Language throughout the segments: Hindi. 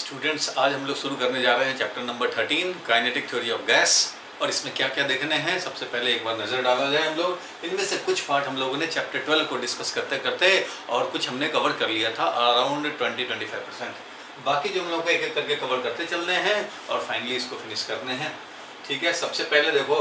स्टूडेंट्स, आज हम लोग शुरू करने जा रहे हैं chapter number 13 kinetic theory of gas. और इसमें क्या क्या देखने हैं, सबसे पहले एक बार नज़र डाला जाए हम लोग। इनमें से कुछ पार्ट हम लोगों ने चैप्टर 12 को डिस्कस करते करते और कुछ हमने कवर कर लिया था अराउंड 20-25%। बाकी जो हम लोग को एक एक करके कवर करते चलने हैं और फाइनली इसको फिनिश करने हैं। ठीक है, सबसे पहले देखो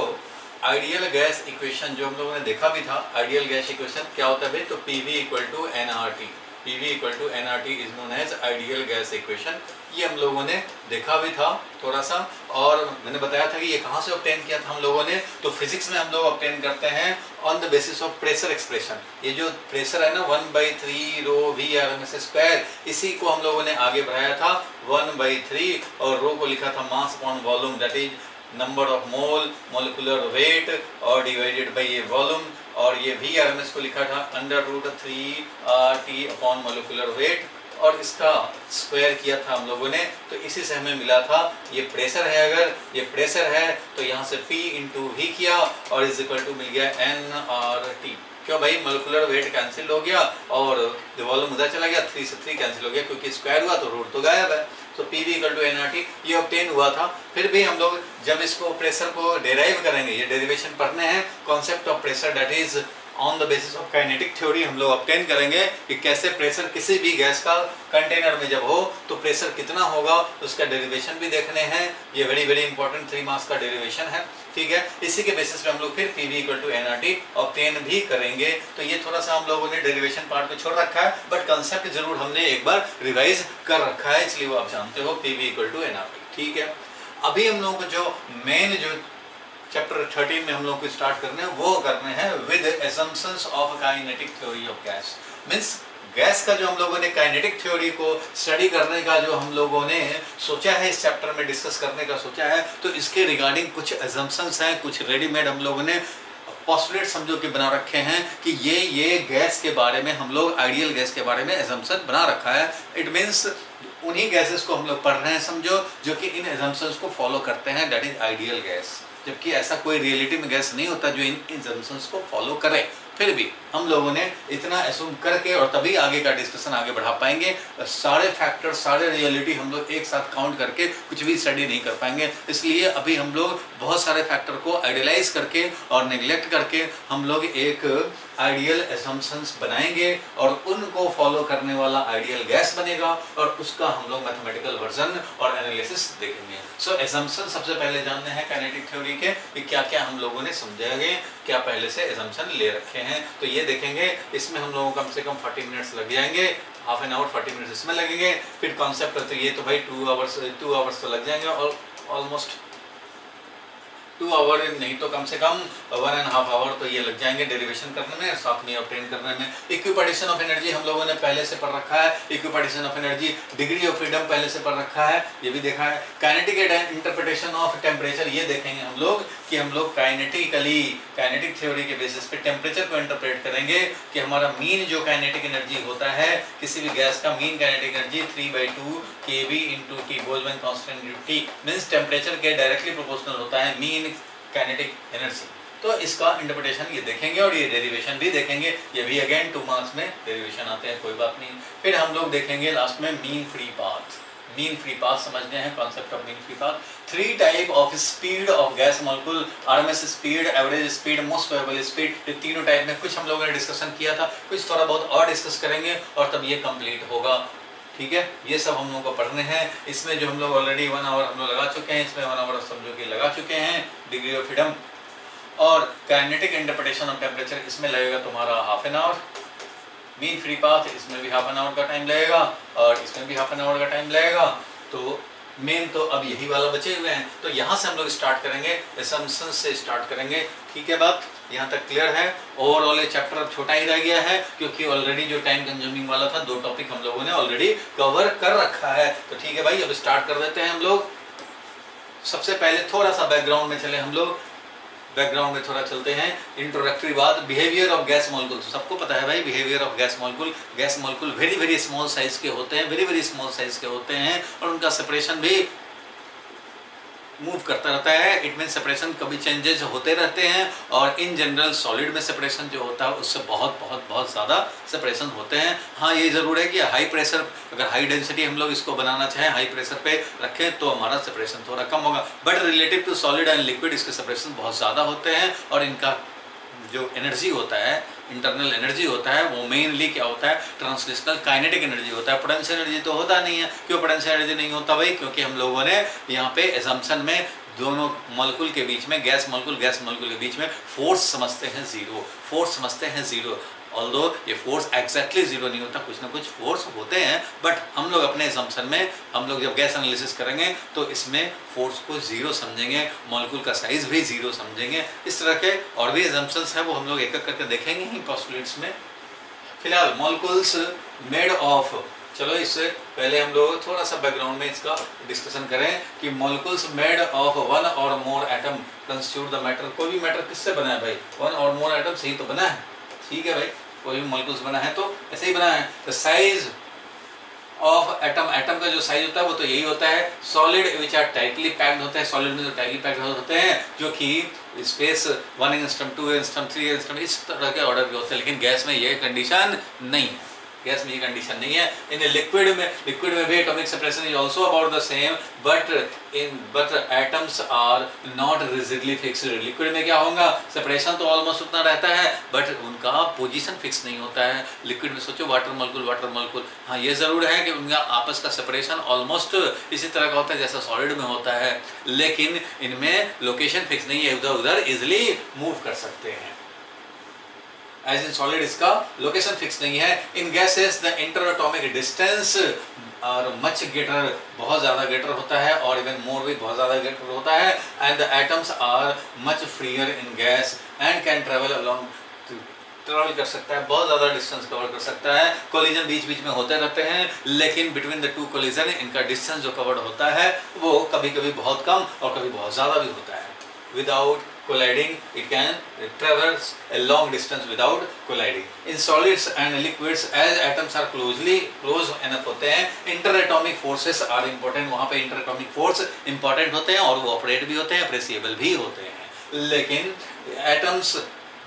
आइडियल गैस इक्वेशन जो हम लोगों ने देखा भी था। आइडियल गैस इक्वेशन क्या होता है भाई, तो PV = nRT। PV = nRT is known as ideal gas equation. ये हम लोगों ने देखा भी था थोड़ा सा, और मैंने बताया था कि ये कहाँ से ऑब्टेन किया था हम लोगों ने। तो फिजिक्स में हम लोग ऑब्टेन करते हैं on the basis of pressure expression. ये जो प्रेशर है ना 1/3 रो V/RMS², इसी को हम लोगों ने आगे बढ़ाया था 1/3 और रो को लिखा था mass upon volume, that is number of mole, molecular weight और डिवाइडेड बाय ये वॉल्यूम। और ये V/RMS को लिखा था √3RT अपॉन मोलिकुलर वेट और इसका स्क्वायर किया था हम लोगों ने। तो इसी से हमें मिला था ये प्रेशर है। अगर ये प्रेशर है तो यहाँ से P × V किया और इज इक्वल टू मिल गया nRT। क्यों भाई, मोलिकुलर वेट कैंसिल हो गया और वॉल्यूम उधर चला गया, 3 से 3 कैंसिल हो गया क्योंकि स्क्वायर हुआ तो रूट तो गायब है। तो PV = nRT ये ऑब्टेन हुआ था। फिर भी हम लोग जब इसको प्रेशर को डेराइव करेंगे, ये डेरिवेशन पढ़ने हैं concept of pressure, that is on the basis of kinetic theory हम लोग ऑब्टेन करेंगे कि कैसे प्रेशर किसी भी गैस का कंटेनर में जब हो तो प्रेशर कितना होगा, उसका डेरिवेशन भी देखने हैं। ये वेरी इंपॉर्टेंट 3 मार्क्स का डेरिवेशन है। ठीक है, इसी के बेसिस पे हम लोग फिर PV = nRT ऑब्टेन भी करेंगे। तो ये थोड़ा सा हम लोगों ने डेरिवेशन पार्ट को छोड़ रखा है, बट कंसेप्ट जरूर हमने एक बार रिवाइज कर रखा है, इसलिए वो आप जानते हो PV = nRT। ठीक है, अभी हम लोगों को जो मेन जो चैप्टर 13 में हम लोग को स्टार्ट करने हैं वो करने हैं with assumptions of kinetic theory of gas. Means gas का जो हम लोगों ने काइनेटिक थ्योरी को स्टडी करने का जो हम लोगों ने सोचा है, इस चैप्टर में डिस्कस करने का सोचा है, तो इसके रिगार्डिंग कुछ असम्पशंस हैं, कुछ रेडीमेड हम लोगों ने पोस्टुलेट समझो कि बना रखे हैं कि ये गैस के बारे में हम लोग आइडियल गैस के बारे में असम्पशन बना रखा है। इट मीन्स उन्हीं गैसेस को हम लोग पढ़ रहे हैं समझो जो कि इन असम्पशंस को फॉलो करते हैं, दैट इज आइडियल गैस। जबकि ऐसा कोई रियलिटी में गैस नहीं होता जो इन असम्पशंस को फॉलो करे। फिर भी हम लोगों ने इतना एसूम करके और तभी आगे का डिस्कशन आगे बढ़ा पाएंगे। सारे फैक्टर, सारे रियलिटी हम लोग एक साथ काउंट करके कुछ भी स्टडी नहीं कर पाएंगे। इसलिए अभी हम लोग बहुत सारे फैक्टर को आइडियलाइज करके और नेग्लेक्ट करके हम लोग एक आइडियल असम्पशंस बनाएंगे और उनको फॉलो करने वाला आइडियल गैस बनेगा और उसका हम लोग मैथमेटिकल वर्जन और एनालिसिस देखेंगे। सो असम्पशन सबसे पहले जानने हैं काइनेटिक थ्योरी के कि क्या क्या हम लोगों ने समझाएंगे, क्या पहले से असम्पशन ले रखे हैं। तो ये देखेंगे, इसमें हम लोगों को कम से कम 40 मिनट्स लग जाएंगे, हाफ एन आवर 40 मिनट्स इसमें लगेंगे। फिर कॉन्सेप्ट तो ये तो भाई 2 आवर्स तो लग जाएंगे और ऑलमोस्ट 2 आवर नहीं तो कम से कम 1.5 आवर तो ये लग जाएंगे डेरिवेशन करने में, साथ में ऑब्टेन करने में। इक्विपार्टीशन ऑफ एनर्जी हम लोगों ने पहले से पढ़ रखा है। Equipartition of energy, degree of freedom पहले से पढ़ रखा है, ये भी देखा है। काइनेटिक इंटरप्रिटेशन ऑफ टेम्परेचर, ये देखेंगे हम लोग कि हम लोग काइनेटिक थ्योरी के बेसिस पे टेम्परेचर को इंटरप्रेट करेंगे कि हमारा मीन जो काइनेटिक एनर्जी होता है किसी भी गैस का, mean kinetic energy 3/2 kV × T, Boltzmann constant T means temperature के डायरेक्टली प्रोपोर्शनल होता है मीन काइनेटिक एनर्जी। तो इसका इंटरप्रिटेशन ये देखेंगे और ये डेरिवेशन भी देखेंगे। ये भी अगेन 2 मार्क्स में डेरिवेशन आते हैं, कोई बात नहीं। फिर हम लोग देखेंगे लास्ट में mean free path. Mean free path समझते हैं, concept of mean free path. 3 type of speed of gas molecule, RMS speed, average speed, most probable speed, ये तीनों टाइप में कुछ हम लोगों ने डिस्कशन किया था, कुछ थोड़ा बहुत और डिस्कस करेंगे और तब ये कंप्लीट होगा। ठीक है, ये सब हम लोगों को पढ़ने हैं। इसमें जो हम लोग ऑलरेडी 1 आवर हम लोग लगा चुके हैं, इसमें 1 आवर समझो कि लगा चुके हैं। डिग्री ऑफ फ्रीडम और काइनेटिक इंटरप्रिटेशन ऑफ टेम्परेचर, इसमें लगेगा तुम्हारा half an hour. Mean free path, इसमें भी हाफ एन आवर का टाइम लगेगा और इसमें भी हाफ एन आवर का टाइम लगेगा। तो मेन तो अब यही वाला बचे हुए हैं, तो यहाँ से हम लोग स्टार्ट करेंगे, असम्पशन से स्टार्ट करेंगे। ठीक है, बात यहाँ तक क्लियर है। ओवरऑल ये चैप्टर अब छोटा ही रह गया है क्योंकि ऑलरेडी जो टाइम कंज्यूमिंग वाला था 2 टॉपिक हम लोगों ने ऑलरेडी कवर कर रखा है। तो ठीक है भाई, अब स्टार्ट कर देते हैं हम लोग। सबसे पहले थोड़ा सा बैकग्राउंड में चले हम लोग, बैकग्राउंड में थोड़ा चलते हैं। इंट्रोडक्टरी बात, बिहेवियर ऑफ गैस मॉलिक्यूल। तो सबको पता है भाई behaviour of gas molecule. Gas molecule very small size के होते हैं, वेरी स्मॉल साइज के होते हैं और उनका सेपरेशन भी मूव करता रहता है। इट मीन सेपरेशन कभी चेंजेस होते रहते हैं, और इन जनरल सॉलिड में सेपरेशन जो होता है उससे बहुत बहुत बहुत ज़्यादा सेपरेशन होते हैं। हाँ, ये ज़रूर है कि हाई प्रेशर, अगर हाई डेंसिटी हम लोग इसको बनाना चाहें, हाई प्रेशर पे रखें तो हमारा सेपरेशन थोड़ा कम होगा, but relative to solid and liquid इसके सेपरेशन बहुत ज़्यादा होते हैं। और इनका जो एनर्जी होता है, इंटरनल एनर्जी होता है, वो मेनली क्या होता है, ट्रांसलेशनल काइनेटिक एनर्जी होता है। पोटेंशियल एनर्जी तो होता नहीं है। क्यों पोटेंशियल एनर्जी नहीं होता भाई? क्योंकि हम लोगों ने यहाँ पे एजम्पशन में दोनों मॉलिक्यूल के बीच में, गैस मॉलिक्यूल के बीच में फोर्स समझते हैं जीरो, फोर्स समझते हैं जीरो। ऑल्दो ये फोर्स एग्जैक्टली जीरो नहीं होता, कुछ ना कुछ फोर्स होते हैं, बट हम लोग अपने असम्पशन में, हम लोग जब गैस एनालिसिस करेंगे तो इसमें फोर्स को जीरो समझेंगे, मॉलिक्यूल का साइज भी जीरो समझेंगे। इस तरह के और भी असम्पशंस हैं, वो हम लोग एक एक करके देखेंगे ही पोस्टुलेट्स में। फिलहाल मॉलिक्यूल्स मेड ऑफ, चलो इससे पहले हम लोग थोड़ा सा बैकग्राउंड में इसका डिस्कशन करें कि मॉलिक्यूल्स मेड ऑफ वन और मोर एटम कंस्टिट्यूट द मैटर। कोई भी मैटर किससे बना है भाई? वन और मोर एटम से ही तो बना है, ठीक है भाई। कोई भी मॉलिक्यूल्स बना है तो ऐसे ही बना है। The size of atom, atom का जो साइज होता है वो तो यही होता है। Solid which are tightly packed होते हैं, सॉलिड में जो टाइटली पैक्ड होते हैं, जो कि स्पेस 1 एंगस्ट्रॉम 2 एंगस्ट्रॉम 3 एंगस्ट्रॉम इस तरह के ऑर्डर के होते हैं। लेकिन गैस में ये कंडीशन नहीं है, गैस में ये कंडीशन नहीं है। इन लिक्विड में भी atomic separation is also about the same, but atoms are not rigidly fixed. Liquid में क्या होगा, सेपरेशन तो ऑलमोस्ट उतना रहता है, बट उनका पोजीशन फिक्स नहीं होता है। लिक्विड में सोचो वाटर मॉलिक्यूल, हाँ ये जरूर है कि उनका आपस का सेपरेशन ऑलमोस्ट इसी तरह का होता है जैसा सॉलिड में होता है, लेकिन इनमें लोकेशन फिक्स नहीं है, उधर उधर इजिली मूव कर सकते हैं। एज इन सॉलिड इसका लोकेशन फिक्स नहीं है। In gases the interatomic distance are much greater, बहुत ज़्यादा ग्रेटर होता है, और इवन मोर भी बहुत ज़्यादा ग्रेटर होता है। And the atoms are much freer in gas and can travel along, travel कर सकता है, बहुत ज़्यादा डिस्टेंस कवर कर सकता है। कोलिजन बीच बीच में होते रहते हैं, लेकिन बिटवीन द टू कोलिजन इनका डिस्टेंस जो कवर्ड होता है वो कभी कभी बहुत कम और कभी बहुत ज़्यादा भी होता है। Without colliding it can traverse a long distance without colliding. In solids and liquids as atoms are close enough होते हैं, interatomic forces are important। वहाँ पे interatomic force important होते हैं और वो operate भी होते हैं, appreciable भी होते हैं। लेकिन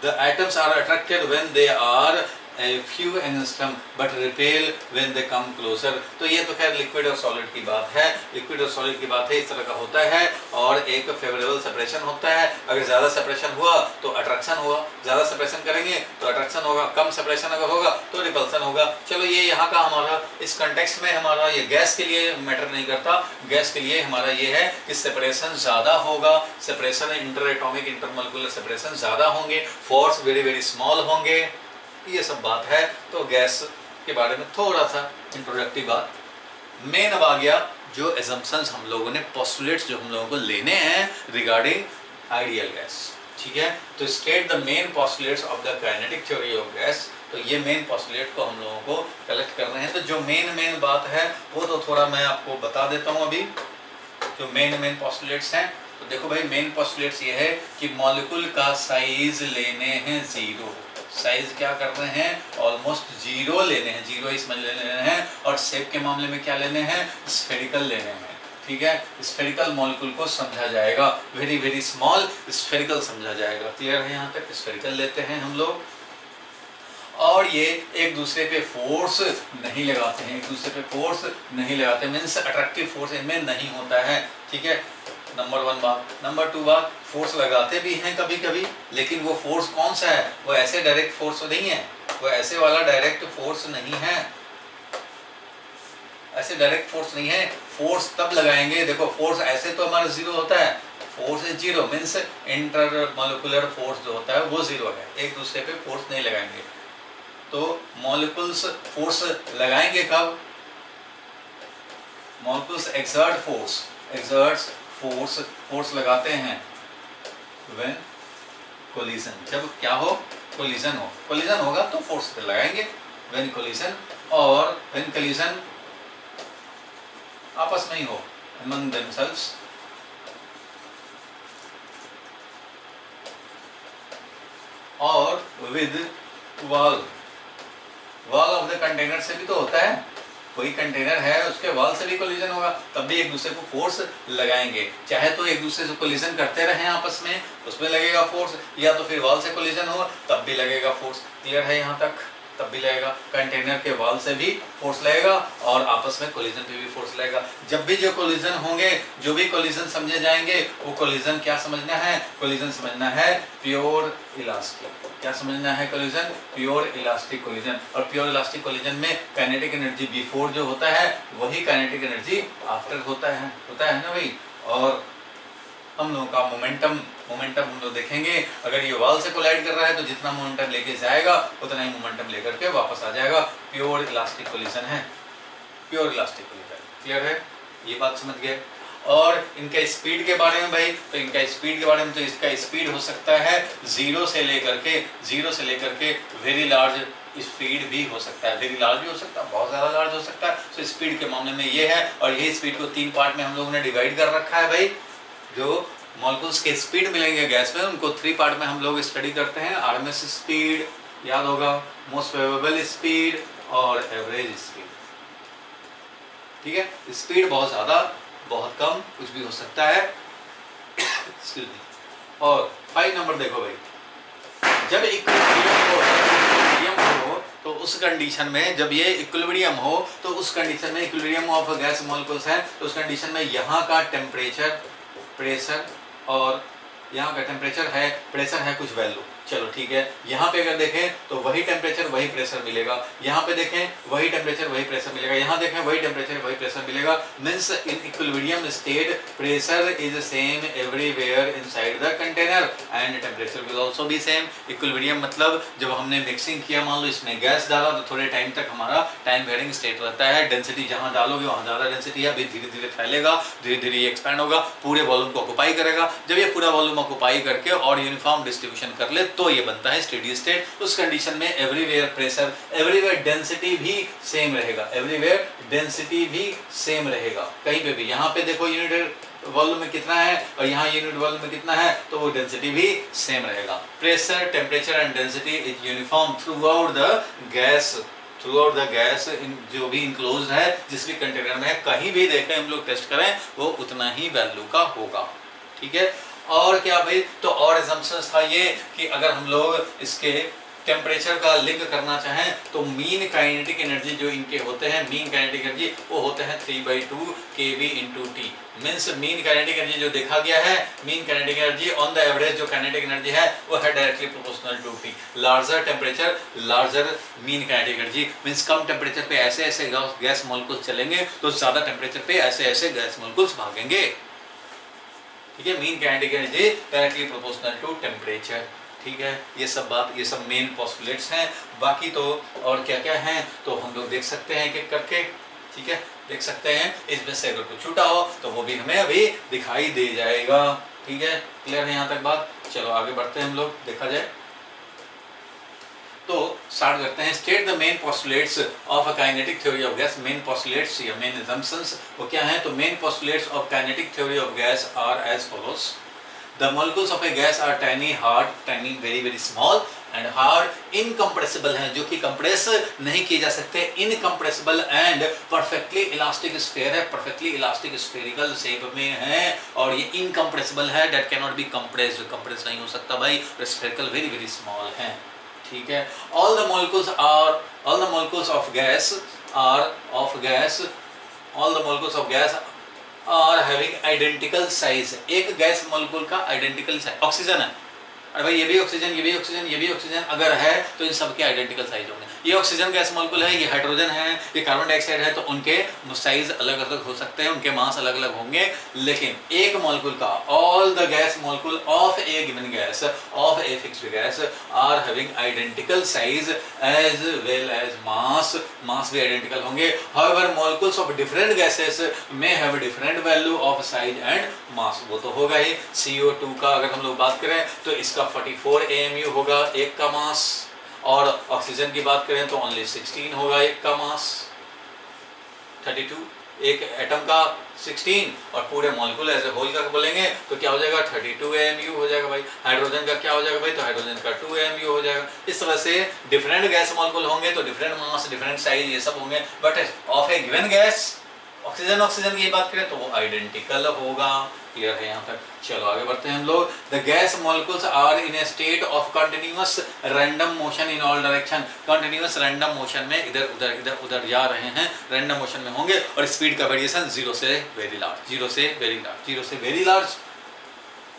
the atoms are attracted when they are a few angstrom but repel when they come closer। तो ये तो खैर लिक्विड और सॉलिड की बात है, लिक्विड और सॉलिड की बात है, इस तरह का होता है। और एक फेवरेबल सेपरेशन होता है, अगर ज़्यादा सेपरेशन हुआ तो अट्रैक्शन हुआ, ज़्यादा सेपरेशन करेंगे तो अट्रैक्शन होगा, कम सेपरेशन अगर होगा तो रिपल्सन होगा। चलो ये यहाँ का हमारा इस कंटेक्स्ट में हमारा ये गैस के लिए मैटर नहीं करता। गैस के लिए हमारा ये है कि सेपरेशन ज़्यादा होगा, separation inter atomic intermolecular separation ज़्यादा होंगे, फोर्स वेरी वेरी स्मॉल होंगे, ये सब बात है। तो गैस के बारे में थोड़ा सा इंट्रोडक्टिव बात। मेन अब आ गया जो एजम्पशंस हम लोगों ने, पोस्टुलेट्स जो हम लोगों को लेने हैं रिगार्डिंग आइडियल गैस, ठीक है। तो state the main postulates of the kinetic theory of gas. तो ये मेन पोस्टुलेट को हम लोगों को कलेक्ट कर रहे हैं। तो जो मेन बात है वो तो थोड़ा मैं आपको बता देता हूँ अभी। जो मेन पोस्टुलेट्स हैं, तो देखो भाई मेन पोस्टुलेट्स ये है कि मॉलिक्यूल का साइज लेने हैं जीरो। साइज क्या कर रहे हैं, ऑलमोस्ट जीरो लेने हैं, जीरो इसमें लेने हैं। और शेप के मामले में क्या लेने हैं, स्फेरिकल लेने हैं, ठीक है। स्फेरिकल मॉलिक्यूल को समझा जाएगा, वेरी वेरी स्मॉल स्फेरिकल समझा जाएगा। क्लियर है यहाँ तक? स्फेरिकल लेते हैं हम लोग, और ये एक दूसरे पे फोर्स नहीं लगाते हैं, एक दूसरे पे फोर्स नहीं लगाते, मीन्स अट्रैक्टिव फोर्स इनमें नहीं होता है, ठीक है। नंबर 1 बात। नंबर 2 बात, फोर्स लगाते भी हैं कभी कभी, लेकिन वो फोर्स कौन सा है, वो ऐसे डायरेक्ट फोर्स नहीं है, वो ऐसे वाला डायरेक्ट फोर्स नहीं है, ऐसे डायरेक्ट फोर्स नहीं है। फोर्स तब लगाएंगे, देखो फोर्स ऐसे तो हमारा जीरो होता है, force is zero, means inter molecular force जो होता है वो जीरो है, एक दूसरे पे फोर्स नहीं लगाएंगे। तो मॉलिक्यूल्स फोर्स लगाएंगे कब, मॉलिक्यूल्स एक्सर्ट्स फोर्स लगाते हैं व्हेन कोलिजन, जब क्या हो, कोलिजन हो, कोलिजन होगा तो फोर्स लगाएंगे व्हेन कोलिजन, और व्हेन कोलिजन आपस में ही हो among themselves, और with wall of the container से भी तो होता है, कोई कंटेनर है उसके वॉल से भी कोलिजन होगा, तब भी एक दूसरे को फोर्स लगाएंगे। चाहे तो एक दूसरे से कोलिजन करते रहें आपस में, उसमें लगेगा फोर्स, या तो फिर वॉल से कोलिजन हो तब भी लगेगा फोर्स। क्लियर है यहाँ तक? तब भी लगेगा, कंटेनर के वॉल से भी फोर्स लगेगा और आपस में कोलिजन पे भी फोर्स लगेगा। जब भी जो कोलिजन होंगे, जो भी कोलिजन समझे जाएंगे, वो कोलिजन क्या समझना है? कोलिजन समझना है प्योर इलास्टिक। क्या समझना है? Collision pure elastic collision. और प्योर इलास्टिक कोलिजन में काइनेटिक एनर्जी बिफोर जो होता है वही काइनेटिक एनर्जी आफ्टर होता है ना भाई। और हम लोगों का मोमेंटम हम लोग देखेंगे, अगर ये वॉल से कोलाइड कर रहा है तो जितना मोमेंटम लेके जाएगा उतना ही मोमेंटम लेकर के वापस आ जाएगा। प्योर इलास्टिक कोलिजन है, प्योर इलास्टिक कोलिजन। क्लियर है? ये बात समझ गए। और इनका स्पीड के बारे में भाई, तो इनका स्पीड के बारे में, तो इसका स्पीड हो सकता है जीरो से लेकर के वेरी लार्ज स्पीड भी हो सकता है, वेरी लार्ज भी हो सकता है, बहुत ज़्यादा लार्ज हो सकता है। तो स्पीड के मामले में ये है। और यही स्पीड को 3 पार्ट में हम लोगों ने डिवाइड कर रखा है भाई। जो मॉलिक्यूल्स के स्पीड मिलेंगे गैस में, उनको 3 पार्ट में हम लोग स्टडी करते हैं। आरएमएस स्पीड याद होगा, मोस्ट प्रोबेबल स्पीड और एवरेज स्पीड। ठीक है? स्पीड बहुत ज़्यादा, बहुत कम, कुछ भी हो सकता है। और 5 नंबर देखो भाई, जब इक्विलिब्रियम हो तो उस कंडीशन में, जब ये इक्विलिब्रियम हो तो उस कंडीशन में, इक्विलिब्रियम ऑफ गैस मॉलिक्यूल्स है तो उस कंडीशन में यहाँ का टेम्परेचर, प्रेशर और यहाँ का टेम्परेचर है, प्रेशर है कुछ वैल्यू। चलो ठीक है, यहाँ पे अगर देखें तो वही टेम्परेचर वही प्रेशर मिलेगा, यहाँ पे देखें वही टेम्परेचर वही प्रेशर मिलेगा, यहाँ देखें वही टेम्परेचर वही प्रेशर मिलेगा। Means in equilibrium state pressure is same everywhere inside the container and temperature will also be same. Equilibrium मतलब जब हमने मिक्सिंग किया, मान लो इसमें गैस डाला तो थोड़े टाइम तक हमारा टाइम वेरिंग स्टेट रहता है। डेंसिटी जहाँ डालोगे वहाँ ज़्यादा डेंसिटी है, अभी धीरे धीरे फैलेगा, धीरे धीरे ये एक्सपैंड होगा, पूरे वॉल्यूम को ऑक्युपाई करेगा। जब ये पूरा वॉल्यूम ऑक्युपाई करके और यूनिफॉर्म डिस्ट्रीब्यूशन कर ले तो ये बनता है स्टेडी स्टेट। उस कंडीशन में एवरीवेयर प्रेशर, एवरीवेयर डेंसिटी भी सेम रहेगा, एवरीवेयर डेंसिटी भी सेम रहेगा कहीं पे भी। यहाँ पे देखो यूनिट वॉल्यूम में कितना है और यहाँ यूनिट वॉल्यूम में कितना है, तो वो डेंसिटी भी सेम रहेगा। Pressure, temperature and density is uniform through out the gas जो भी इंक्लोज्ड है, जिस भी कंटेनर में है, कहीं भी देखें हम लोग टेस्ट करें वो उतना ही वैल्यू का होगा। ठीक है? और क्या भाई, तो और assumptions था ये कि अगर हम लोग इसके टेम्परेचर का लिंक करना चाहें तो मीन काइनेटिक एनर्जी जो इनके होते हैं, मीन काइनेटिक एनर्जी वो होते हैं 3/2 kV × T। Means mean kinetic energy जो देखा गया है, mean kinetic energy on the average जो काइनेटिक एनर्जी है वो है directly proportional to T। Larger temperature larger mean kinetic energy. Means कम टेम्परेचर पे ऐसे ऐसे गैस मॉलिक्यूल्स चलेंगे तो ज़्यादा टेम्परेचर पे ऐसे ऐसे गैस मॉलिक्यूल्स भागेंगे। ठीक है? Mean kinetic energy directly proportional to temperature. ठीक है? ये सब बात, ये सब मेन पोस्टुलेट्स हैं। बाकी तो और क्या क्या हैं तो हम लोग देख सकते हैं एक-एक करके। ठीक है? देख सकते हैं। इसमें से अगर कुछ छूटा हो तो वो भी हमें अभी दिखाई दे जाएगा। ठीक है? क्लियर है यहाँ तक बात? चलो आगे बढ़ते हैं हम लोग, देखा जाए तो स्टार्ट करते हैं। State the main postulates of a kinetic theory of gas. Main postulates या मेन assumptions वो क्या हैं? तो main postulates of kinetic theory of gas are as follows. The molecules of a gas are tiny, hard, tiny, very very small and hard, incompressible हैं, जो कि कंप्रेस नहीं किए जा सकते, incompressible and perfectly elastic sphere है, perfectly elastic spherical shape में है, और ये incompressible है, that cannot be compressed, compress नहीं हो सकता भाई, spherical very very small है। ठीक है? all the molecules of gas और हैविंग आइडेंटिकल साइज। एक गैस मॉलिक्यूल का आइडेंटिकल साइज, ऑक्सीजन है, अरे भाई ये भी ऑक्सीजन, ये भी ऑक्सीजन, ये भी ऑक्सीजन अगर है तो इन सब के आइडेंटिकल साइज होंगे। ये ऑक्सीजन गैस मॉलिक्यूल है, ये हाइड्रोजन है, ये कार्बन डाइऑक्साइड है, तो उनके साइज अलग अलग हो सकते हैं, उनके मास अलग अलग होंगे। लेकिन एक मॉलिक्यूल का, all the gas molecule of a given gas, of a fixed gas are having identical size as well as mass, mass भी आइडेंटिकल होंगे। However molecules of different gases में have different value of size and mass, वो तो होगा ही। CO2 का अगर हम लोग बात करें तो इसका 44 AMU होगा एक का मास, और ऑक्सीजन की बात करें तो ओनली 16 होगा एक का मास, 32 एक एटम का 16 और पूरे मॉलिक्यूल एज ए होल का बोलेंगे तो क्या हो जाएगा 32 AMU हो जाएगा भाई। हाइड्रोजन का क्या हो जाएगा भाई, तो हाइड्रोजन का 2 AMU हो जाएगा। इस तरह से डिफरेंट गैस मॉलिक्यूल होंगे तो डिफरेंट मास, डिफरेंट साइज, ये सब होंगे, but of a given gas oxygen oxygen की बात करें तो वो आइडेंटिकल होगा। क्लियर है यहाँ तक? चलो आगे बढ़ते हैं हम लोग। The gas molecules are in a state of continuous random motion in all direction. Continuous random motion में इधर उधर इधर उधर जा रहे हैं, रैंडम मोशन में होंगे और स्पीड का वेरिएशन 0 से वेरी लार्ज, 0 से वेरी लार्ज, 0 से वेरी लार्ज।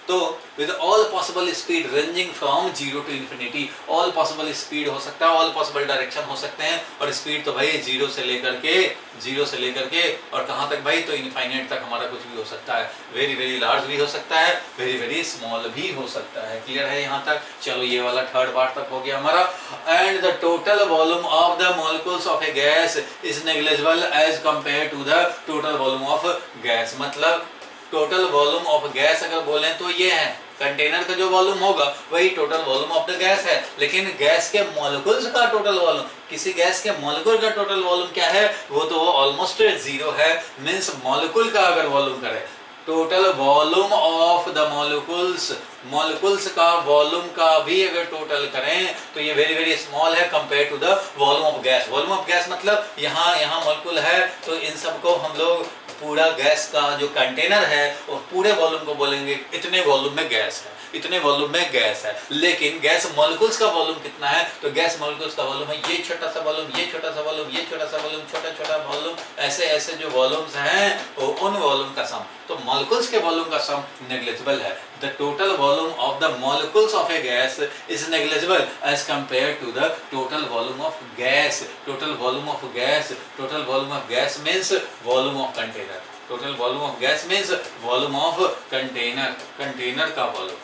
तो with all possible speed ranging from 0 to infinity, all possible speed हो सकता है, ऑल पॉसिबल डायरेक्शन हो सकते हैं, और स्पीड तो भाई 0 से लेकर के और कहाँ तक भाई, तो इनफाइनाइट तक हमारा कुछ भी हो सकता है। वेरी वेरी लार्ज भी हो सकता है, वेरी वेरी स्मॉल भी हो सकता है। क्लियर है यहाँ तक? चलो ये वाला थर्ड पार्ट तक हो गया हमारा। And the total volume of the molecules of a gas is negligible as compare to the total volume of gas. मतलब टोटल वॉल्यूम ऑफ गैस अगर बोलें तो ये है, कंटेनर का जो वॉल्यूम होगा वही total volume of the gas है, लेकिन गैस के मॉलिक्यूल्स का टोटल वॉल्यूम, किसी गैस के मॉलिक्यूल का टोटल वॉल्यूम क्या है, वो तो ऑलमोस्ट 0 है। मींस मॉलिक्यूल का अगर वॉल्यूम करें, total volume of the molecules, molecules का वॉल्यूम का भी अगर टोटल करें तो ये वेरी वेरी स्मॉल है compare to the volume of gas. Volume of gas मतलब यहाँ मॉलिक्यूल है तो इन सबको हम लोग पूरा गैस का जो कंटेनर है और पूरे वॉल्यूम को बोलेंगे इतने वॉल्यूम में गैस है, इतने वॉल्यूम में गैस है। लेकिन गैस मॉलिक्यूल्स का वॉल्यूम कितना है, तो गैस मॉलिक्यूल्स का वॉल्यूम है ये छोटा सा वॉल्यूम, ये छोटा सा वॉल्यूम, ये छोटा सा वॉल्यूम, छोटा छोटा वॉल्यूम, ऐसे ऐसे जो वॉल्यूम्स हैं वो उन वॉल्यूम का सम। तो मॉलिक्यूल्स के वॉल्यूम का सम नेग्लिजिबल है। The total volume of the molecules of a gas is negligible as compare to the total volume of gas. Total volume of gas, total volume of gas means volume of container. Total volume of gas means volume of container, container का वॉल्यूम।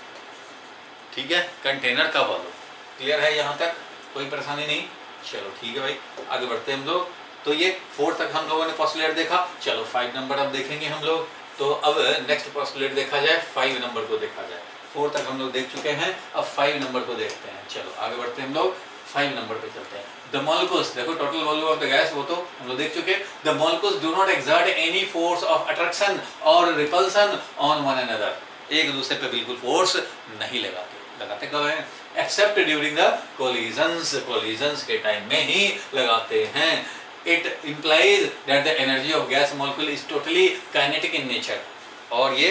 ठीक है, कंटेनर का वॉल्यूम। क्लियर है यहाँ तक? कोई परेशानी नहीं? चलो ठीक है भाई, आगे बढ़ते हैं हम लोग। तो ये 4 तक हम लोगों ने पोस्टुलेट देखा। चलो 5 नंबर अब देखेंगे हम लोग। तो अब नेक्स्ट पोस्टुलेट देखा जाए, 5 नंबर को देखा जाए। 4 तक हम लोग देख चुके हैं, अब 5 नंबर को देखते हैं। चलो आगे बढ़ते हैं हम लोग, 5 नंबर पे चलते हैं। द मॉलिक्यूल्स, देखो total volume of the gas वो तो हम लोग देख चुके। The molecules do not exert any force of attraction और रिपल्सन ऑन वन अनदर। एक दूसरे पे बिल्कुल फोर्स नहीं लगाते कब है, accept during the collisions, collisions के टाइम में ही लगाते हैं। It implies that the energy of gas molecule is totally kinetic in nature, और ये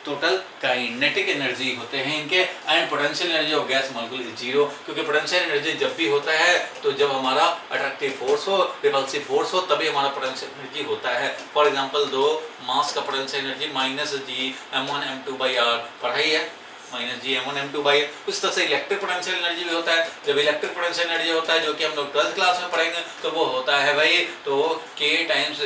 टोटल काइनेटिक एनर्जी होते हैं इनके। And potential energy of gas molecule is 0, क्योंकि पोटेंशियल एनर्जी जब भी होता है तो जब हमारा अट्रैक्टिव फोर्स हो, रिपल्सिव फोर्स हो, तभी हमारा पोटेंशियल एनर्जी होता है। फॉर एग्जांपल दो मास का पोटेंशियल एनर्जी -G m1m2/r पढ़ाई है, -G m1m2/r। उस तरह से इलेक्ट्रिक पोटेंशियल एनर्जी भी होता है। जब इलेक्ट्रिक पोटेंशियल एनर्जी होता है, जो कि हम लोग 12th क्लास में पढ़ेंगे, तो वो होता है भाई, तो K times,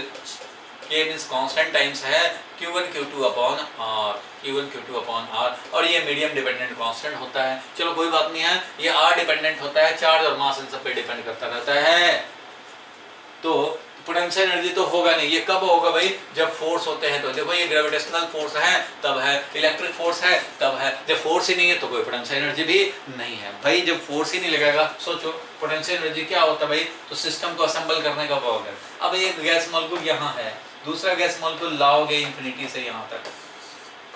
K means constant times है Q1 Q2 upon R, Q1 Q2 upon R, और ये मीडियम डिपेंडेंट कांस्टेंट होता है। चलो कोई बात नहीं है, ये R डिपेंडेंट होता है, चार्ज और मास इन सब पे डिपेंड करता रहता है। तो पोटेंशियल एनर्जी तो होगा नहीं। ये कब होगा भाई, जब फोर्स होते हैं। तो देखो ये ग्रेविटेशनल फोर्स है तब है, इलेक्ट्रिक फोर्स है तब है। जब फोर्स ही नहीं है तो कोई पोटेंशियल एनर्जी भी नहीं है भाई। जब फोर्स ही नहीं लगेगा, सोचो पोटेंशियल एनर्जी क्या होता है भाई, तो सिस्टम को असेंबल करने का पावर है। अब एक गैस मॉलिक्यूल यहाँ है, दूसरा गैस मॉलिक्यूल लाओगे इन्फिनिटी से यहाँ तक,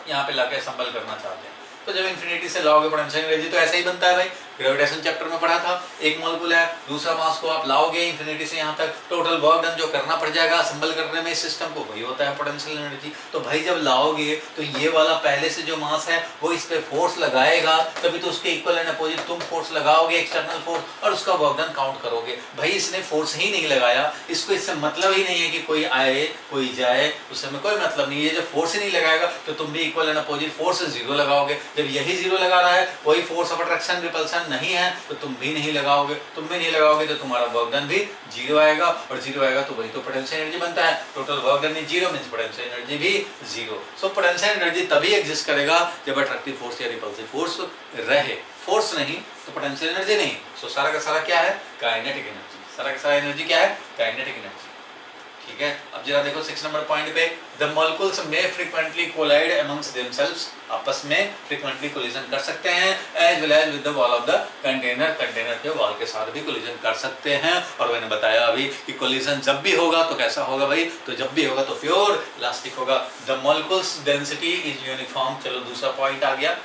यहाँ पे लाके असेंबल करना चाहते हैं, तो जब इन्फिनिटी से लाओगे पोटेंशियल एनर्जी तो ऐसा ही बनता है भाई। ग्रेविटेशन चैप्टर में पढ़ा था, एक मॉलिक्यूल है, दूसरा मास को आप लाओगे इन्फिनिटी से यहाँ तक, टोटल वर्क डन जो करना पड़ जाएगा असेंबल करने में इस सिस्टम को, वही होता है पोटेंशियल एनर्जी। तो भाई जब लाओगे तो ये वाला पहले से जो मास है वो इस पे फोर्स लगाएगा, तभी तो उसके इक्वल एंड अपोजिट तुम फोर्स लगाओगे, एक्सटर्नल फोर्स, और उसका वर्क डन काउंट करोगे। भाई इसने फोर्स ही नहीं लगाया, इसको इससे मतलब ही नहीं है कि कोई आए कोई जाए, उससे में कोई मतलब नहीं है। जब फोर्स ही नहीं लगाएगा तो तुम भी इक्वल एंड अपोजिट फोर्स 0 लगाओगे। जब यही 0 लगा रहा है, वही फोर्स ऑफ अट्रैक्शन रिपल्सन नहीं है, तो तुम भी नहीं लगाओगे। तुम भी नहीं लगाओगे तो तुम्हारा वर्क डन भी 0 आएगा, और 0 आएगा तो वही तो पोटेंशियल एनर्जी बनता है। Total work done is 0 means potential energy भी 0। सो पोटेंशियल एनर्जी तभी एग्जिस्ट करेगा जब अट्रैक्टिव फोर्स या रिपल्सिव फोर्स रहे। फोर्स नहीं तो पोटेंशियल एनर्जी नहीं। सो सारा का सारा क्या है, काइनेटिक एनर्जी। सारा का सारा एनर्जी क्या है, काइनेटिक एनर्जी। ठीक है, अब जरा देखो 6 नंबर पॉइंट पे, the molecules may frequently collide amongst themselves, आपस में फ्रीक्वेंटली कोलिजन कर सकते हैं, as well as with the wall of the container, container के वॉल के साथ भी कोलिजन कर सकते हैं। और मैंने बताया अभी कि कोलिजन जब भी होगा तो कैसा होगा भाई, तो जब भी होगा तो प्योर इलास्टिक होगा। The molecules density is uniform, चलो दूसरा पॉइंट आ गया,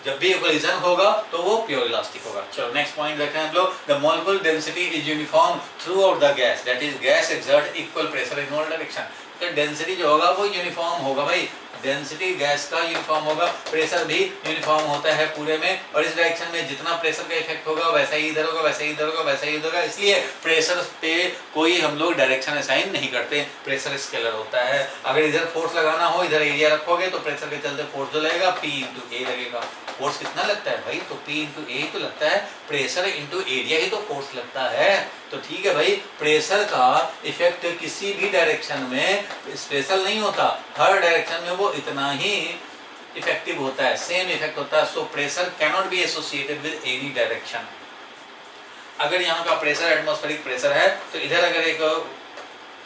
जब भी कोलिजन होगा तो वो प्योर इलास्टिक होगा। चलो नेक्स्ट पॉइंट देखें हम लोग, the molecule density is uniform through out the gas, that is gas exert equal pressure in all direction. तो डेंसिटी जो होगा वो यूनिफॉर्म होगा भाई, डेंसिटी गैस का यूनिफॉर्म होगा, प्रेशर भी यूनिफॉर्म होता है पूरे में, और इस डायरेक्शन में जितना प्रेशर का इफेक्ट होगा वैसा ही इधर होगा, वैसा ही इधर होगा, वैसा ही इधर होगा। इसलिए प्रेशर पे कोई हम लोग डायरेक्शन असाइन नहीं करते, प्रेशर स्केलर होता है। अगर इधर फोर्स लगाना हो, इधर एरिया रखोगे तो प्रेशर के चलते फोर्स जो लगेगा P इंटू ए लगेगा। फोर्स कितना लगता है भाई, तो P इंटू ए तो लगता है, प्रेशर इंटू एरिया ही तो फोर्स लगता है। तो ठीक है भाई, प्रेशर का इफेक्ट किसी भी डायरेक्शन में स्पेशल नहीं होता, हर डायरेक्शन में वो इतना ही इफेक्टिव होता है, सेम इफेक्ट होता है। So pressure cannot be associated with any direction. अगर यहाँ का प्रेशर एटमॉस्फेरिक प्रेशर है तो इधर अगर एक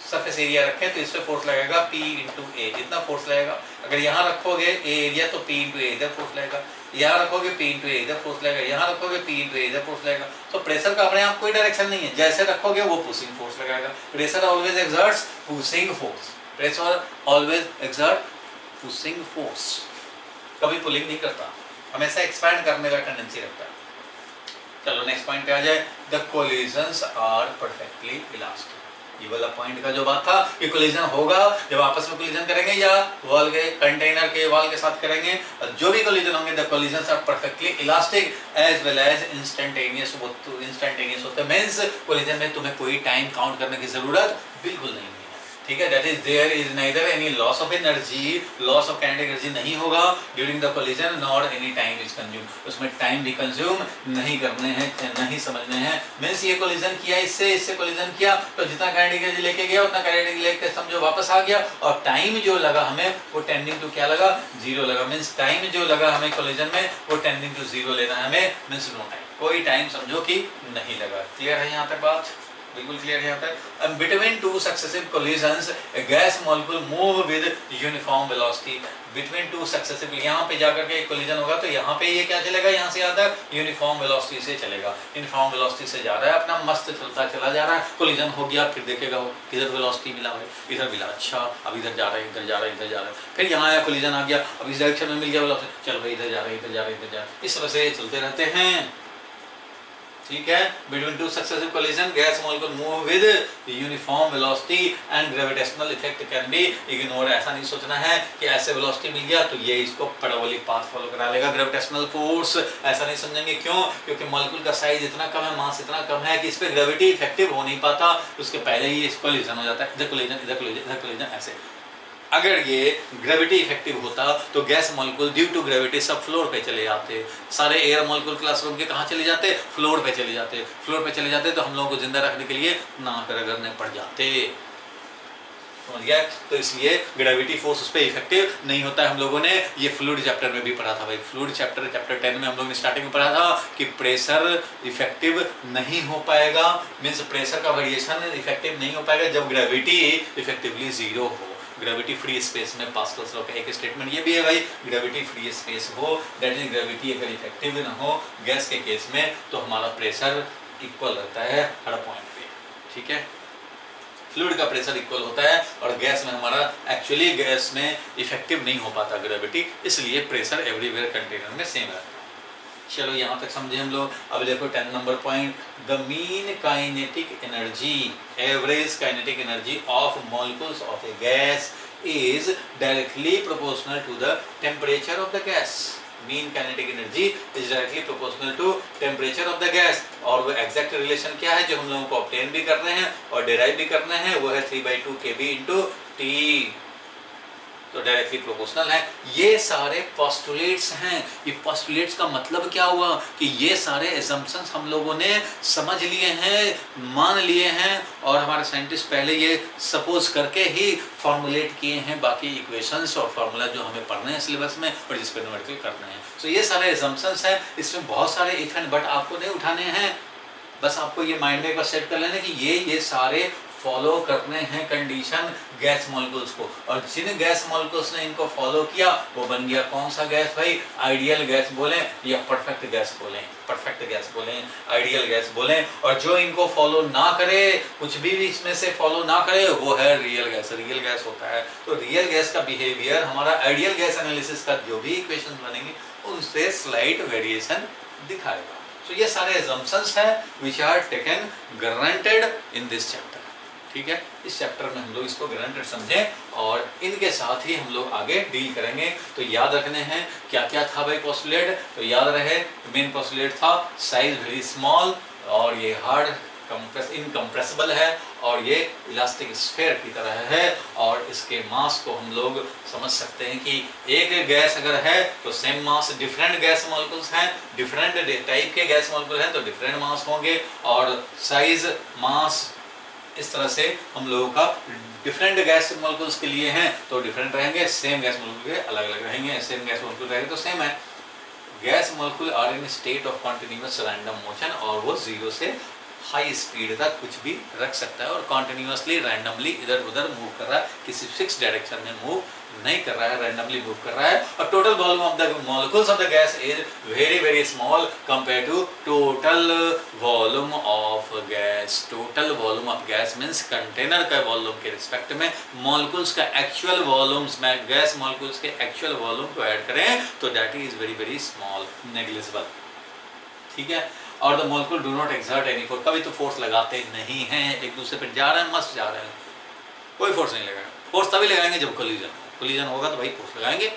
सरफेस एरिया रखें तो इस पे फोर्स लगेगा P इंटू ए, इतना फोर्स लगेगा। अगर यहाँ रखोगे ए एरिया तो P इंटू ए इधर फोर्स लगेगा, यहाँ रखोगे P इंटू ए इधर फोर्स लगेगा, यहाँ रखोगे P इंटू ए इधर फोर्स लगेगा। तो प्रेशर का अपने आप कोई डायरेक्शन नहीं है, जैसे रखोगे वो पुशिंग फोर्स लगाएगा। Pressure always exerts pushing force, pressure always exert pushing force, कभी पुलिंग नहीं करता, हमेशा एक्सपैंड करने का टेंडेंसी रखता है। चलो नेक्स्ट पॉइंट पे आ जाए, the collisions are perfectly elastic. ये वाला पॉइंट का जो बात था कि कोलिजन होगा जब आपस में कोलिजन करेंगे या वॉल के कंटेनर के वॉल के साथ करेंगे, जो भी कोलिजन होंगे the collisions are perfectly elastic as well as instantaneous. वो तो इंस्टेंटेनियस होता है, मींस कोलिजन में तुम्हें कोई टाइम काउंट करने की जरूरत बिल्कुल नहीं है, ठीक है। That is there is neither any loss of energy, loss of kinetic energy नहीं होगा during the collision, nor any time is consume, उसमें टाइम भी कंज्यूम नहीं करने हैं, नहीं समझने हैं। मींस ये कोलिजन किया, इससे कोलिजन किया तो जितना काइनेटिक एनर्जी लेके गया उतना काइनेटिक लेके समझो वापस आ गया, और टाइम जो लगा हमें वो टेंडिंग टू क्या लगा, जीरो लगा। मींस टाइम जो लगा हमें कोलिजन में वो टेंडिंग टू जीरो लेना है हमें, मींस नो टाइम, कोई टाइम समझो कि नहीं लगा। क्लियर है यहाँ तक बात, बिल्कुल क्लियर है यहाँ तक। Between two successive collisions a gas molecule move with uniform velocity, between two successive, यहाँ पे जाकर के एक कोलिजन होगा तो यहाँ पे ये क्या चलेगा, यहाँ से आता है यूनिफॉर्म वेलोसिटी से चलेगा, यूनिफॉर्म वेलोसिटी से जा रहा है, अपना मस्त चलता चला जा रहा है। कोलिजन हो गया, फिर देखेगा वो किधर वेलोसिटी मिला है, इधर मिला, अच्छा अब इधर जा रहा है, इधर जा रहा है, इधर जा रहा है, फिर यहाँ आया कोलिजन आ गया, अब इस डायरेक्शन में मिल गया वेलोसिटी, चल भाई इधर जा रहा है, इधर जा रहा है, इधर जा रहा है, इस तरह से चलते रहते हैं, ठीक है। Between two successive collision gas molecule move with uniform velocity and gravitational effect can be ignored. ऐसा नहीं सोचना है कि ऐसे वेलोसिटी मिल गया तो ये इसको पैराबोलिक पाथ फॉलो करा लेगा, ग्रेविटेशनल फोर्स, ऐसा नहीं समझेंगे। क्यों? क्योंकि मॉलिक्यूल का साइज इतना कम है, मास इतना कम है कि इस पे ग्रेविटी इफेक्टिव हो नहीं पाता, उसके पहले ही इस कोलिजन हो जाता है, इधर कोलिजन, इधर कोलिजन, इधर कोलिजन, ऐसे। अगर ये ग्रेविटी इफेक्टिव होता तो gas molecule due to gravity सब फ्लोर पे चले जाते, सारे एयर मॉलिक्यूल क्लासरूम के कहाँ चले जाते, फ्लोर पे चले जाते, फ्लोर पे चले जाते तो हम लोगों को जिंदा रखने के लिए नाव पे रगड़ने पड़ जाते, समझ गया। तो इसलिए ग्रेविटी फोर्स उस पर इफेक्टिव नहीं होता है। हम लोगों ने ये फ्लूइड चैप्टर में भी पढ़ा था भाई, फ्लूइड चैप्टर 10 में हम लोगों ने स्टार्टिंग में पढ़ा था कि प्रेशर इफेक्टिव नहीं हो पाएगा, मीन्स प्रेशर का वेरिएशन इफेक्टिव नहीं हो पाएगा जब ग्रेविटी इफेक्टिवली जीरो हो, ग्रेविटी फ्री स्पेस में। पास्कल्स लॉ का एक स्टेटमेंट ये भी है भाई, ग्रेविटी फ्री स्पेस हो, दैट इज ग्रेविटी अगर इफेक्टिव ना हो गैस के केस में तो हमारा प्रेशर इक्वल रहता है हर पॉइंट पे, ठीक है। फ्लूइड का प्रेशर इक्वल होता है और गैस में हमारा एक्चुअली गैस में इफेक्टिव नहीं हो पाता ग्रेविटी, इसलिए प्रेशर एवरीवेयर कंटेनर में सेम है। चलो यहाँ तक समझे हम लोग। अब देखो 10 number point, the mean kinetic energy, average kinetic energy of molecules of a gas is directly proportional to the temperature of the gas. Mean kinetic energy is directly proportional to temperature of the gas, और वो एग्जैक्ट रिलेशन क्या है जो हम लोगों को ऑब्टेन भी करने हैं और डिराइव भी करने हैं, वो है 3/2 kB इंटू T, तो डायरेक्टली प्रोपोर्शनल है। ये सारे पोस्टुलेट्स हैं। ये पोस्टुलेट्स का मतलब क्या हुआ कि ये सारे एजम्पशंस हम लोगों ने समझ लिए हैं, मान लिए हैं, और हमारे साइंटिस्ट पहले ये सपोज करके ही फॉर्मुलेट किए हैं बाकी इक्वेशंस और फार्मूला जो हमें पढ़ने हैं सिलेबस में और जिस पर न्यूमेरिकल करने हैं। तो ये सारे एजम्पशंस हैं, इसमें बहुत सारे इफ एंड बट आपको नहीं उठाने हैं, बस आपको ये माइंड में एक बार सेट कर लेना कि ये सारे फॉलो करने हैं कंडीशन गैस मॉलिक्यूल्स को, और जिन गैस मॉलिक्यूल्स ने इनको फॉलो किया वो बन गया कौन सा गैस भाई, आइडियल गैस बोलें या परफेक्ट गैस बोलें, परफेक्ट गैस बोलें, आइडियल गैस बोलें। और जो इनको फॉलो ना करे, कुछ भी इसमें से फॉलो ना करे, वो है रियल गैस, रियल गैस होता है। तो रियल गैस का बिहेवियर हमारा आइडियल गैस एनालिसिस का जो भी इक्वेशन बनेंगे उनसे स्लाइट वेरिएशन दिखाएगा। तो ये सारे assumptions हैं which are taken granted in this chapter, ठीक है। इस चैप्टर में हम लोग इसको ग्रांटेड समझें और इनके साथ ही हम लोग आगे डील करेंगे। तो याद रखने हैं क्या क्या था भाई पोस्टुलेट, तो याद रहे मेन पोस्टुलेट था साइज वेरी स्मॉल, और ये हार्ड इनकम्प्रेसिबल है, और ये इलास्टिक स्फीयर की तरह है, और इसके मास को हम लोग समझ सकते हैं कि एक गैस अगर है तो same mass, different gas molecules हैं, डिफरेंट टाइप के गैस मॉलिक्यूल हैं तो डिफरेंट मास होंगे, और साइज मास इस तरह से हम लोगों का डिफरेंट गैस मॉलिक्यूल्स के लिए हैं तो डिफरेंट रहेंगे, सेम गैस मॉलिक्यूल के अलग अलग रहेंगे, सेम गैस मॉलिक्यूल रहेंगे तो सेम है। Gas molecule are in state of continuous random motion, और वो जीरो से हाई स्पीड तक कुछ भी रख सकता है और कॉन्टिन्यूअसली रैंडमली इधर उधर मूव कर रहा है, किसी फिक्स डायरेक्शन में मूव नहीं कर रहा है, रैंडमली मूव कर रहा है। और total volume of the molecules of the gas is very very small compare to total volume of gas. Total volume of gas means container का वॉल्यूम के रिस्पेक्ट में मॉलिक्यूल्स का एक्चुअल वॉल्यूम्स में गैस मॉलिक्यूल्स के एक्चुअल वॉल्यूम को ऐड करें तो that is very very small, negligible, ठीक है। और the molecule do not exert any force, कभी तो फोर्स लगाते नहीं हैं, एक दूसरे पर जा रहे हैं, मस्त जा रहे हैं, कोई फोर्स नहीं लगाएंगे। फोर्स तभी लगाएंगे जब कोलिजन होगा तो भाई फोर्स लगाएंगे,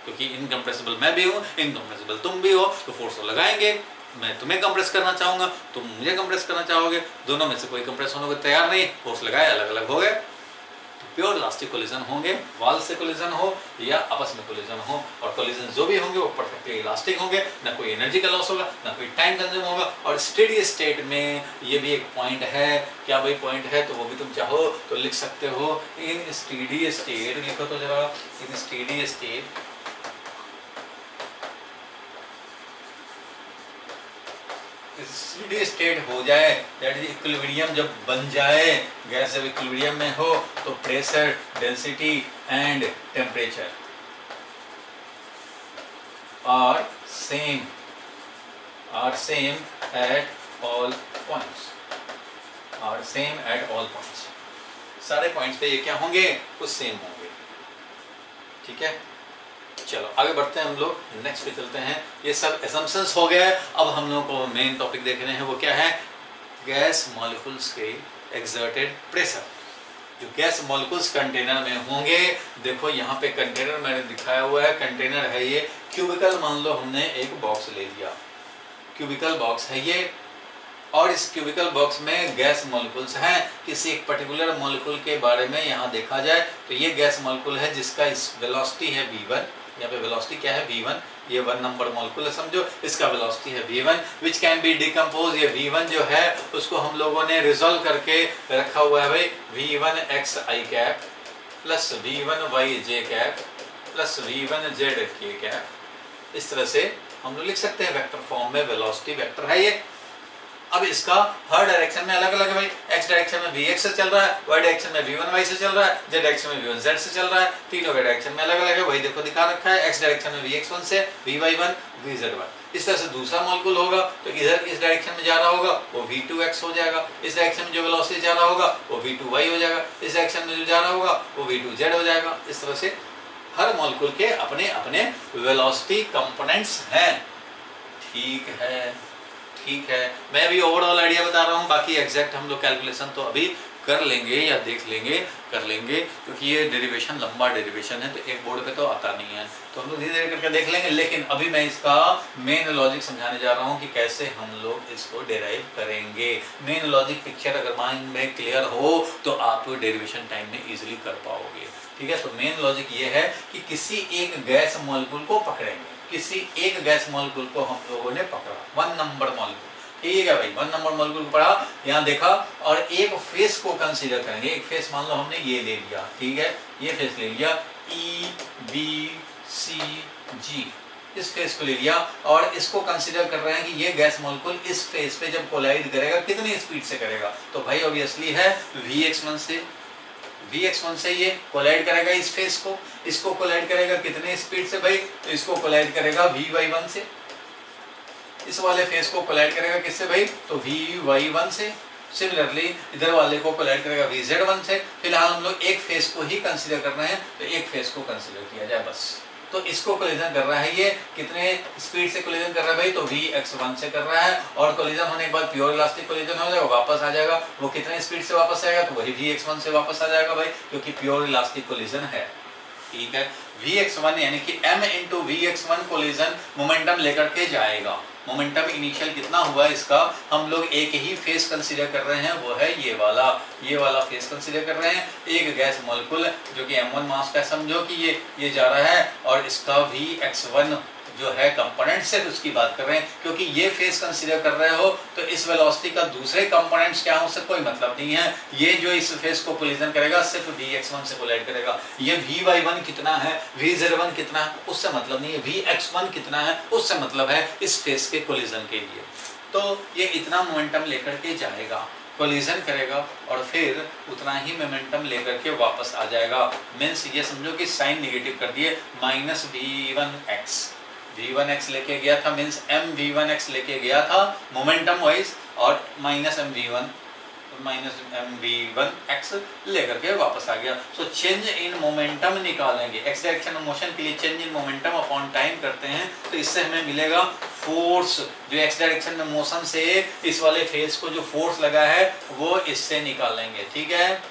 क्योंकि इनकम्प्रेसिबल मैं भी हूँ, इनकम्प्रेसिबल तुम भी हो, तो फोर्स तो लगाएंगे। मैं तुम्हें कंप्रेस करना चाहूँगा, तुम मुझे कंप्रेस करना चाहोगे, दोनों में से कोई कंप्रेस होने को तैयार नहीं, फोर्स लगाए अलग अलग हो गए, प्योर इलास्टिक कोलिजन होंगे, वाल से कोलिजन हो या आपस में कोलिजन हो, और कोलिजन जो भी होंगे वो परफेक्टली इलास्टिक होंगे, ना कोई एनर्जी का लॉस होगा, ना कोई टाइम कंज्यूम होगा। और स्टेडी स्टेट में ये भी एक पॉइंट है, क्या भाई पॉइंट है, तो वो भी तुम चाहो तो लिख सकते हो, इन स्टेडी स्टेट, लिखो तो जरा, इन स्टेडी स्टेट स्टेडी स्टेट हो जाए, दैट इज इक्विलिब्रियम जब बन जाए, गैस जब इक्विलिब्रियम में हो तो pressure, density and temperature are same at all points, are same at all points, सारे पॉइंट्स पे ये क्या होंगे, वो सेम होंगे, ठीक है। चलो आगे बढ़ते हैं हम लोग, नेक्स्ट पे चलते हैं। ये सब assumptions हो गए, अब हम लोगों को मेन टॉपिक देखने हैं, वो क्या है, गैस मॉलिक्यूल्स के एक्सर्टेड प्रेशर। जो गैस मॉलिक्यूल्स कंटेनर में होंगे, देखो यहाँ पे कंटेनर मैंने दिखाया हुआ है, कंटेनर है ये क्यूबिकल, मान लो हमने एक बॉक्स ले लिया, क्यूबिकल बॉक्स है ये, और इस क्यूबिकल बॉक्स में गैस मॉलिक्यूल्स हैं। किसी एक पर्टिकुलर मॉलिक्यूल के बारे में यहाँ देखा जाए तो ये गैस मॉलिक्यूल है जिसका इस वेलोसिटी है v1, यहाँ पे वेलोसिटी क्या है v1, ये 1 नंबर मॉलिक्यूल है समझो, इसका वेलोसिटी है v1 which can be decompose. ये v1 जो है उसको हम लोगों ने रिजोल्व करके रखा हुआ है भाई, v1 x i cap plus v1 y j cap plus v1 z k cap, इस तरह से हम लोग लिख सकते हैं वेक्टर फॉर्म में, वेलोसिटी वेक्टर है ये। अब इसका हर डायरेक्शन में अलग अलग है भाई, x डायरेक्शन में vx से चल रहा है, y डायरेक्शन में v1y से चल रहा है, z डायरेक्शन में v1z से चल रहा है, तीनों के डायरेक्शन में अलग अलग है, वही देखो दिखा रखा है, x डायरेक्शन में vx1 से, vy1, vz1। इस तरह से दूसरा मॉलिक्यूल होगा तो इधर इस डायरेक्शन में जा रहा होगा वो v2x हो जाएगा, इस डायरेक्शन में जो वेलोसिटी जा रहा होगा वो v2y हो जाएगा, इस डायरेक्शन में जो जा रहा होगा वो v2z हो जाएगा। इस तरह से हर मॉलिक्यूल के अपने अपने वेलोसिटी कंपोनेंट्स हैं, ठीक है। मैं अभी ओवरऑल आइडिया बता रहा हूँ, बाकी एग्जैक्ट हम लोग कैलकुलेशन तो अभी कर लेंगे या देख लेंगे, कर लेंगे, क्योंकि ये डेरिवेशन लंबा डेरिवेशन है तो एक बोर्ड पे तो आता नहीं है, तो हम लोग धीरे धीरे करके देख लेंगे। लेकिन अभी मैं इसका मेन लॉजिक समझाने जा रहा हूँ कि कैसे हम लोग इसको डेराइव करेंगे। मेन लॉजिक पिक्चर अगर माइंड में क्लियर हो तो आप डेरिवेशन टाइम में ईजिली कर पाओगे, ठीक है। तो मेन लॉजिक ये है कि किसी एक गैस मॉलिक्यूल को पकड़ेंगे, किसी एक गैस मॉलिक्यूल को हम लोगों ने पकड़ा, 1 नंबर मॉलिक्यूल, ठीक है भाई, 1 नंबर मॉलिक्यूल को पढ़ा, यहाँ देखा, और एक फेस को कंसीडर करेंगे। एक फेस मान लो हमने ये ले लिया, ठीक है, ये फेस ले लिया E B C G, इस फेस को ले लिया और इसको कंसीडर कर रहे हैं कि ये गैस मॉलिक्यूल इस फेस पे जब कोलाइड करेगा कितनी स्पीड से करेगा, तो भाई ऑब्वियसली है Vx1 से ये कोलाइड करेगा इस फेस को, इसको कोलाइड करेगा कितने स्पीड से भाई, तो इसको कोलाइड करेगा Vy1 से, इस वाले फेस को कोलाइड करेगा किससे भाई, तो Vy1 से। सिमिलरली इधर वाले को कोलाइड करेगा Vz1 से। फिलहाल हम लोग एक फेस को ही कंसीडर कर रहे हैं, तो एक फेस को कंसीडर किया जाए बस। तो इसको कोलिजन कर रहा है, ये कितने स्पीड से कोलिजन कर रहा है भाई, तो Vx1 से कर रहा है। और कोलिजन होने के बाद प्योर इलास्टिक कोलिजन हो जाएगा, वापस आ जाएगा। वो कितने स्पीड से वापस आएगा, तो वही Vx1 से वापस आ जाएगा भाई, क्योंकि प्योर इलास्टिक कोलिजन है। ठीक है, Vx1 यानी कि m into Vx1 collision momentum लेकर के जाएगा। मोमेंटम इनिशियल कितना हुआ इसका, हम लोग एक ही फेस कंसीडर कर रहे हैं, वो है ये वाला फेस कंसीडर कर रहे हैं। एक गैस मॉलिक्यूल जो कि m1 मास का, समझो कि ये जा रहा है और इसका Vx1 जो है कंपोनेंट से उसकी बात कर रहे हैं, क्योंकि ये फेस कंसीडर कर रहे हो तो इस वेलोसिटी का दूसरे कंपोनेंट्स क्या हो, उससे कोई मतलब नहीं है। ये जो इस फेस को कोलिजन करेगा सिर्फ Vx1 से कोलाइड करेगा। ये Vy1 कितना है, Vz1 कितना है, उससे मतलब नहीं है। Vx1 कितना है, उससे मतलब है इस फेस के कोलिजन के लिए। तो ये इतना मोमेंटम लेकर के जाएगा, कोलिजन करेगा और फिर उतना ही मोमेंटम लेकर के वापस आ जाएगा। मीन्स ये समझो कि साइन निगेटिव कर दिए, माइनस V1x लेके गया था, मीन्स mv1x लेके गया था मोमेंटम वाइज, और माइनस mv1x लेकर के वापस आ गया। सो चेंज इन मोमेंटम निकालेंगे, एक्स डायरेक्शन मोशन के लिए change in momentum upon time करते हैं, तो इससे हमें मिलेगा फोर्स। जो एक्स डायरेक्शन में मोशन से इस वाले फेस को जो फोर्स लगा है वो इससे निकालेंगे। ठीक है,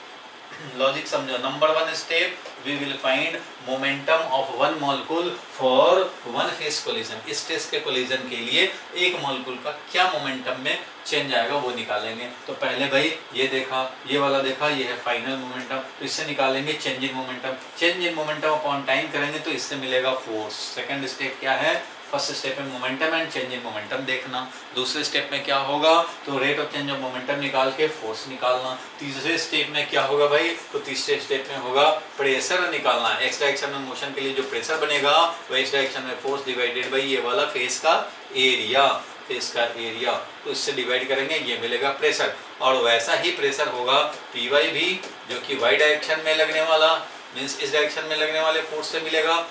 लॉजिक समझो। Number 1 step, we will find momentum of one molecule for one face collision. इस फेस के कोलिजन के लिए एक मॉलिक्यूल का क्या मोमेंटम में चेंज आएगा वो निकालेंगे। तो पहले भाई ये देखा, ये वाला देखा, ये है फाइनल मोमेंटम, तो इससे निकालेंगे change in momentum. Change in momentum upon time करेंगे तो इससे मिलेगा फोर्स। सेकंड स्टेप क्या है, फर्स्ट स्टेप में momentum and change in momentum देखना। दूसरे स्टेप में क्या होगा, तो rate of change of momentum निकाल के फोर्स निकालना। तीसरे स्टेप में क्या होगा भाई, तो तीसरे स्टेप में होगा प्रेशर निकालना। एक्स डायरेक्शन में मोशन के लिए जो प्रेशर बनेगा वो एक्स डायरेक्शन में फोर्स डिवाइडेड बाई ये वाला फेस का एरिया, तो इससे डिवाइड करेंगे, ये मिलेगा प्रेशर। और वैसा ही प्रेशर होगा Py भी, जो कि वाई डायरेक्शन में लगने वाला, मीन्स इस डायरेक्शन में लगने वाले फोर्स से मिलेगा।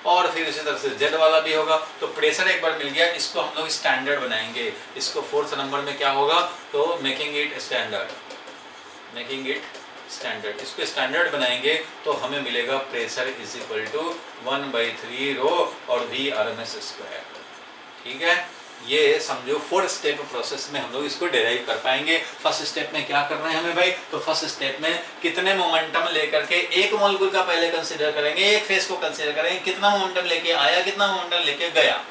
और फिर इसी तरह से जेड वाला भी होगा। तो प्रेशर एक बार मिल गया, इसको हम लोग स्टैंडर्ड बनाएंगे। इसको फोर्थ नंबर में क्या होगा, तो मेकिंग इट स्टैंडर्ड, इसको स्टैंडर्ड बनाएंगे तो हमें मिलेगा pressure is equal to 1/3 rho और V/RMS²। ठीक है, ये समझो 4 स्टेप प्रोसेस में हम लोग इसको डिराइव कर पाएंगे। फर्स्ट स्टेप में क्या कर रहे हैं हमें भाई, तो फर्स्ट स्टेप में कितने मोमेंटम लेकर के एक मॉलिक्यूल का पहले कंसीडर करेंगे, एक फेस को कंसीडर करेंगे, कितना मोमेंटम लेके आया, कितना मोमेंटम लेके गया,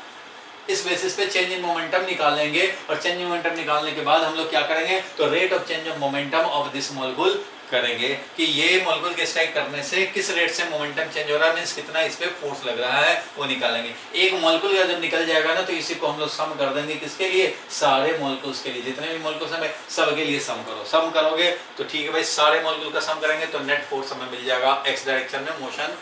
इस बेसिस पे चेंज इन मोमेंटम निकालेंगे। और चेंज इन मोमेंटम निकालने के बाद हम लोग क्या करेंगे, तो rate of change of momentum of this molecule करेंगे कि ये मॉलिक्यूल के स्ट्राइक करने से किस रेट से मोमेंटम चेंज हो रहा है, मींस कितना इस पे फोर्स लग रहा है, वो निकालेंगे। एक मॉलिक्यूल का जब निकल जाएगा ना, तो इसी को हम लोग सम कर देंगे, किसके लिए, सारे मॉलिक्यूल्स के लिए, जितने भी मॉलिक्यूल्स हैं सब के लिए सम करो। सम करोगे तो ठीक है भाई, सारे मॉलिक्यूल का सम करेंगे तो नेट फोर्स हमें मिल जाएगा एक्स डायरेक्शन में मोशन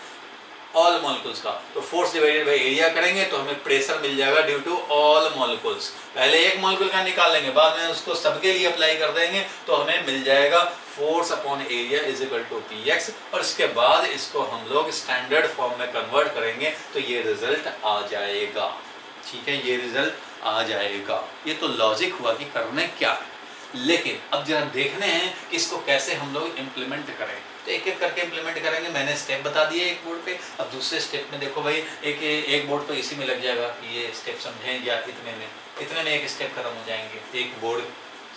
ऑल मॉलिक्यूल्स का। तो फोर्स डिवाइडेड बाय एरिया करेंगे तो हमें प्रेशर मिल जाएगा ड्यू टू ऑल मॉलिक्यूल्स। पहले एक मॉलिक्यूल का निकाल लेंगे, बाद में उसको सबके लिए अप्लाई कर देंगे तो हमें मिल जाएगा force upon area is equal to Px। और इसके बाद इसको हम लोग स्टैंडर्ड फॉर्म में कन्वर्ट करेंगे तो ये रिजल्ट आ जाएगा। ठीक है, ये रिजल्ट आ जाएगा। ये तो लॉजिक हुआ कि करने क्या है, लेकिन अब जरा देखने हैं कि इसको कैसे हम लोग इम्प्लीमेंट करें। तो एक एक करके इम्प्लीमेंट करेंगे। मैंने स्टेप बता दिए एक बोर्ड पे। अब दूसरे स्टेप में देखो भाई, एक बोर्ड तो इसी में लग जाएगा कि ये स्टेप समझें, या इतने में एक स्टेप खत्म हो जाएंगे, एक बोर्ड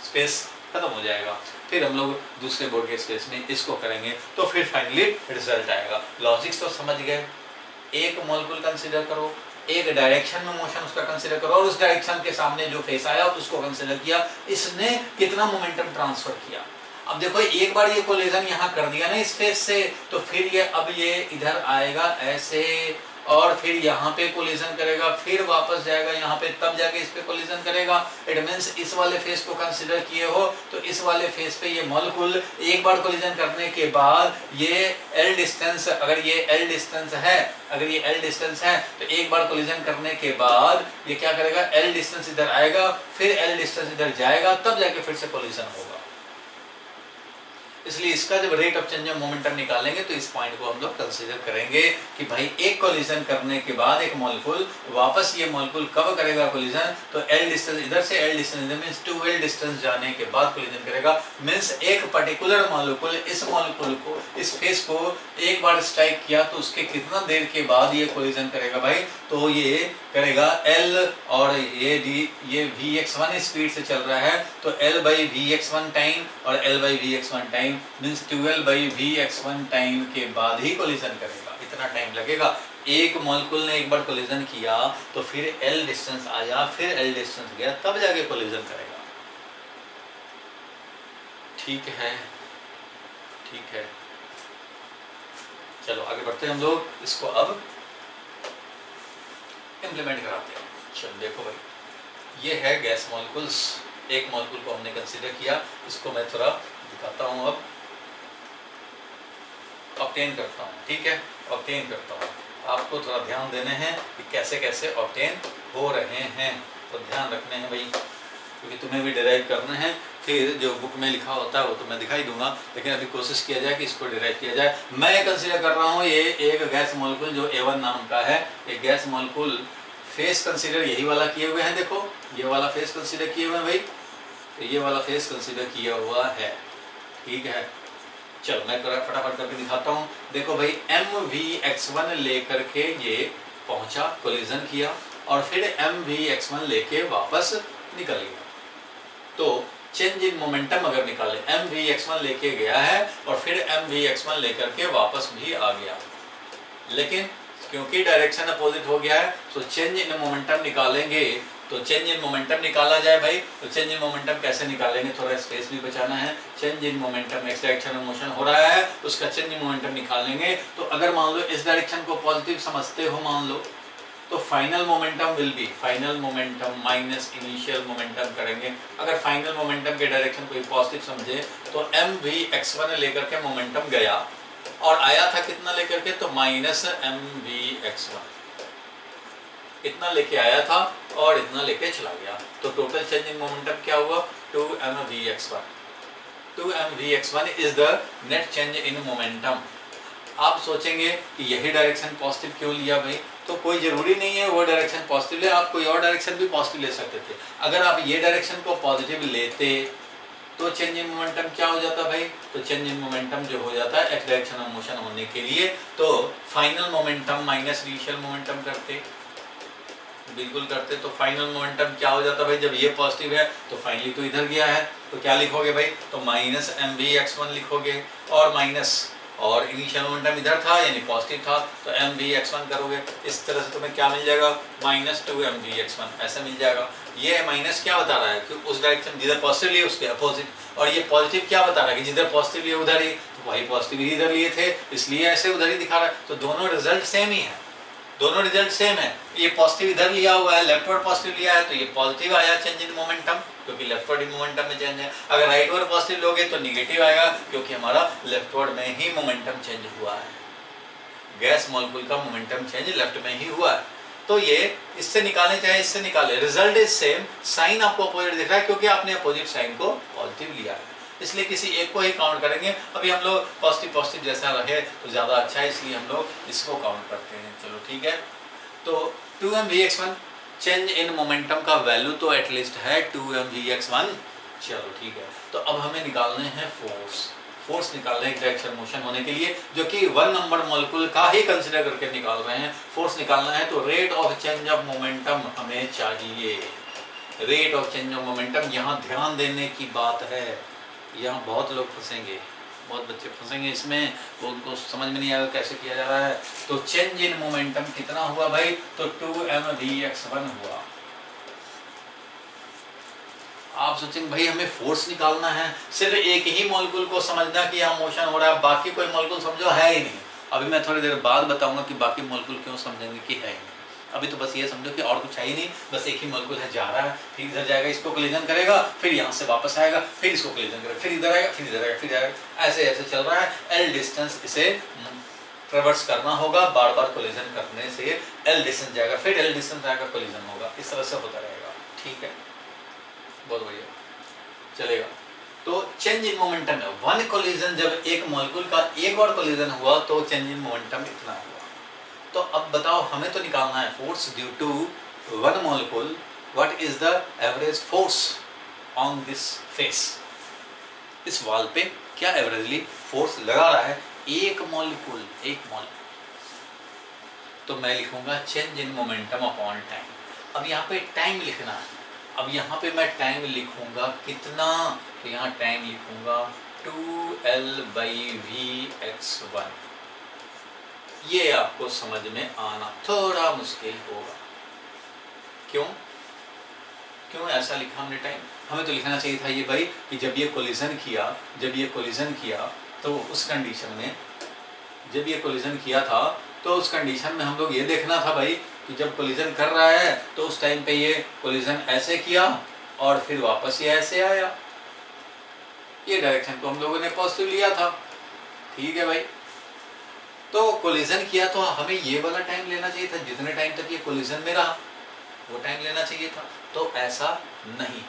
स्पेस खत्म हो जाएगा। फिर हम लोग दूसरे बोर्ड के स्पेस में इसको करेंगे तो फिर फाइनली रिजल्ट आएगा। लॉजिक्स तो समझ गए। एक मॉलिक्यूल कंसिडर करो, एक डायरेक्शन में मोशन उसका कंसिडर करो, और उस डायरेक्शन के सामने जो फेस आया उसको कंसिडर किया, इसने कितना मोमेंटम ट्रांसफर किया। अब देखो, एक बार ये कोलिजन यहाँ कर दिया ना इस फेस से, तो फिर ये अब ये इधर आएगा ऐसे, और फिर यहाँ पे कोलिजन करेगा, फिर वापस जाएगा यहाँ पे, तब जाके इस पे कोलिजन करेगा। इट मींस इस वाले फेस को कंसीडर किए हो तो इस वाले फेस पे ये मॉलिक्यूल एक बार कोलिजन करने के बाद ये एल डिस्टेंस, अगर ये एल डिस्टेंस है, अगर ये एल डिस्टेंस है तो एक बार कोलिजन करने के बाद ये क्या करेगा, एल डिस्टेंस इधर आएगा, फिर एल डिस्टेंस इधर जाएगा, तब जाके फिर से कोलिजन होगा। इसलिए इसका जब rate of change of momentum निकालेंगे तो इस पॉइंट को हम लोग कंसीडर करेंगे कि भाई एक कोलिजन करने के बाद एक मॉलिक्यूल वापस ये मॉलिक्यूल कब करेगा कोलिजन, तो एल डिस्टेंस इधर से एल डिस्टेंस इधर मींस 2l डिस्टेंस जाने के बाद कोलिजन करेगा। मींस एक पर्टिकुलर मॉलिक्यूल इस मॉलिक्यूल को, इस फेस को एक बार स्ट्राइक किया तो उसके कितना देर के बाद ये कोलिजन करेगा भाई, तो ये करेगा l, और ये Vx1 स्पीड से चल रहा है तो l/Vx1 टाइम और l/Vx1 time means 12/Vx1 time के बाद ही कोलिजन करेगा। इतना टाइम लगेगा। एक मॉलिक्यूल ने एक बार कोलिजन किया तो फिर l डिस्टेंस आया, फिर l डिस्टेंस गया, तब जाके कोलिजन करेगा। ठीक है, ठीक है, चलो आगे बढ़ते हैं हम लोग, इसको अब इम्प्लीमेंट कराते हैं। चलो देखो भाई, ये है गैस मॉलिक्यूल्स। एक मॉलिक्यूल को हमने कंसीडर किया, इसको मैं थोड़ा दिखाता हूँ, अब ऑब्टेन करता हूँ। ठीक है, ऑब्टेन करता हूँ। आपको थोड़ा ध्यान देने हैं कि कैसे कैसे ऑब्टेन हो रहे हैं, तो ध्यान रखने हैं भाई, क्योंकि तुम्हें भी डिराइव करना है। फिर जो बुक में लिखा होता है वो तो मैं दिखाई दूंगा, लेकिन अभी कोशिश किया जाए कि इसको डिराइव किया जाए। मैं कंसीडर कर रहा हूँ ये एक गैस मॉलिक्यूल जो A1 नाम का है, एक गैस मॉलिक्यूल फेस कंसीडर यही वाला किए हुए हैं। देखो ये वाला फेस कंसीडर किए हुए हैं भाई, तो ये वाला फेस कंसीडर किया हुआ है। ठीक है, चलो मैं फटाफट करके दिखाता हूँ। देखो भाई, MVX1 लेकर के ये पहुंचा, कोलिजन किया, और फिर MVX1 लेके वापस निकल गया। तो चेंज इन मोमेंटम अगर निकाले, MVX1 लेके गया है और फिर MVX1 लेकर के वापस भी आ गया, लेकिन क्योंकि डायरेक्शन अपोजिट हो गया है तो चेंज इन मोमेंटम निकालेंगे। तो चेंज इन मोमेंटम निकाला जाए भाई, तो चेंज इन मोमेंटम कैसे निकालेंगे, थोड़ा स्पेस भी बचाना है। Change in momentum x direction में मोशन हो रहा है, उसका चेंज इन मोमेंटम निकालेंगे। तो अगर मान लो इस डायरेक्शन को पॉजिटिव समझते हो, मान लो, तो final momentum will be final momentum minus initial momentum करेंगे। अगर फाइनल मोमेंटम के डायरेक्शन को पॉजिटिव समझे तो MVX1 लेकर के मोमेंटम गया और आया था कितना लेकर के, तो माइनस MVX1 इतना लेके आया था और इतना लेके चला गया। तो टोटल चेंज इन मोमेंटम क्या हुआ, 2MVX1। 2MVX1 is the net change in momentum. आप सोचेंगे कि यही डायरेक्शन पॉजिटिव क्यों लिया भाई, तो कोई जरूरी नहीं है वो डायरेक्शन पॉजिटिव ले, आप कोई और डायरेक्शन भी पॉजिटिव ले सकते थे। अगर आप ये डायरेक्शन को पॉजिटिव लेते तो चेंज इन मोमेंटम क्या हो जाता भाई, तो चेंज इन मोमेंटम जो हो जाता है एक्स डायरेक्शन ऑफ मोशन होने के लिए, तो final momentum minus initial momentum करते, बिल्कुल करते, तो फाइनल मोमेंटम क्या हो जाता भाई, जब ये पॉजिटिव है तो फाइनली तो इधर गया है, तो क्या लिखोगे भाई, तो माइनस MVX1 लिखोगे, और माइनस और इनिशियल मोमेंटम इधर था यानी पॉजिटिव था तो MVX1 करोगे। इस तरह से तुम्हें क्या मिल जाएगा, माइनस 2MVX1 ऐसा मिल जाएगा। ये माइनस क्या बता रहा है कि उस डायरेक्शन जिधर पॉजिटिव लिए उसके अपोजिट, और ये पॉजिटिव क्या बता रहा है कि जिधर पॉजिटिव लिए उधर ही, तो वही पॉजिटिव ही इधर लिए थे इसलिए ऐसे उधर ही दिखा रहा है। तो दोनों रिजल्ट सेम ही है, दोनों रिजल्ट सेम है। ये पॉजिटिव इधर लिया हुआ है, लेफ्टवर्ड पॉजिटिव लिया है तो ये पॉजिटिव आया चेंज इन मोमेंटम, क्योंकि लेफ्टवर्ड मोमेंटम में चेंज है। अगर राइटवर्ड पॉजिटिव लोगे तो निगेटिव आएगा, क्योंकि हमारा लेफ्टवर्ड में ही मोमेंटम चेंज हुआ है। गैस मॉलिक्यूल का मोमेंटम चेंज लेफ्ट में ही हुआ है। तो ये इससे निकालने चाहे इससे निकाले, रिजल्ट इज सेम, साइन आपको अपोजिट दिख रहा है क्योंकि आपने अपोजिट साइन को पॉजिटिव लिया है, इसलिए किसी एक को ही काउंट करेंगे। अभी हम लोग पॉजिटिव जैसा रहे तो ज़्यादा अच्छा है, इसलिए हम लोग इसको काउंट करते हैं। चलो ठीक है, तो 2MVX1 चेंज इन मोमेंटम का वैल्यू तो एटलीस्ट है 2MVX1। चलो ठीक है, तो अब हमें निकालने हैं फोर्स निकालने हैं डायरेक्शन मोशन होने के लिए, जो कि 1 नंबर मॉलिक्यूल का ही कंसीडर करके निकाल रहे हैं। फोर्स निकालना है तो rate of change of momentum हमें चाहिए। Rate of change of momentum, यहाँ ध्यान देने की बात है, यहाँ बहुत लोग फंसेंगे, बहुत बच्चे फंसेंगे इसमें, तो उनको समझ में नहीं आएगा कैसे किया जा रहा है। तो चेंज इन मोमेंटम कितना हुआ भाई, तो 2MVX1 हुआ। आप सोचेंगे भाई हमें फोर्स निकालना है, सिर्फ एक ही मॉलिक्यूल को समझना कि यहाँ मोशन हो रहा है, बाकी कोई मॉलिक्यूल समझो है ही नहीं, अभी मैं थोड़ी देर बाद बताऊंगा कि बाकी मॉलिक्यूल क्यों समझेंगे कि है ही नहीं। अभी तो बस ये समझो कि और कुछ है ही नहीं, बस एक ही मॉलिक्यूल है, जा रहा है, फिर इधर जाएगा, इसको कोलिजन करेगा, फिर यहाँ से वापस आएगा, फिर इसको कोलिजन करेगा, फिर इधर आएगा, फिर इधर आएगा, फिर जाएगा, ऐसे ऐसे चल रहा है। एल डिस्टेंस इसे ट्रेवर्स करना होगा, बार बार कोलिजन करने से एल डिस्टेंस जाएगा, फिर एल डिस्टेंस आएगा, कोलिजन होगा, इस तरह से होता रहेगा। ठीक है, बहुत बढ़िया चलेगा। तो चेंज इन मोमेंटम है वन कोलिजन, जब एक मॉलिक्यूल का एक बार कोलिजन हुआ तो चेंज इन मोमेंटम इतना हुआ। तो अब बताओ, हमें तो निकालना है force due to one molecule, what is the average force on this face. इस वॉल पे क्या एवरेजली फोर्स लगा रहा है एक मॉलिक्यूल, तो मैं लिखूंगा change in momentum upon time. अब यहाँ पे टाइम लिखना है, अब यहाँ पे मैं टाइम लिखूंगा कितना, तो यहाँ टाइम लिखूंगा 2L/v(x1)। ये आपको समझ में आना थोड़ा मुश्किल होगा। क्यों ऐसा लिखा हमने टाइम? हमें तो लिखना चाहिए था ये भाई कि जब ये कोलिजन किया तो उस कंडीशन में, जब ये कोलिजन किया था तो उस कंडीशन में हम लोग ये देखना था भाई कि जब कोलिजन कर रहा है तो उस टाइम पे ये कोलिजन ऐसे किया और फिर वापस ये ऐसे आया। ये डायरेक्शन को हम लोगों ने पॉजिटिव लिया था। ठीक है भाई, तो कोलिजन किया तो हमें ये वाला टाइम लेना चाहिए था, जितने टाइम तक ये कोलिजन में रहा वो टाइम लेना चाहिए था। तो ऐसा नहीं,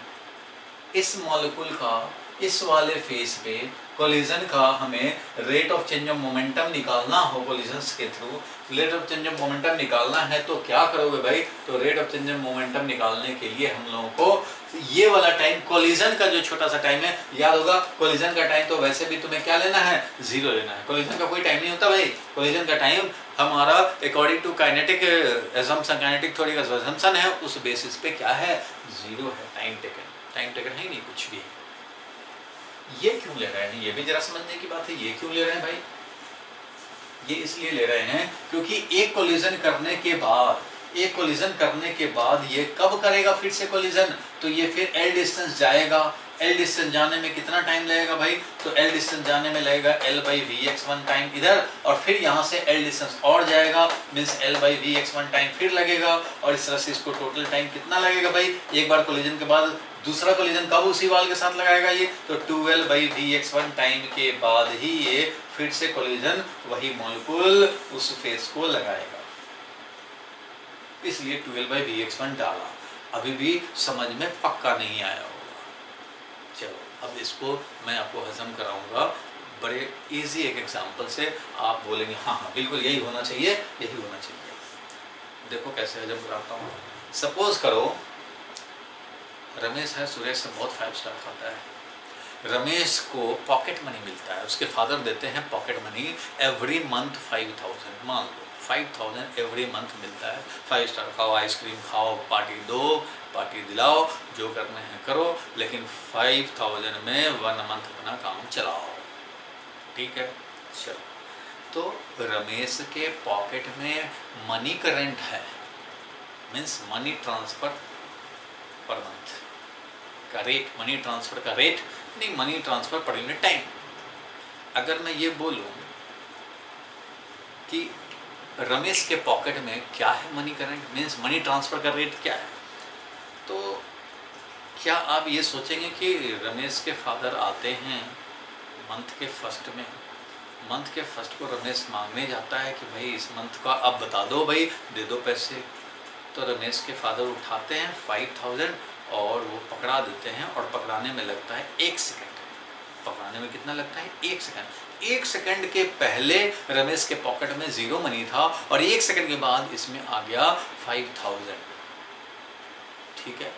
इस मॉलिक्यूल का इस वाले फेस पे कोलिजन का हमें rate of change of momentum निकालना हो, कोलिजन्स के through rate of change of momentum निकालना है तो क्या करोगे भाई? तो rate of change of momentum निकालने के लिए हम लोगों को ये वाला टाइम, कोलिजन का जो छोटा सा टाइम है, याद होगा कोलिजन का टाइम तो वैसे भी तुम्हें क्या लेना है, 0 लेना है। कोलिजन का कोई टाइम नहीं होता भाई, कोलिजन का टाइम हमारा according to kinetic assumption, kinetic theory का असम्पशन है, उस बेसिस पे क्या है, 0 है। टाइम टेकन है ही नहीं कुछ भी। ये क्यों ले रहे हैं, ये भी जरा समझने की बात है। ये क्यों ले रहे हैं भाई? ये इसलिए ले रहे हैं क्योंकि एक कोलिजन करने के बाद ये कब करेगा फिर से कोलिजन, तो ये फिर एल डिस्टेंस जाएगा। एल डिस्टेंस जाने में कितना टाइम लगेगा भाई? तो एल डिस्टेंस जाने में लगेगा L/v(x1) टाइम इधर, और फिर यहाँ से एल डिस्टेंस और जाएगा, मीन्स L/v(x1) टाइम फिर लगेगा, और इस तरह से इसको टोटल टाइम कितना लगेगा भाई? एक बार कोलिजन के बाद दूसरा कोलिजन कब उसी वाल के साथ लगाएगा ये, तो 2L/v(x1) टाइम के बाद ही ये फिर से कोलिजन वही मॉलिक्यूल उस फेस को लगाएगा, इसलिए 2L/v(x1) डाला। अभी भी समझ में पक्का नहीं आया होगा। चलो अब इसको मैं आपको हजम कराऊंगा बड़े इजी एक एग्जांपल से। आप बोलेंगे हाँ बिल्कुल यही होना चाहिए। देखो कैसे हजम कराता हूँ। सपोज करो रमेश है, सुरेश से बहुत 5 स्टार खाता है। रमेश को पॉकेट मनी मिलता है, उसके फादर देते हैं पॉकेट मनी एवरी मंथ 5000, मान लो 5000 एवरी मंथ मिलता है। 5 स्टार खाओ, आइसक्रीम खाओ, पार्टी दो, पार्टी दिलाओ, जो करना है करो, लेकिन 5000 में 1 मंथ अपना काम चलाओ। ठीक है, चलो। तो रमेश के पॉकेट में मनी करेंट है, means money transfer per month का रेट, मनी ट्रांसफर का रेट नहीं, money transfer per unit time. अगर मैं ये बोलूं कि रमेश के पॉकेट में क्या है money current, means money transfer का रेट क्या है, तो क्या आप ये सोचेंगे कि रमेश के फादर आते हैं मंथ के फर्स्ट में, मंथ के फर्स्ट को रमेश मांगने जाता है कि भाई इस मंथ का अब बता दो भाई, दे दो पैसे, तो रमेश के फादर उठाते हैं 5000 और वो पकड़ा देते हैं, और पकड़ाने में लगता है 1 सेकंड। पकड़ाने में कितना लगता है? 1 सेकंड। 1 सेकंड के पहले रमेश के पॉकेट में 0 मनी था, और 1 सेकंड के बाद इसमें आ गया 5000। ठीक है,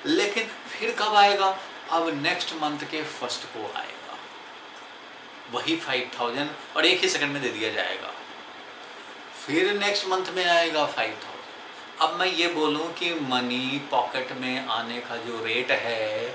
लेकिन फिर कब आएगा? अब नेक्स्ट मंथ के फर्स्ट को आएगा वही 5000, और 1 ही सेकंड में दे दिया जाएगा। फिर नेक्स्ट मंथ में आएगा 5000। अब मैं ये बोलूं कि मनी पॉकेट में आने का जो रेट है,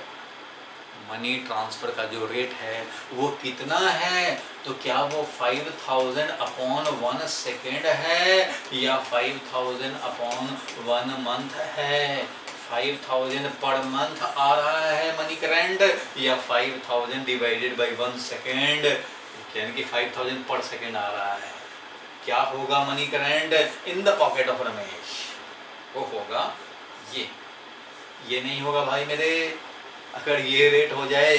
मनी ट्रांसफ़र का जो रेट है वो कितना है, तो क्या वो 5000 अपॉन 1 सेकेंड है या 5000 अपॉन 1 मंथ है? 5000 पर मंथ आ रहा है मनी करेंट, या 5000 डिवाइडेड बाई 1 सेकेंड, यानी कि 5000 पर सेकेंड आ रहा है। क्या होगा money current in the pocket of Ramesh? वो होगा ये नहीं होगा भाई मेरे। अगर ये रेट हो जाए,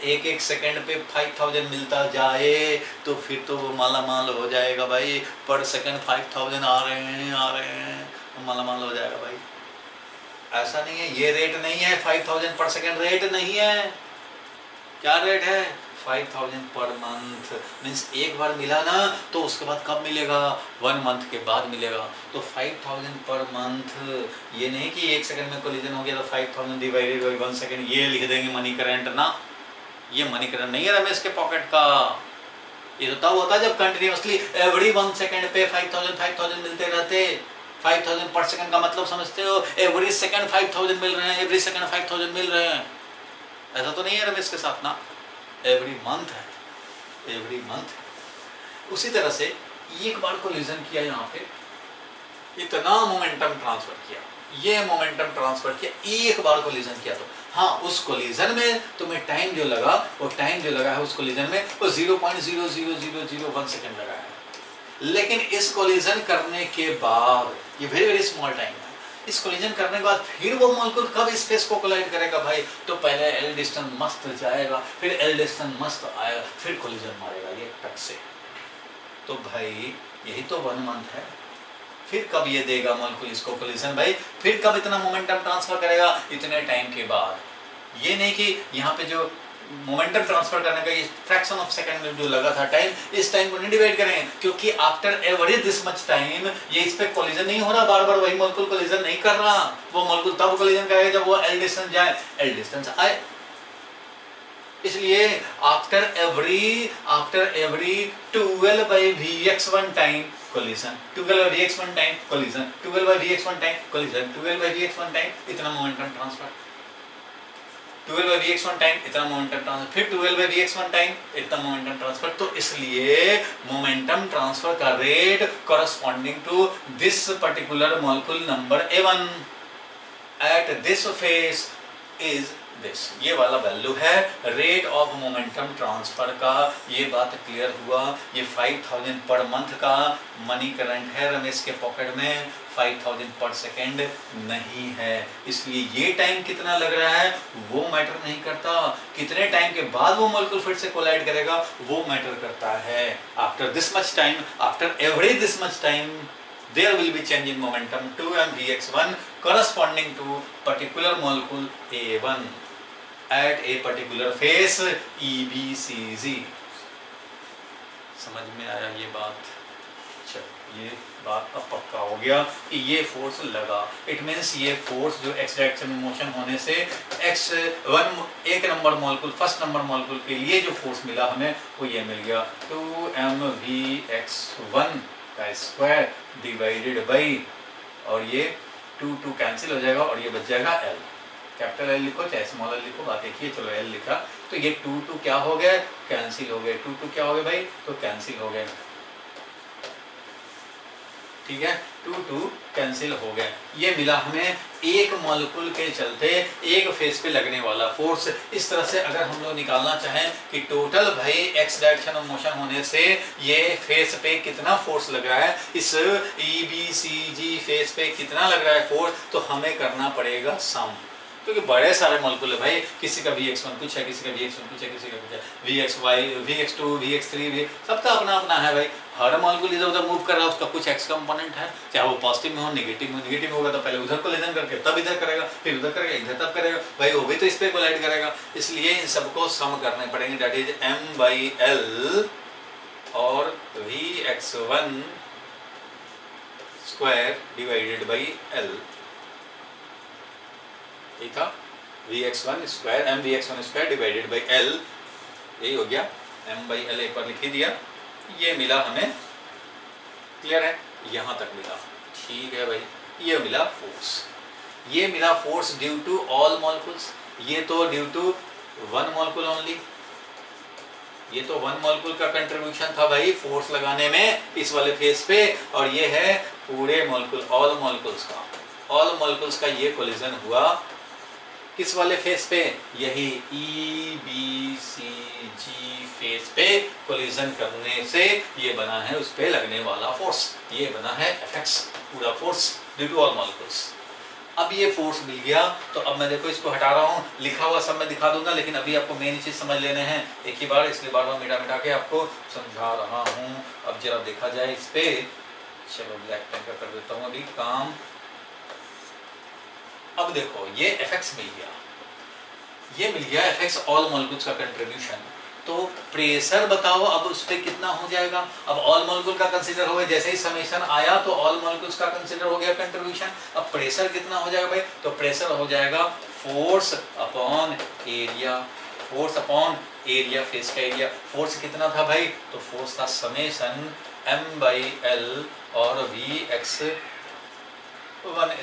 एक एक सेकंड पे 5000 मिलता जाए, तो फिर तो वो माला माल हो जाएगा भाई। पर सेकंड 5000 आ रहे हैं, माला माल हो जाएगा भाई। ऐसा नहीं है, ये रेट नहीं है 5000 पर सेकंड, रेट नहीं है। क्या रेट है? 5000 पर मंथ। मीन्स एक बार मिला ना, तो उसके बाद कब मिलेगा? 1 मंथ के बाद मिलेगा। तो 5000 पर मंथ। ये नहीं कि एक सेकंड में कोलिजन हो गया तो 5000 डिवाइडेड बाई 1 सेकंड ये लिख देंगे मनी करंट ना। ये मनी करंट नहीं है रमेश के पॉकेट का। ये तो तब होता है जब कंटिन्यूअसली एवरी 1 सेकंड पे 5000 मिलते रहते। 5000 पर सेकंड का मतलब समझते हो? एवरी सेकंड 5000 मिल रहे हैं, एवरी सेकंड 5000 मिल रहे हैं। ऐसा तो नहीं है रमेश के साथ ना। एवरी मंथ है, एवरी मंथ। उसी तरह से एक बार कोलिजन किया, यहाँ पे इतना मोमेंटम ट्रांसफर किया, ये मोमेंटम ट्रांसफर किया, एक बार कोलिजन किया तो हाँ, उस कोलिजन में तुम्हें टाइम जो लगा, वो टाइम जो लगा है उस कोलिजन में वो 0.00001 सेकंड लगा है। लेकिन इस कोलिजन करने के बाद, ये वेरी वेरी स्मॉल टाइम है, इस कोलिजन करने के बाद फिर वो मॉलिक्यूल कब स्पेस को कोलाइड करेगा भाई? तो पहले एल डिस्टेंस मस्त जाएगा, फिर एल डिस्टेंस मस्त आएगा, फिर कोलिजन मारेगा ये टक से। तो भाई यही तो 1 मंथ है। फिर कब ये देगा मॉलिक्यूल इसको कोलिजन भाई? फिर कब इतना मोमेंटम ट्रांसफर करेगा? इतने टाइम के बाद। ये नहीं कि यहाँ पे जो मोमेंटम ट्रांसफर करने का ये फ्रैक्शन ऑफ सेकंड में जो लगा था टाइम, इस टाइम को नहीं डिवाइड करेंगे, क्योंकि after every this much time ये इस पे कोलिजन नहीं हो रहा, बार बार वही मॉलिक्यूल कोलिजन नहीं कर रहा। वो मॉलिक्यूल तब कोलिजन करेगा जब वो एल डिस्टेंस जाए, एल डिस्टेंस आए। इसलिए after every 12/Vx1 time collision, 12/Vx1 time collision, 12/Vx1 time collision, 12/Vx1 time इतना मोमेंटम ट्रांसफर, 12/Vx1 टाइम इतना मोमेंटम ट्रांसफर, फिर 12/Vx1 टाइम इतना मोमेंटम ट्रांसफर। तो इसलिए मोमेंटम ट्रांसफर का rate corresponding to this particular molecule number A1 at this face is this. ये वाला वैल्यू है रेट ऑफ मोमेंटम ट्रांसफर का। ये बात क्लियर हुआ। ये 5000 पर मंथ का मनी करंट है रमेश के पॉकेट में, 5000 पर सेकेंड नहीं है। इसलिए ये टाइम कितना लग रहा है वो मैटर नहीं करता, कितने टाइम के बाद वो मॉलिक्यूल फिर से कोलाइड करेगा वो मैटर करता है। After this much time, after every this much time, there will be change in momentum 2mvx1 corresponding to particular molecule A1 at a particular phase EBCZ। समझ में आया ये बात? चलो ये बात अब पक्का हो गया कि ये फोर्स लगा। इट मीन्स ये फोर्स जो एक्स डायरेक्शन में मोशन होने से एक number molecule, first number molecule के लिए जो फोर्स मिला हमें वो ये मिल गया 2mvx1 का स्क्वायर डिवाइडेड बाई, और ये 2 कैंसिल हो जाएगा और ये बच जाएगा L। कैपिटल L लिखो चाहे स्मॉल L लिखो, बात देखिए। चलो L लिखा तो ये 2 क्या हो गया? कैंसिल हो गए। 2 क्या हो गए भाई? तो कैंसिल हो गए, ठीक है। 2 कैंसिल हो गए। ये मिला हमें एक मॉलिक्यूल के चलते एक फेस पे लगने वाला फोर्स। इस तरह से अगर हम लोग निकालना चाहें कि टोटल भाई एक्स डायरेक्शन ऑफ मोशन होने से ये फेस पे कितना फोर्स लग रहा है, इस EBCG फेस पे कितना लग रहा है फोर्स, तो हमें करना पड़ेगा सम। क्योंकि बड़े सारे मॉलिक्यूल है भाई, किसी का Vx1 कुछ है, किसी का Vx1 कुछ है, किसी का कुछ है, Vxy, Vx2, Vx3, सबका अपना अपना है भाई। हर मॉलिक्यूल इधर उधर मूव कर रहा है, उसका कुछ एक्स कंपोनेंट है, चाहे वो पॉजिटिव में हो निगेटिव में। निगेटिव होगा तो पहले उधर को कोलिजन करके तब इधर करेगा, फिर उधर करेगा, इधर तब करेगा भाई, वो भी तो इस पे कोलाइड करेगा। इसलिए इन सबको सम करने पड़ेंगे, दैट इज m/L और Vx1 square divided by L। ठीक था, Vx1 square mvx1 square divided by L, यही हो गया। m/L एक बार लिख ही दिया। ये मिला हमें, क्लियर है? यहाँ तक मिला, ठीक है भाई। ये मिला फोर्स, ये मिला force due to all molecules. ये तो ड्यू टू 1 मॉलिक्यूल ओनली, ये तो 1 मॉलिक्यूल का कंट्रीब्यूशन था भाई फोर्स लगाने में इस वाले फेस पे, और ये है पूरे मॉलिक्यूल, ऑल मॉलिक्यूल्स का। ऑल मॉलिक्यूल्स का ये कोलिजन हुआ किस वाले फेस पे, यही ई बी सी जी फेस पे कोलिजन करने से ये बना है उस पे लगने वाला फोर्स, ये बना है Fx पूरा force due to all molecules. अब ये फोर्स मिल गया तो अब मैं देखो इसको हटा रहा हूँ, लिखा हुआ सब मैं दिखा दूंगा, लेकिन अभी आपको मेन चीज समझ लेने हैं एक ही बार, इसलिए बार बार मिटा मिटा के आपको समझा रहा हूँ। अब जरा देखा जाए इस पे, चलो ब्लैक पेन का कर देता हूँ अभी काम। अब देखो ये Fx मिल गया, ये मिल गया Fx ऑल मॉलिक्यूल्स का कंट्रीब्यूशन। तो प्रेशर बताओ अब उस पर कितना हो जाएगा। अब ऑल मॉलिक्यूल का कंसीडर हो गया, जैसे ही समेशन आया तो ऑल मॉलिक्यूल्स का कंसीडर हो गया कंट्रीब्यूशन। अब प्रेशर कितना हो जाएगा भाई, तो प्रेशर हो जाएगा force upon area, force upon area, face का एरिया। फोर्स कितना था भाई, तो फोर्स था समेशन m/l और Vx1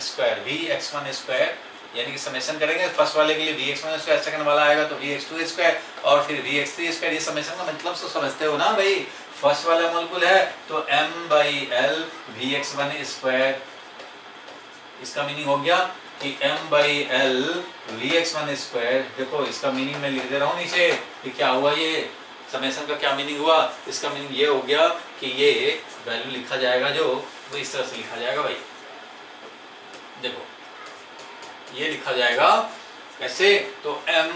स्क्वायर, Vx1 स्क्वायर, यानी कि समेशन करेंगे फर्स्ट वाले के लिए Vx1 स्क्वायर, सेकंड वाला आएगा तो Vx2 स्क्वायर और फिर Vx3 स्क्वायर। ये समेशन का मतलब तो समझते हो ना भाई, फर्स्ट वाला मॉलिक्यूल है तो m/l Vx1 स्क्वायर, इसका मीनिंग हो गया कि m/l Vx1 स्क्वायर। देखो इसका मीनिंग मैं लिख दे रहा हूँ नीचे कि क्या हुआ, ये समेशन का क्या मीनिंग हुआ, इसका मीनिंग ये हो गया कि ये वैल्यू लिखा जाएगा जो वो इस तरह से लिखा जाएगा भाई, देखो ये लिखा जाएगा कैसे, तो m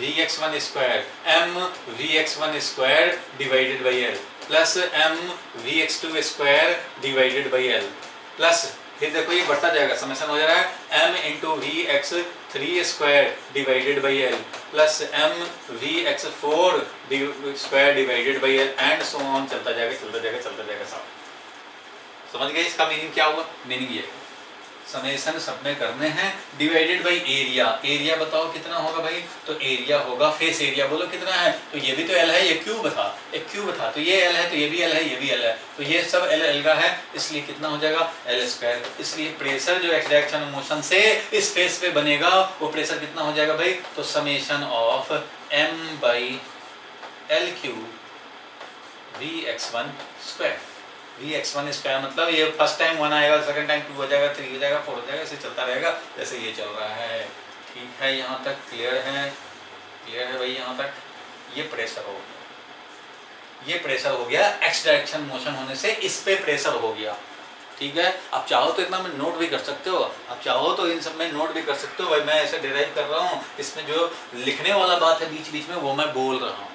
Vx1 square, m Vx1 square divided by l plus m Vx2 square divided by l plus, फिर देखो ये बढ़ता जाएगा, समेशन हो जा रहा है m into Vx3 square divided by l plus m Vx4 square divided by l and so on, चलता जाएगा चलता जाएगा चलता जाएगा। सब समझ गए इसका मीनिंग क्या हुआ, मीनिंग ये समेशन सब में करने हैं डिवाइडेड बाई एरिया। एरिया बताओ कितना होगा भाई, तो एरिया होगा फेस एरिया, बोलो कितना है, तो ये भी तो एल है, ये क्यूब था, एक क्यूब था, तो ये एल है तो ये भी एल है, ये भी एल है, तो ये सब एल एल का है, इसलिए कितना हो जाएगा एल स्क्वायर। इसलिए प्रेशर जो एक्स डायरेक्शन मोशन से इस फेस पे बनेगा वो प्रेशर कितना हो जाएगा भाई, तो summation of m by L cube Vx1 square. Vx1 square मतलब ये फर्स्ट टाइम 1 आएगा, सेकंड टाइम 2 हो जाएगा, 3 हो जाएगा, 4 हो जाएगा, ऐसे चलता रहेगा जैसे ये चल रहा है। ठीक है, यहाँ तक क्लियर है, क्लियर है भाई यहाँ तक। ये प्रेशर हो गया, ये प्रेशर हो गया एक्स डायरेक्शन मोशन होने से इस पे प्रेशर हो गया। ठीक है, आप चाहो तो इतना में नोट भी कर सकते हो, आप चाहो तो इन सब में नोट भी कर सकते हो भाई, मैं ऐसे डिराइव कर रहा हूँ, इसमें जो लिखने वाला बात है बीच बीच में वो मैं बोल रहा हूँ,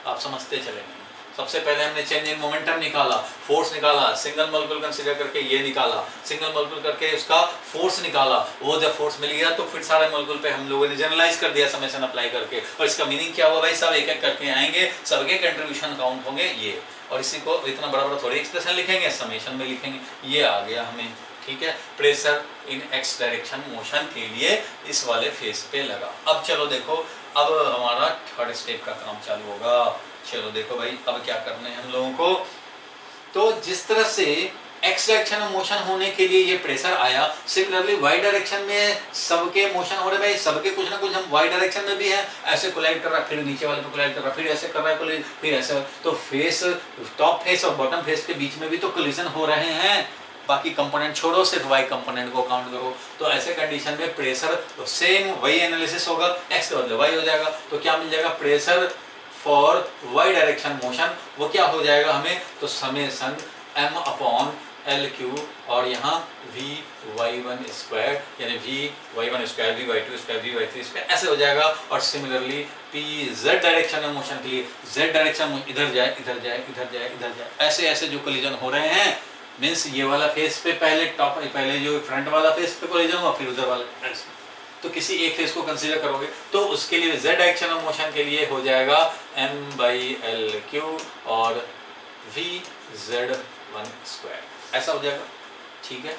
आप समझते चलेंगे। सबसे पहले हमने चेंज इन मोमेंटम निकाला, फोर्स निकाला, सिंगल मॉलिक्यूल कंसीडर करके ये निकाला, सिंगल मॉलिक्यूल करके उसका फोर्स निकाला, वो जब फोर्स मिल गया तो फिर सारे मॉलिक्यूल पे हम लोगों ने जनरलाइज कर दिया समेशन अप्लाई करके, और इसका मीनिंग क्या हुआ भाई, सब एक एक करके आएंगे, सबके कंट्रीब्यूशन काउंट होंगे ये, और इसी को इतना बड़ा बड़ा थोड़ी एक्सप्रेशन लिखेंगे, समेशन में लिखेंगे, ये आ गया हमें। ठीक है, pressure in x direction motion के लिए इस वाले फेस पे लगा। अब चलो देखो, अब हमारा थर्ड स्टेप का काम चालू होगा। चलो देखो भाई, अब क्या करना है हम लोगों को, तो जिस तरह से एक्स डायरेक्शन में मोशन होने के लिए ये प्रेशर आया, सिमिलरली वाई डायरेक्शन में सबके मोशन हो रहे भाई, सबके कुछ ना कुछ, हम वाई डायरेक्शन में भी है, ऐसे कोलाइड कर रहा है, फिर नीचे वाले पे कोलाइड कर रहा है, फिर ऐसे कर रहा है कोलाइड, फिर ऐसे, तो फेस, टॉप फेस और बॉटम फेस के बीच में भी तो कोलिजन हो रहे हैं, बाकी कंपोनेंट छोड़ो, सिर्फ वाई कंपोनेंट को काउंट करो। तो ऐसे कंडीशन में प्रेशर तो सेम वही एनालिसिस होगा, एक्स के बदले वाई हो जाएगा, तो क्या मिल जाएगा, pressure for y direction motion वो क्या हो जाएगा हमें, तो summation m upon l cube और यहाँ Vy1 स्क्वायर, यानी Vy1 square, Vy2 square, Vy3 square, ऐसे हो जाएगा। और सिमिलरली Pz डायरेक्शन में मोशन के लिए z डायरेक्शन इधर जाए इधर जाए इधर जाए इधर जाए, ऐसे ऐसे जो कोलिजन हो रहे हैं, मीन्स ये वाला फेस पे पहले टॉप, पहले जो फ्रंट वाला फेस पे कोलिजन हुआ, फिर उधर वाला, तो किसी एक फेस को कंसीडर करोगे तो उसके लिए z डायरेक्शन ऑफ मोशन के लिए हो जाएगा m बाई एल क्यूब और Vz1 स्क्वायर, ऐसा हो जाएगा। ठीक है,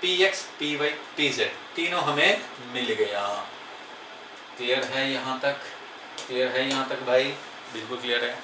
Px, Py, Pz तीनों हमें मिल गया। क्लियर है यहाँ तक, क्लियर है यहाँ तक भाई, बिल्कुल क्लियर है।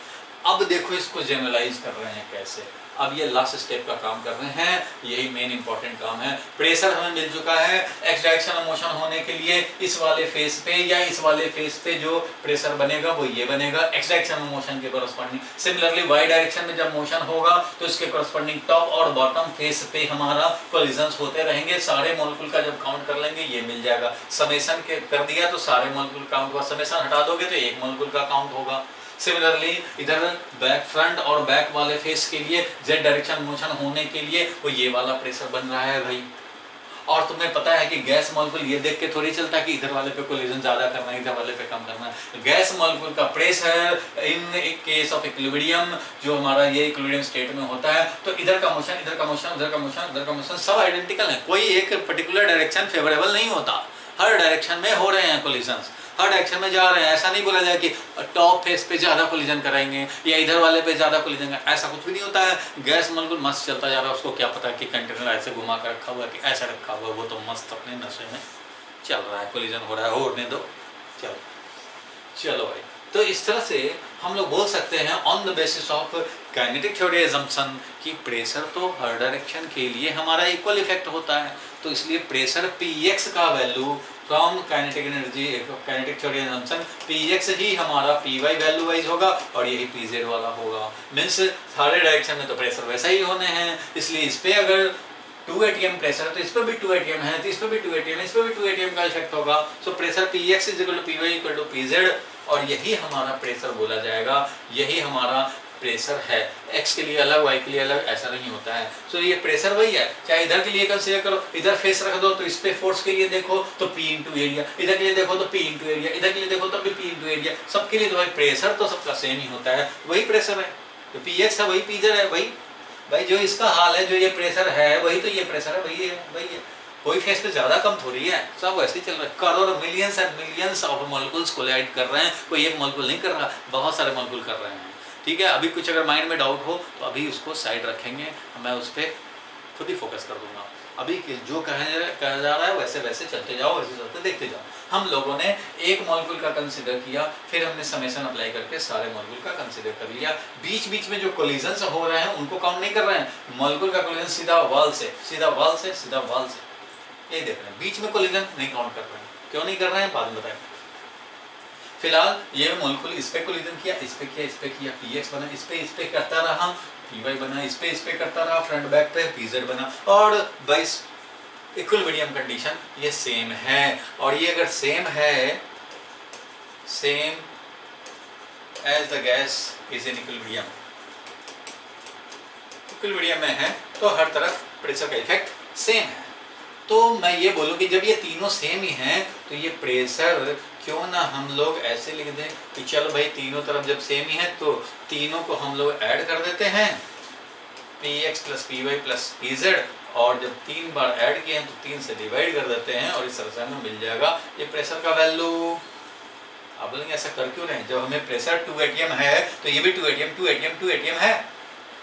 अब देखो इसको जनरलाइज कर रहे हैं कैसे, अब ये लास्ट स्टेप का काम कर रहे हैं, यही मेन इंपॉर्टेंट काम है। प्रेशर हमें मिल चुका है, एक्स डायरेक्शन ऑफ मोशन होने के लिए इस वाले फेस पे या इस वाले फेस पे जो प्रेशर बनेगा वो ये बनेगा एक्स डायरेक्शन ऑफ मोशन के कॉरस्पॉन्डिंग। सिमिलरली वाई डायरेक्शन में जब मोशन होगा तो इसके कॉरस्पॉन्डिंग टॉप और बॉटम फेस पे हमारा कोलिजन्स होते रहेंगे। सारे मॉलिक्यूल का जब काउंट कर लेंगे ये मिल जाएगा। समेशन के कर दिया तो सारे मॉलिक्यूल काउंट हुआ, समेशन हटा दोगे तो एक मॉलिक्यूल का काउंट होगा। सिमिलरली इधर बैक फ्रंट और बैक वाले फेस के लिए जेड डायरेक्शन मोशन होने के लिए वो ये वाला प्रेशर बन रहा है भाई। और तुम्हें पता है कि गैस मॉलिक्यूल ये देख के थोड़ी चलता है कि इधर वाले पे कोलिजन ज्यादा करना है इधर वाले पे कम करना है। गैस मॉलिक्यूल का pressure in case of equilibrium जो हमारा ये इक्विलिब्रियम स्टेट में होता है तो इधर का मोशन इधर का मोशन उधर का मोशन उधर का मोशन सब आइडेंटिकल है। कोई एक पर्टिकुलर डायरेक्शन फेवरेबल नहीं होता, हर डायरेक्शन में हो रहे हैं कोलिजन्स, हर डायरेक्शन में जा रहे हैं। ऐसा नहीं बोला जाए कि टॉप फेस पे ज्यादा कोलिजन कराएंगे या इधर वाले पे ज्यादा कोलिजन, ऐसा कुछ भी नहीं होता है। गैस मॉलिक्यूल मस्त चलता जा रहा है, उसको क्या पता कि कंटेनर ऐसे घुमा कर रखा हुआ है कि ऐसा रखा हुआ है, वो तो मस्त अपने नशे में चल रहा है, कोलिजन हो रहा है, होने दो, चलो चलो भाई। तो इस तरह से हम लोग बोल सकते हैं on the basis of kinetic theory assumption कि प्रेशर तो हर डायरेक्शन के लिए हमारा इक्वल इफेक्ट होता है। तो इसलिए प्रेशर Px का value from kinetic energy kinetic theory assumption Px ही हमारा Py वैल्यू वाइज होगा और यही Pz वाला होगा। मीन्स सारे डायरेक्शन में तो प्रेशर वैसा ही होने हैं, इसलिए इस पे अगर 2 atm प्रेशर है तो इस पर भी 2 atm है, तो इस पर भी 2 atm है, इस पर भी 2 atm का इफेक्ट होगा। So pressure Px Py Pz और यही हमारा प्रेशर बोला जाएगा, यही हमारा प्रेशर है। x के लिए अलग y के लिए अलग ऐसा नहीं होता है। सो ये प्रेशर वही है, चाहे इधर के लिए कंसीडर करो, इधर फेस रख दो तो इस पे फोर्स के लिए देखो तो P इंटू एरिया, इधर के लिए देखो तो P इंटू एरिया, इधर के लिए देखो तो भी P इंटू एरिया, सबके लिए तो भाई प्रेशर तो सबका सेम ही होता है, वही प्रेशर है। जो Px है वही Pz है, वही भाई जो इसका हाल है, जो ये प्रेशर है वही तो ये प्रेशर है, वही है। कोई फेस पे ज्यादा कम थोड़ी है, सब वैसे ही चल रहा है। Crore millions and millions of molecules collide कर रहे हैं, कोई एक मॉलिक्यूल नहीं कर रहा, बहुत सारे मॉलिक्यूल कर रहे हैं। ठीक है, अभी कुछ अगर माइंड में डाउट हो तो अभी उसको साइड रखेंगे, मैं उस पर खुद ही फोकस कर दूंगा। अभी जो कहा जा रहा है वैसे वैसे चलते जाओ, वैसे चलते देखते जाओ। हम लोगों ने एक मॉलिक्यूल का कंसीडर किया, फिर हमने समेशन अप्लाई करके सारे मॉलिक्यूल का कंसीडर कर लिया। बीच बीच में जो कोलिजन्स हो रहे हैं उनको काउंट नहीं कर रहे हैं। मॉलिक्यूल का कोलिजन सीधा वॉल से, सीधा वॉल से, सीधा वॉल से, यही देख रहे हैं। बीच में कोलिजन नहीं काउंट कर रहे हैं, क्यों नहीं कर रहे हैं बाद में बताएंगे। फिलहाल ये मॉलिक्यूल इस पे कोलिजन किया, इस पे किया, इस पे किया, Px बना, इस पे करता रहा, Py बना, इस पे करता रहा, फ्रंट बैक पे Pz बना, और बाइस इक्विलिब्रियम कंडीशन ये सेम है। और ये अगर सेम है, same as the gas is in equilibrium, equilibrium में है तो हर तरफ प्रेशर का इफेक्ट सेम है। तो मैं ये बोलूँ कि जब ये तीनों सेम ही हैं तो ये प्रेशर क्यों ना हम लोग ऐसे लिख दें कि चलो भाई तीनों तरफ जब सेम ही है तो तीनों को हम लोग ऐड कर देते हैं, Px plus Py plus Pz, और जब 3 बार ऐड किए हैं तो 3 से डिवाइड कर देते हैं और इस तरह से हमें मिल जाएगा ये प्रेशर का वैल्यू। आप बोलेंगे ऐसा कर क्यों रहे हैं, जब हमें प्रेशर 2 atm है तो ये भी 2 atm 2 atm 2 atm है,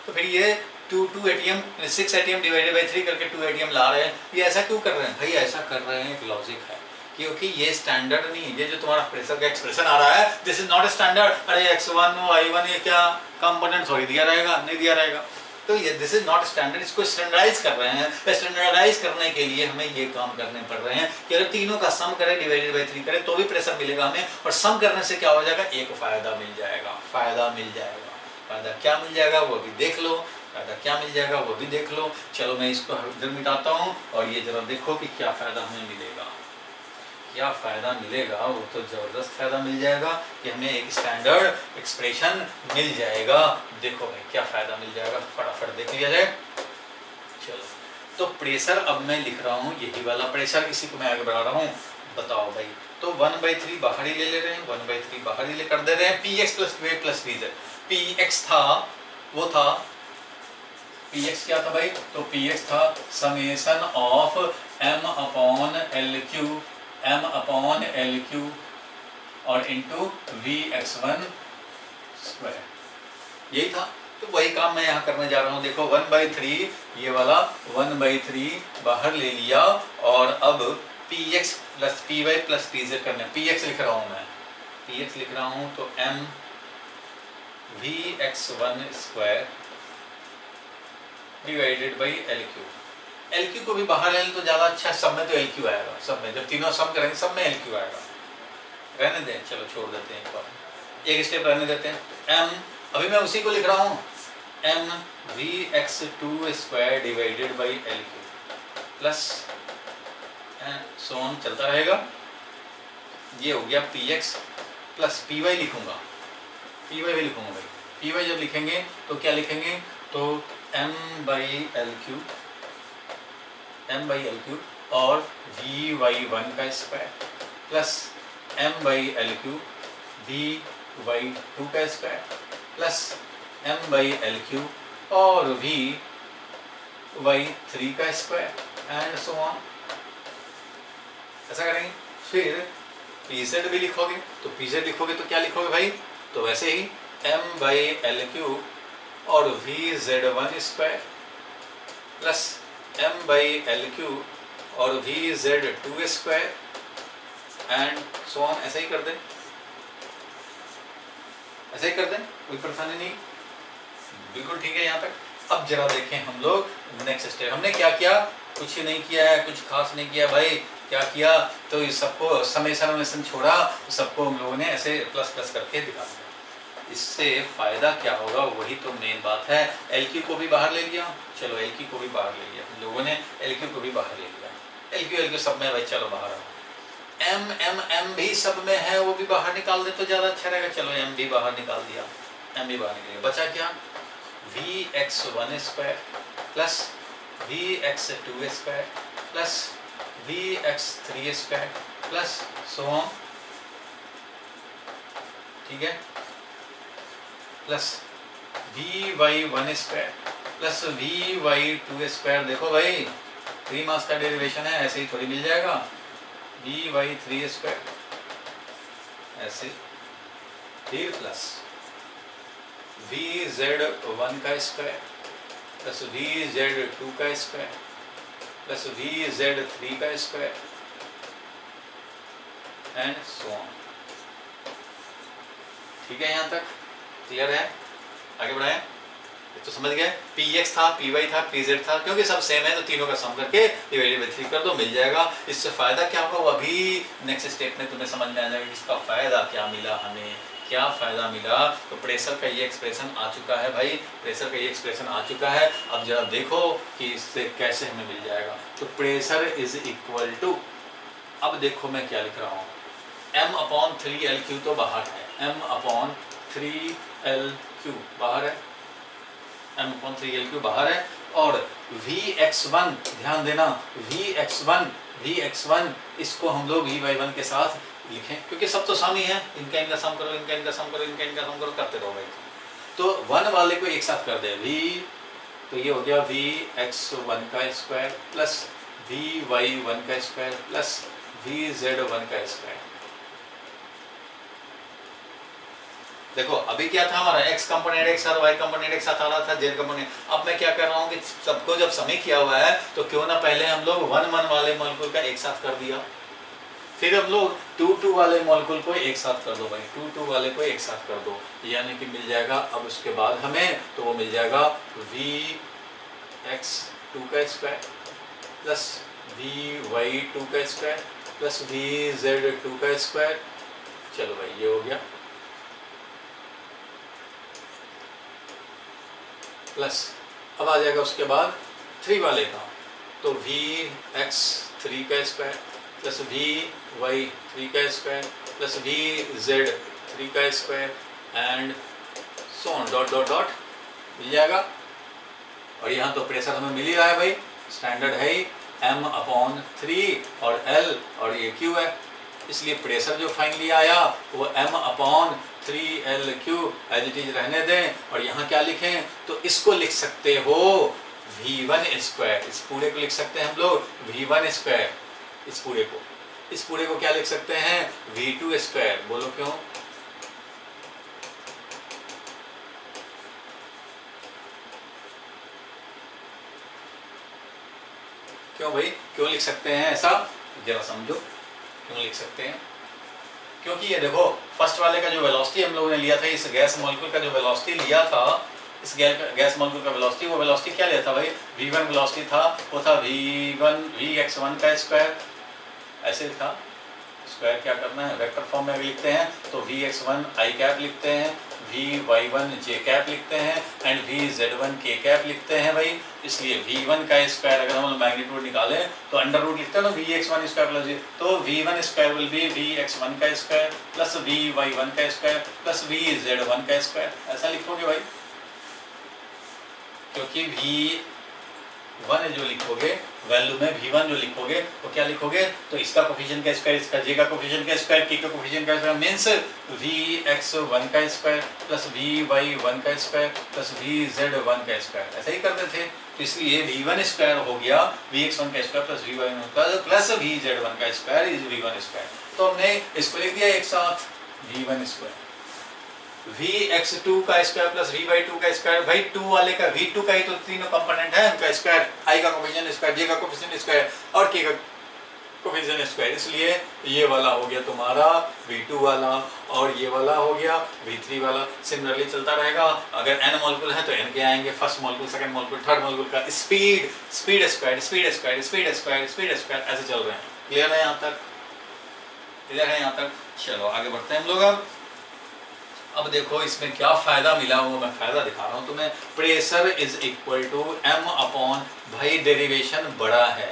तो फिर ये 2 atm 6 atm डिवाइडेड बाई 3 करके 2 atm ला रहे हैं। ये ऐसा क्यों कर रहे हैं भाई, ऐसा कर रहे हैं एक लॉजिक है, क्योंकि ये स्टैंडर्ड नहीं है। ये जो तुम्हारा प्रेशर का एक्सप्रेशन आ रहा है दिस इज नॉट स्टैंडर्ड। अरे x1 y1 ये क्या कंपोनेंट थोड़ी दिया रहेगा, नहीं दिया रहेगा, तो ये दिस इज नॉट स्टैंडर्ड। इसको स्टैंडर्डाइज कर रहे हैं। स्टैंडर्डाइज करने के लिए हमें ये काम करने पड़ रहे हैं कि अगर तीनों का सम करें डिवाइडेड बाई 3 करें तो भी प्रेशर मिलेगा हमें, और सम करने से क्या हो जाएगा, एक फायदा मिल जाएगा, फायदा मिल जाएगा। फायदा क्या मिल जाएगा वो भी देख लो, फायदा क्या मिल जाएगा वो भी देख लो। चलो मैं इसको इधर मिटाता हूँ और ये जरा देखो कि क्या फायदा हमें मिलेगा। क्या फायदा मिलेगा, वो तो जबरदस्त फायदा मिल जाएगा कि हमें एक स्टैंडर्ड एक्सप्रेशन मिल जाएगा। देखो भाई क्या फायदा मिल जाएगा, फटाफट देख लिया जाए। चलो तो प्रेशर अब मैं लिख रहा हूँ यही वाला प्रेशर, इसी को मैं आगे बढ़ा रहा हूँ। बताओ भाई, तो 1/3 बाहर ही ले रहे हैं, 1/3 बाहर ही ले कर दे रहे हैं। Px plus Py plus Pz, Px था वो था, Px क्या था भाई, तो Px था summation of m upon L Q और इंटू Vx1 स्क्वायर, यही था। तो वही काम मैं यहाँ करने जा रहा हूँ। देखो 1/3 ये वाला 1/3 बाहर ले लिया और अब Px plus Py plus Pz करना है। Px लिख रहा हूँ मैं, Px लिख रहा हूँ तो m Vx1 square divided by L Q. L Q को भी बाहर ले लें तो ज़्यादा अच्छा, सब में तो एल क्यू आएगा, सब में जब तीनों सम करेंगे सब में एल क्यू आएगा। रहने दें, चलो छोड़ देते हैं, एक बार एक स्टेप रहने देते हैं। एम, अभी मैं उसी को लिख रहा हूँ, M V X two square divided by L Q plus so on चलता रहेगा। ये हो गया P X plus P Y लिखूंगा, पी वाई भी लिखूंगा भाई। पी वाई जब लिखेंगे तो क्या लिखेंगे, तो M by L Q, M by L Q और वी वाई वन का square plus M by L Q V Y two का square plus M by L Q और वी वाई थ्री का स्क्वायर एंड सो ऑन। ऐसा करेंगे। फिर पी जेड भी लिखोगे, तो पी जेड लिखोगे तो क्या लिखोगे भाई, तो वैसे ही एम बाई एल क्यू और V Z one square plus M by L Q और V Z two square and so on. ऐसे ही कर दें, ऐसे ही कर दें, कोई परेशानी नहीं, बिल्कुल ठीक है यहाँ तक। अब जरा देखें हम लोग नेक्स्ट स्टेप, हमने क्या किया, कुछ नहीं किया है, कुछ खास नहीं किया भाई। क्या किया, तो इस सबको समेसन छोड़ा, सबको हम लोगों ने ऐसे प्लस प्लस करके दिखा दिया। इससे फायदा क्या होगा, वही तो मेन बात है। एल क्यू को भी बाहर ले लिया, चलो एल क्यू को भी बाहर ले लिया, लोगों ने एल क्यू को भी बाहर ले लिया। एल क्यू सब में भाई, चलो बाहर आओ। एम एम एम भी सब में है, वो भी बाहर निकाल दे तो ज़्यादा अच्छा रहेगा। चलो एम भी बाहर निकाल दिया, एम भी बाहर निकल गया। बचा क्या, V X one square plus V X two square plus V X three square plus so on, ठीक है, plus V Y one square plus V Y two square. देखो भाई 3 मास का डेरिवेशन है, ऐसे ही थोड़ी मिल जाएगा। वी वाई थ्री स्क्वायर ऐसे, फिर प्लस वी जेड वन का square plus V Z two का square plus V Z three का स्क्वायर एंड सो ऑन। ठीक है, यहाँ तक क्लियर है, आगे बढ़ाएं। तो समझ गए, पी एक्स था, पी वाई था, पी जेड था, क्योंकि सब सेम है तो तीनों का सम करके डिवाइडेड बाई 3 कर दो, मिल जाएगा। इससे फायदा क्या होगा वो अभी नेक्स्ट स्टेप में तुम्हें समझ में आ जाएगा। इसका फायदा क्या मिला हमें, क्या फायदा मिला। तो प्रेशर का ये एक्सप्रेशन आ चुका है भाई, प्रेशर का ये एक्सप्रेशन आ चुका है। अब जरा देखो कि इससे कैसे हमें मिल जाएगा। तो प्रेशर इज इक्वल टू, अब देखो मैं क्या लिख रहा हूँ, एम अपॉन 3L3 तो बाहर है, एम अपॉन 3L3 बाहर है, एम अपॉन 3L3 बाहर है। और Vx1 ध्यान देना, Vx1 इसको हम लोग Vy1 के साथ लिखें, क्योंकि सब तो सम ही है। इनका सम करो, इनका सम करो, इनका सम करो, करते रहो भाई। तो 1 वाले को एक साथ कर दे, V, तो ये हो गया Vx1 का स्क्वायर प्लस Vy1 का स्क्वायर प्लस Vz1 का स्क्वायर। देखो अभी क्या था हमारा, x कंपोनेंट एक साथ, y कंपोनेंट एक साथ आ रहा था, z कंपोनेंट। अब मैं क्या कर रहा हूँ कि सबको जब समय किया हुआ है तो क्यों ना पहले हम लोग 1 वाले मॉलिक्यूल का एक साथ कर दिया, फिर हम लोग 2 वाले मॉलिक्यूल को एक साथ कर दो भाई, 2 वाले को एक साथ कर दो, यानी कि मिल जाएगा। अब उसके बाद हमें तो वो मिल जाएगा Vx2 का स्क्वायर प्लस Vy2 का स्क्वायर प्लस Vz2 का स्क्वायर। चलो भाई ये हो गया, प्लस अब आ जाएगा उसके बाद 3 वाले का, तो Vx3 का स्क्वायर प्लस Vy3 का स्क्वायर प्लस Vz3 का square and so on, dot dot dot मिल जाएगा। और यहाँ तो प्रेशर हमें मिल ही रहा है भाई, स्टैंडर्ड है ही, m/3 और L और ये Q है, इसलिए प्रेशर जो फाइनली आया वो m/3L3 एज इट इज रहने दें। और यहाँ क्या लिखें, तो इसको लिख सकते हो V1 स्क्वायर, इस पूरे को लिख सकते हैं हम लोग V1 स्क्वायर, इस पूरे को क्या लिख सकते हैं V2 स्क्वायर। बोलो क्यों, क्यों भाई, क्यों लिख सकते हैं ऐसा, जरा समझो क्यों लिख सकते हैं। क्योंकि ये देखो फर्स्ट वाले का जो वेलोसिटी हम लोगों ने लिया था, इस गैस मॉलिक्यूल का जो वेलोसिटी लिया था इस गैस मॉलिक्यूल का वेलोसिटी, वो वेलोसिटी क्या लिया था भाई, v1 वेलोसिटी था, वो था vx1 का स्क्वायर, ऐसे था। स्क्वायर क्या करना है, वेक्टर फॉर्म में अगर लिखते हैं तो vx1 i कैप लिखते हैं, vy1 j कैप लिखते हैं एंड vz1 k कैप लिखते हैं भाई। इसलिए v1 का स्क्वायर अगर हम मैग्नीट्यूड निकालें तो अंडर रूट लिखते हैं ना vx1 स्क्वायर प्लस तो v1 square will be vx1 का स्क्वायर प्लस vy1 का स्क्वायर प्लस vz1 का स्क्वायर, ऐसा लिखोगे भाई। क्योंकि v1 जो लिखोगे वैल्यू में v1 जो लिखोगे तो क्या लिखोगे, तो इसका कोफिशिएंट का स्क्वायर, इसका j का कोफिशिएंट का स्क्वायर, k का कोफिशिएंट का स्क्वायर मींस vx1 का स्क्वायर प्लस vy1 का स्क्वायर प्लस vz1 का स्क्वायर, ऐसा ही करते थे। तो इसलिए v1 स्क्वायर हो गया vx1 का स्क्वायर प्लस vy1 का प्लस vz1 का स्क्वायर इज v1 स्क्वायर। तो हमने इसको लिख दिया एक साथ v1 स्क्वायर, vx2 का स्क्वायर प्लस vy2 का स्क्वायर, भाई 2 वाले का v2 का ही तो तीनों कंपोनेंट है उनका स्क्वायर, i का कोफिशिएंट स्क्वायर, j का कोफिशिएंट स्क्वायर और k का कोफिशिएंट स्क्वायर। इसलिए ये वाला हो गया तुम्हारा v2 वाला और ये वाला हो गया v3 वाला। सिमिलरली चलता रहेगा। अगर n मॉलिक्यूल है तो n के आएंगे, first molecule, second molecule, third molecule का speed, speed square, speed square, speed square, speed square, ऐसे चल रहे हैं। क्लियर है यहाँ तक? क्लियर है यहाँ तक? चलो आगे बढ़ते हैं हम लोग। अब देखो इसमें क्या फायदा मिला वो मैं फायदा दिखा रहा हूँ तुम्हें। Pressure is equal to m upon, भाई डेरिवेशन बड़ा है,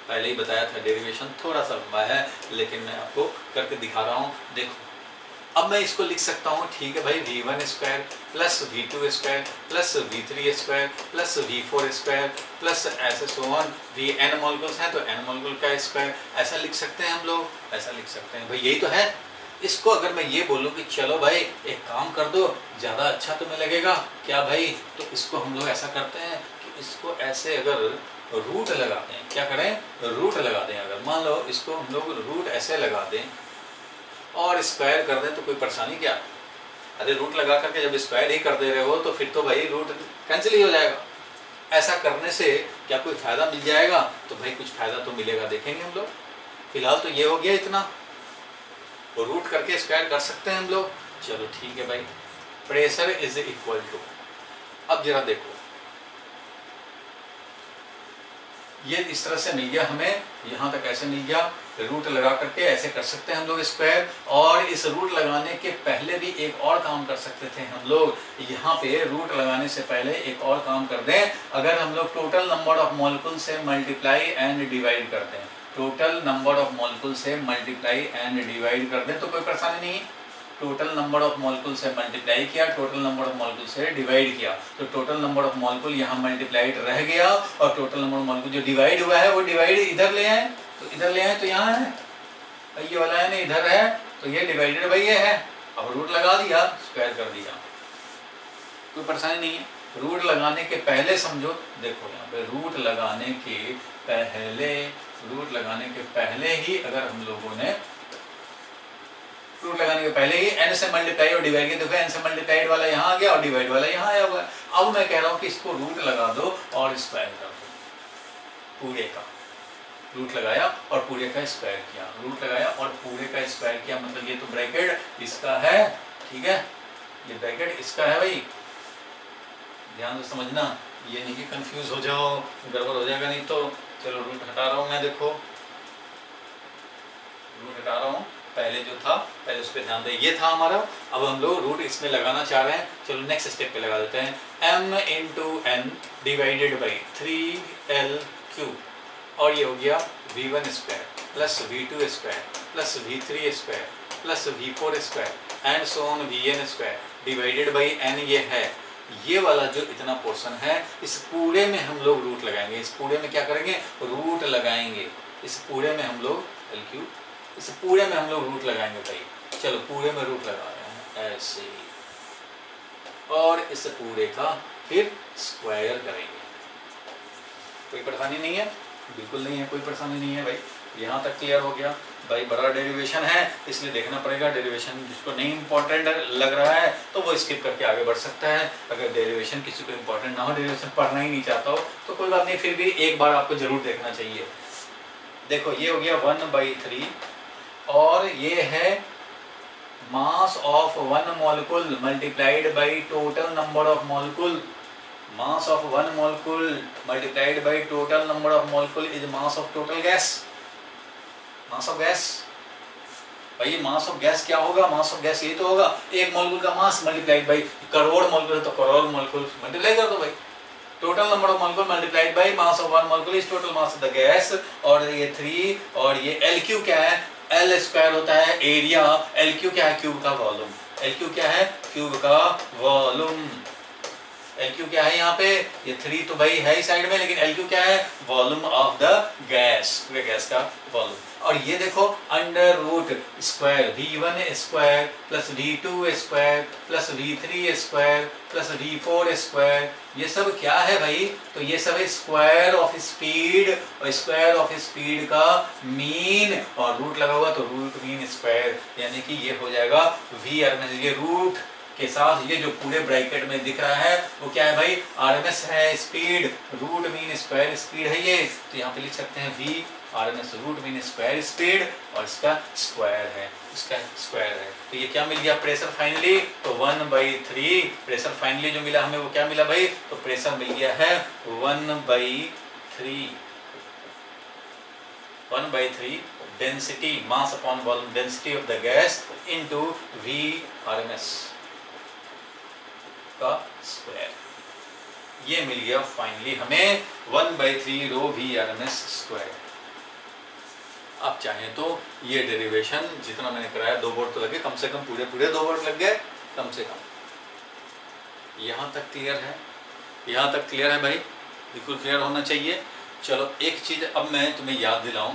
पहले ही बताया था डेरिवेशन थोड़ा सा लंबा है, लेकिन मैं आपको करके दिखा रहा हूँ। देखो अब मैं इसको लिख सकता हूँ, ठीक है भाई, v1 square plus v2 square plus v3 square plus v4 square plus ऐसे सो ऑन, n मॉलिक्यूल्स हैं तो n मॉलिक्यूल का स्क्वायर, ऐसा लिख सकते हैं हम लोग, ऐसा लिख सकते हैं भाई, यही तो है। इसको अगर मैं ये बोलूँ कि चलो भाई एक काम कर दो, ज़्यादा अच्छा तुम्हें लगेगा क्या भाई, तो इसको हम लोग ऐसा करते हैं कि इसको ऐसे अगर रूट लगाते हैं, क्या करें, रूट लगा दें। अगर मान लो इसको हम लोग रूट ऐसे लगा दें और स्क्वायर कर दें तो कोई परेशानी क्या? अरे रूट लगा करके जब स्क्वायर ही कर दे रहे हो तो फिर तो भाई रूट कैंसिल ही हो जाएगा। ऐसा करने से क्या कोई फ़ायदा मिल जाएगा? तो भाई कुछ फ़ायदा तो मिलेगा, देखेंगे हम लोग। फिलहाल तो ये हो गया इतना, तो रूट करके स्क्वायर कर सकते हैं हम लोग। चलो ठीक है भाई, प्रेशर इज इक्वल टू, अब जरा देखो ये इस तरह से मिल गया हमें, यहाँ तक ऐसे मिल गया, रूट लगा करके ऐसे कर सकते हैं हम लोग स्क्वायर। और इस रूट लगाने के पहले भी एक और काम कर सकते थे हम लोग, यहाँ पे रूट लगाने से पहले एक और काम कर दें, अगर हम लोग टोटल नंबर ऑफ मॉलिक्यूल से मल्टीप्लाई एंड डिवाइड कर दें, टोटल नंबर ऑफ मॉलिक्यूल से मल्टीप्लाई एंड डिवाइड कर दें तो कोई परेशानी नहीं। टोटल नंबर ऑफ मॉलिक्यूल से मल्टीप्लाई किया, टोटल नंबर ऑफ मॉलिक्यूल से डिवाइड किया, तो टोटल नंबर ऑफ मॉलिक्यूल यहाँ मल्टीप्लाइड रह गया और टोटल नंबर ऑफ मॉलिक्यूल जो डिवाइड हुआ है वो डिवाइड इधर ले आए, तो इधर ले आए तो यहाँ है, ये वाला है ना इधर है, तो ये डिवाइडेड भाई ये है। अब रूट लगा दिया, स्क्वायर कर दिया, कोई परेशानी नहीं है। रूट लगाने के पहले समझो, देखो यहाँ पे रूट लगाने के पहले, रूट लगाने के पहले ही अगर हम लोगों ने रूट लगाने के पहले ही n से मल्टीप्लाई और डिवाइड किया, देखो n से मल्टीप्लाइड वाला यहाँ आ गया और डिवाइड वाला यहाँ आया हुआ है। अब मैं कह रहा हूँ कि इसको रूट लगा दो और स्क्वायर कर दो, पूरे का रूट लगाया और पूरे का स्क्वायर किया, रूट लगाया और पूरे का स्क्वायर किया, मतलब ये तो ब्रैकेट इसका है, ठीक है, ये ब्रैकेट इसका है भाई, ध्यान से समझना, ये नहीं कि कंफ्यूज हो जाओ, गड़बड़ हो जाएगा नहीं तो। चलो रूट हटा रहा हूँ मैं, देखो रूट हटा रहा हूँ, पहले जो था पहले उस पर ध्यान दें, ये था हमारा। अब हम लोग रूट इसमें लगाना चाह रहे हैं, चलो नेक्स्ट स्टेप पे लगा देते हैं, m into N divided by 3l³ और ये हो गया v1 square plus v2 square plus v3 square plus v4 square and so on vn square divided by n, ये है। ये वाला जो इतना पोर्शन है इस पूरे में हम लोग रूट लगाएंगे, इस पूरे में क्या करेंगे, रूट लगाएंगे, इस पूरे में हम लोग l³, इस पूरे में हम लोग रूट लगाएंगे भाई। चलो पूरे में रूट लगा रहे हैं ऐसे ही, और इस पूरे का फिर स्क्वायर करेंगे। कोई परेशानी नहीं है, बिल्कुल नहीं है, कोई परेशानी नहीं है भाई। यहाँ तक क्लियर हो गया भाई। बड़ा डेरिवेशन है इसलिए देखना पड़ेगा, डेरिवेशन जिसको नहीं इंपॉर्टेंट लग रहा है तो वो स्किप करके आगे बढ़ सकता है। अगर डेरिवेशन किसी को इंपॉर्टेंट ना हो, डेरिवेशन पढ़ना ही नहीं चाहता हो तो कोई बात नहीं, फिर भी एक बार आपको जरूर देखना चाहिए। देखो ये हो गया 1/3 और ये है mass of one molecule multiplied by total number of molecule. Mass of one molecule multiplied by total number of molecule is mass of total gas. Mass of gas, भाई मास ऑफ गैस क्या होगा? मास ऑफ गैस ये तो होगा एक मॉलिक्यूल का mass multiplied by crore molecule, तो करोड़ मॉलिक्यूल मल्टीप्लाई कर दो भाई। Total number of molecule multiplied by mass of one molecule is total mass of the gas. और ये 3 और ये LQ क्या है? L स्क्वायर होता है एरिया, LQ क्या है? क्यूब का वॉल्यूम। LQ क्या है? क्यूब का वॉल्यूम। LQ क्या है यहाँ पे? ये 3 तो भाई है ही साइड में, लेकिन LQ क्या है? वॉल्यूम ऑफ द गैस, पूरे गैस का वॉल्यूम। और ये देखो under root square V1 square plus V2 square plus V3 square plus V4 square, ये सब क्या है भाई? तो ये सब स्क्वायर ऑफ स्पीड, और स्क्वायर ऑफ स्पीड का मीन, और रूट लगा हुआ तो रूट मीन स्क्वायर, यानी कि ये हो जाएगा VRMS। ये रूट के साथ ये जो पूरे ब्रैकेट में दिख रहा है वो क्या है भाई? RMS है speed, root mean square speed है ये, तो यहाँ पे लिख सकते हैं VRMS, root mean square speed, और इसका स्क्वायर है, इसका स्क्वायर है। तो ये क्या मिल गया? प्रेशर फाइनली, तो 1/3 प्रेशर फाइनली जो मिला हमें वो क्या मिला भाई? तो प्रेशर मिल गया है 1/3, 1/3 density, mass upon volume density of the gas into VRMS का स्क्वायर। ये मिल गया फाइनली हमें 1/3 रो VRMS स्क्वायर। आप चाहें तो ये डेरिवेशन जितना मैंने कराया 2 बोर्ड तो लगे, कम से कम पूरे 2 बोर्ड लग गए कम से कम। यहाँ तक क्लियर है? यहाँ तक क्लियर है भाई? बिल्कुल क्लियर होना चाहिए। चलो एक चीज अब मैं तुम्हें याद दिलाऊं,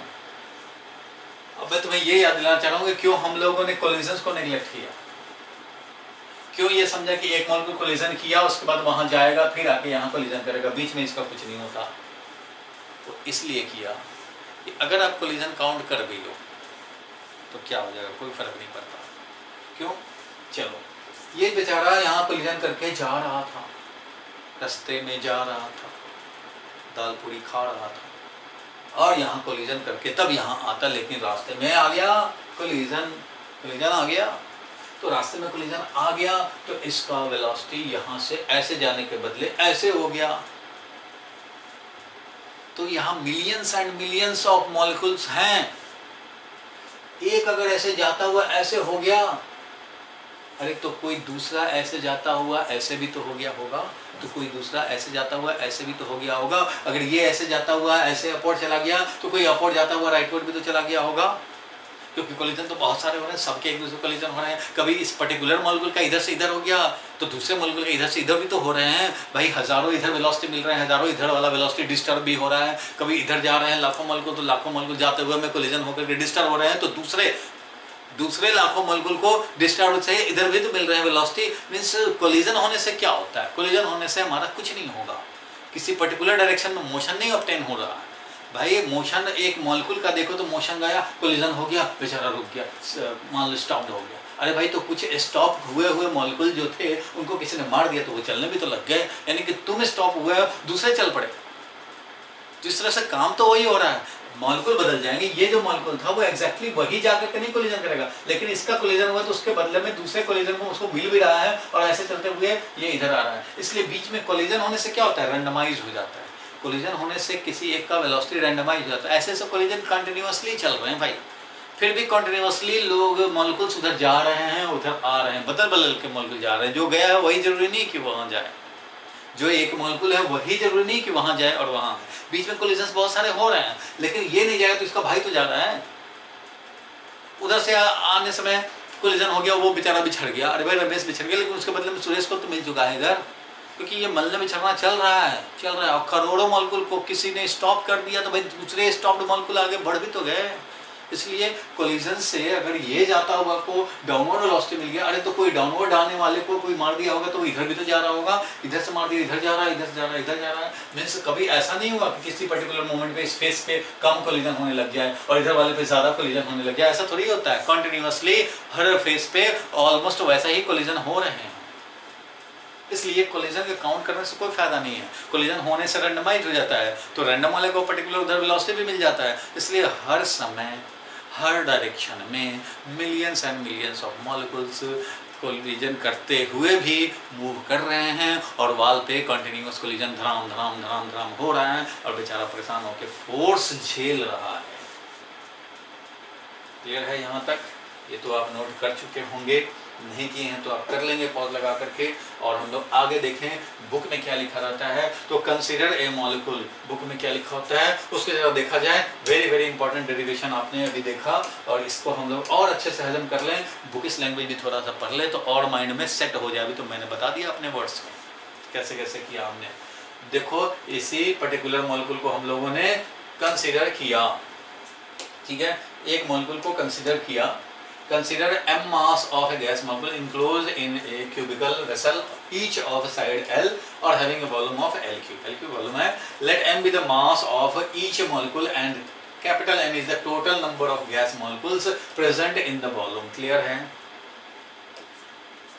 अब मैं तुम्हें ये याद दिलाना चाह रहा हूँ कि क्यों हम लोगों ने कोलिजन्स को नेग्लेक्ट किया। क्यों ये समझा कि एक मॉलिक्यूल कोलिजन किया उसके बाद वहां जाएगा फिर आके यहाँ कोलिजन करेगा, बीच में इसका कुछ नहीं होता। तो इसलिए किया कि अगर आप कोलिजन काउंट कर भी लो तो क्या हो जाएगा, कोई फर्क नहीं पड़ता। क्यों? चलो ये बेचारा यहाँ कोलिजन करके जा रहा था, रास्ते में जा रहा था, दाल पूरी खा रहा था, और यहाँ कोलिजन करके तब यहाँ आता, लेकिन रास्ते में आ गया कोलिजन आ गया। तो रास्ते में कोलिजन आ गया तो इसका वेलोसिटी यहाँ से ऐसे जाने के बदले ऐसे हो गया। तो यहाँ millions and millions of molecules हैं। एक अगर ऐसे जाता हुआ ऐसे हो गया, अरे तो कोई दूसरा ऐसे जाता हुआ ऐसे भी तो हो गया होगा, तो कोई दूसरा ऐसे जाता हुआ ऐसे भी तो हो गया होगा। अगर ये ऐसे जाता हुआ ऐसे अपवर्ड चला गया तो कोई अपवर्ड जाता हुआ राइटवर्ड भी तो चला गया होगा, क्योंकि कोलिजन तो बहुत सारे हो रहे हैं, सबके एक दूसरे कोलिजन हो रहे हैं। कभी इस पर्टिकुलर मॉलिक्यूल का इधर से इधर हो गया तो दूसरे मॉलिक्यूल का इधर से इधर भी तो हो रहे हैं भाई। हजारों इधर वेलोसिटी मिल रहे हैं, हजारों इधर वाला वेलोसिटी डिस्टर्ब भी हो रहा है। कभी इधर जा रहे हैं लाखों मॉलिक्यूल, तो लाखों मॉलिक्यूल जाते हुए में कोलिजन होकर के डिस्टर्ब हो रहे हैं, तो दूसरे लाखों मॉलिक्यूल को डिस्टर्ब से इधर भी तो मिल रहे हैं वेलोसिटी। मींस कोलिजन होने से क्या होता है? कोलिजन होने से हमारा कुछ नहीं होगा, किसी पर्टिकुलर डायरेक्शन में मोशन नहीं ऑब्टेन हो रहा है भाई। मोशन एक मॉलिक्यूल का देखो तो मोशन गया, कोलिजन हो गया, बेचारा रुक गया, मान लो स्टॉप हो गया। अरे भाई तो कुछ स्टॉप हुए मॉलिक्यूल जो थे उनको किसी ने मार दिया तो वो चलने भी तो लग गए, यानी कि तुम स्टॉप हुए दूसरे चल पड़े। जिस तरह से काम तो वही हो रहा है, मॉलिक्यूल बदल जाएंगे। ये जो मॉलिक्यूल था वो एग्जैक्टली वही जाकर के नहीं कोलिजन करेगा, लेकिन इसका कोलिजन हुआ तो उसके बदले में दूसरे कोलिजन को उसको मिल भी रहा है और ऐसे चलते हुए ये इधर आ रहा है। इसलिए बीच में कोलिजन होने से क्या होता है? रैंडमाइज हो जाता है। कोलिजन होने से किसी एक का वेलोसिटी रैंडमाइज हो जाता है। ऐसे कोलिजन कंटिन्यूअसली चल रहे हैं भाई, फिर भी कंटिन्यूअसली लोग मॉलिक्यूल्स उधर जा रहे हैं उधर आ रहे हैं, बदल के मॉलिक्यूल जा रहे हैं। जो गया है वही जरूरी नहीं कि वहां जाए, जो एक मॉलिक्यूल है वही जरूरी नहीं कि वहां जाए और वहां है। बीच में कोलिजन्स बहुत सारे हो रहे हैं, लेकिन ये नहीं जाएगा तो इसका भाई तो जा रहा है। उधर से आने समय कोलिजन हो गया, वो बेचारा बिछड़ गया। अरे भाई रमेश बिछड़ गया, लेकिन उसके बदले में सुरेश को तो मिल चुका है इधर, क्योंकि ये मलने बिछड़ना चल रहा है। और करोड़ों मॉलिक्यूल को किसी ने स्टॉप कर दिया तो भाई दूसरे स्टॉप्ड मॉलिक्यूल आगे बढ़ भी तो गए। इसलिए कोलिजन से अगर ये जाता हुआ को डाउनवर्ड वेलोसिटी मिल गया, अरे तो कोई डाउनवर्ड आने वाले को कोई मार दिया होगा तो वो इधर भी तो जा रहा होगा, इधर से मार दिया इधर जा रहा है, इधर से जा रहा है इधर जा रहा है। मीन्स कभी ऐसा नहीं हुआ कि किसी पर्टिकुलर मोमेंट पे स्पेस पे कम कोलिजन होने लग जाए और इधर वाले पे ज्यादा कोलिजन होने लग जाए, ऐसा थोड़ी होता है। कंटिन्यूअसली हर फेस पे ऑलमोस्ट वैसा ही कोलिजन हो रहे हैं। इसलिए कोलिजन के काउंट करने से कोई फायदा नहीं है। कोलिजन होने से रैंडमाइज हो जाता है, तो रैंडम वाले को पर्टिकुलर उधर वेलोसिटी भी मिल जाता है। इसलिए हर समय हर डायरेक्शन में millions and millions of molecules collision करते हुए भी मूव कर रहे हैं और वॉल पे कंटिन्यूअस कोलिजन धड़ाम धड़ाम धड़ाम धड़ाम हो रहा है और बेचारा परेशान होकर फोर्स झेल रहा है। क्लियर है यहाँ तक? ये तो आप नोट कर चुके होंगे, नहीं किए हैं तो आप कर लेंगे पॉज लगा करके। और हम लोग आगे देखें बुक में क्या लिखा रहता है। तो कंसीडर ए मॉलिक्यूल, बुक में क्या लिखा होता है उसके जरा देखा जाए। वेरी वेरी इंपॉर्टेंट डेरिवेशन आपने अभी देखा और इसको हम लोग और अच्छे से हजम कर लें, बुक इस लैंग्वेज भी थोड़ा सा पढ़ ले तो और माइंड में सेट हो जाए। अभी तो मैंने बता दिया अपने वर्ड्स में कैसे कैसे किया हमने। देखो इसी पर्टिकुलर मॉलिक्यूल को हम लोगों ने कंसीडर किया, ठीक है, एक मॉलिक्यूल को कंसीडर किया। Consider m mass of a gas molecule enclosed in a cubical vessel, each of side L or having a volume of L cube. L cube volume है. Let m be the mass of each molecule and capital M is the total number of gas molecules present in the volume. Clear है?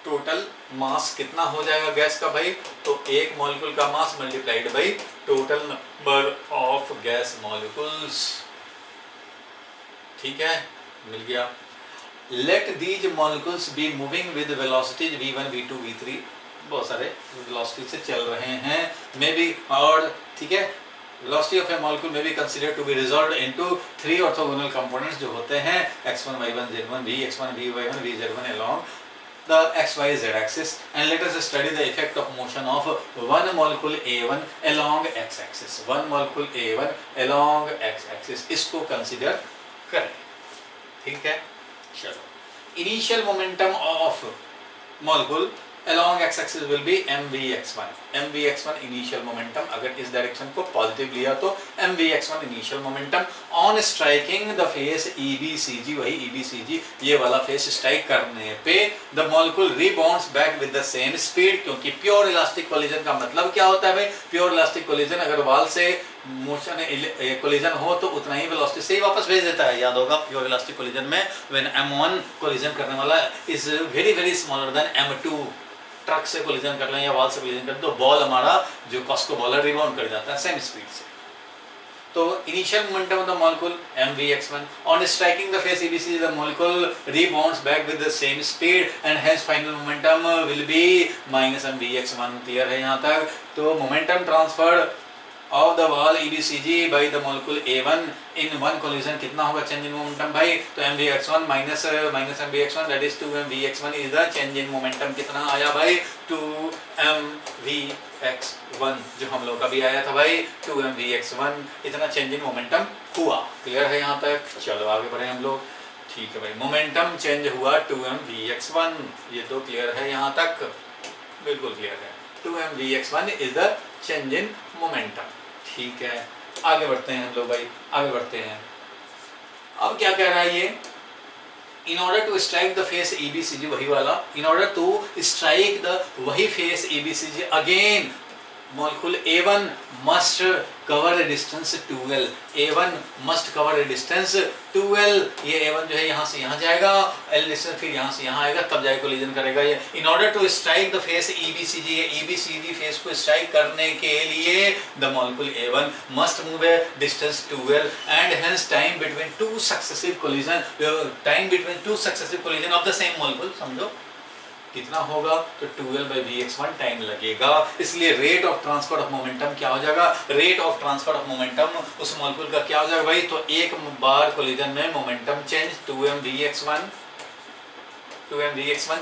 टोटल मास कितना हो जाएगा गैस का भाई? तो एक मॉलिक्यूल का mass multiplied by total number of gas molecules. ठीक है, मिल गया। Let these molecules be moving with velocities v1, v2, v3, बहुत सारे velocity से चल रहे हैं, may be, और ठीक है, velocity of a molecule may be considered to be resolved into 3 orthogonal components जो होते हैं x1, y1, z1, v x1, v y1, v z1 along the x, y, z axis, and let us study the effect of motion of one molecule A1 along x axis, one molecule A1 along x axis, इसको consider करें। ठीक है, चलो। Initial momentum of molecule along x axis will be mvx1, mvx1 initial momentum. अगर इस डायरेक्शन को पॉजिटिव लिया तो mvx1 initial momentum on striking the face EBCG, वही EBCG ये वाला फेस स्ट्राइक करने पे the molecule rebounds back with the same speed. क्योंकि प्योर इलास्टिक कोलिजन का मतलब क्या होता है भाई? प्योर इलास्टिक कोलिजन अगर वॉल से मोशन कोलिजन हो तो उतना ही वेलोसिटी से ही वापस भेज देता है। याद होगा प्योर इलास्टिक कोलिजन में व्हेन m1 कोलिजन करने वाला is very very smaller than m2, truck से कोलिजन कर लें या वॉल से कोलिजन कर तो बॉल हमारा जो कॉस्को बॉलर रिबाउंड कर जाता है सेम स्पीड से। तो initial momentum of the molecule mvx1 on striking the face EBC the molecule rebounds back with the same speed and hence final momentum will be -mvx1। Clear है यहाँ तक? तो momentum transfer of the wall EBCG by the molecule A1 in one collision कितना होगा change in momentum भाई? तो mvx1 minus mvx1 that is 2mvx1 is the change in momentum। कितना आया भाई? 2mvx1 जो हम लोग का भी आया था भाई 2mvx1, इतना change in momentum हुआ। क्लियर है यहाँ तक? चलो आगे बढ़े हम लोग। ठीक है भाई, मोमेंटम चेंज हुआ 2mvx1, ये तो क्लियर है यहाँ तक? बिल्कुल क्लियर है। 2mvx1 is the change in momentum। ठीक है, आगे बढ़ते हैं हम लोग भाई, आगे बढ़ते हैं। अब क्या कह रहा है ये? In order to strike the face EBCG, वही वाला, in order to strike the वही face EBCG again, molecule A1 must cover a distance 2L, A1 must cover a distance 2L। ये A1 जो है यहाँ से यहाँ जाएगा, L डिस्टेंस फिर यहाँ से यहाँ आएगा, तब जाके कोलिजन करेगा ये। In order to strike the face EBCG, ये EBCG फेस को स्ट्राइक करने के लिए the molecule A1 must move a distance 2L and hence time between two successive collision of the same molecule, समझो कितना होगा? तो 2L/Vx1 टाइम लगेगा। इसलिए rate of transfer of momentum क्या हो जाएगा? Rate of transfer of momentum उस मॉलिक्यूल का क्या हो जाएगा भाई? तो एक बार कोलिजन में momentum change 2mvx1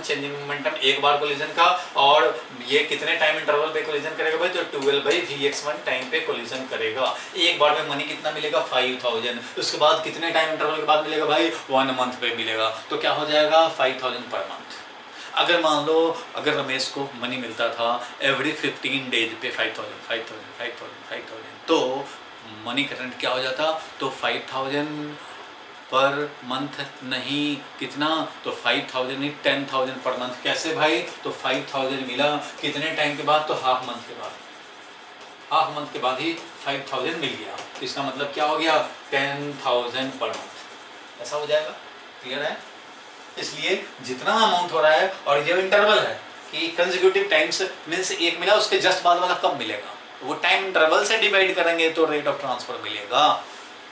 change in momentum एक बार कोलिजन का, और ये कितने टाइम इंटरवल पे कोलिजन करेगा भाई? तो 12/Vx1 टाइम पे कोलिजन करेगा। एक बार में मनी कितना मिलेगा? 5000। उसके बाद कितने टाइम इंटरवल के बाद मिलेगा भाई? 1 मंथ पे मिलेगा। तो क्या हो जाएगा? 5000 पर मंथ। अगर मान लो अगर रमेश को मनी मिलता था एवरी 15 डेज पे 5000 तो मनी करंट क्या हो जाता? तो 5000 पर मंथ नहीं, कितना? तो 5000 नहीं 10,000 पर मंथ। कैसे भाई? तो 5000 मिला कितने टाइम के बाद? तो हाफ मंथ के बाद, हाफ मंथ के बाद ही 5000 मिल गया। तो इसका मतलब क्या हो गया? 10,000 पर मंथ, ऐसा हो जाएगा। क्लियर है? इसलिए जितना अमाउंट हो रहा है और ये इंटरवल है कि कंसेक्यूटिव टाइम्स मींस एक मिला उसके जस्ट बाद वाला कब मिलेगा, वो टाइम इंटरवल से डिवाइड करेंगे तो रेट ऑफ ट्रांसफर मिलेगा।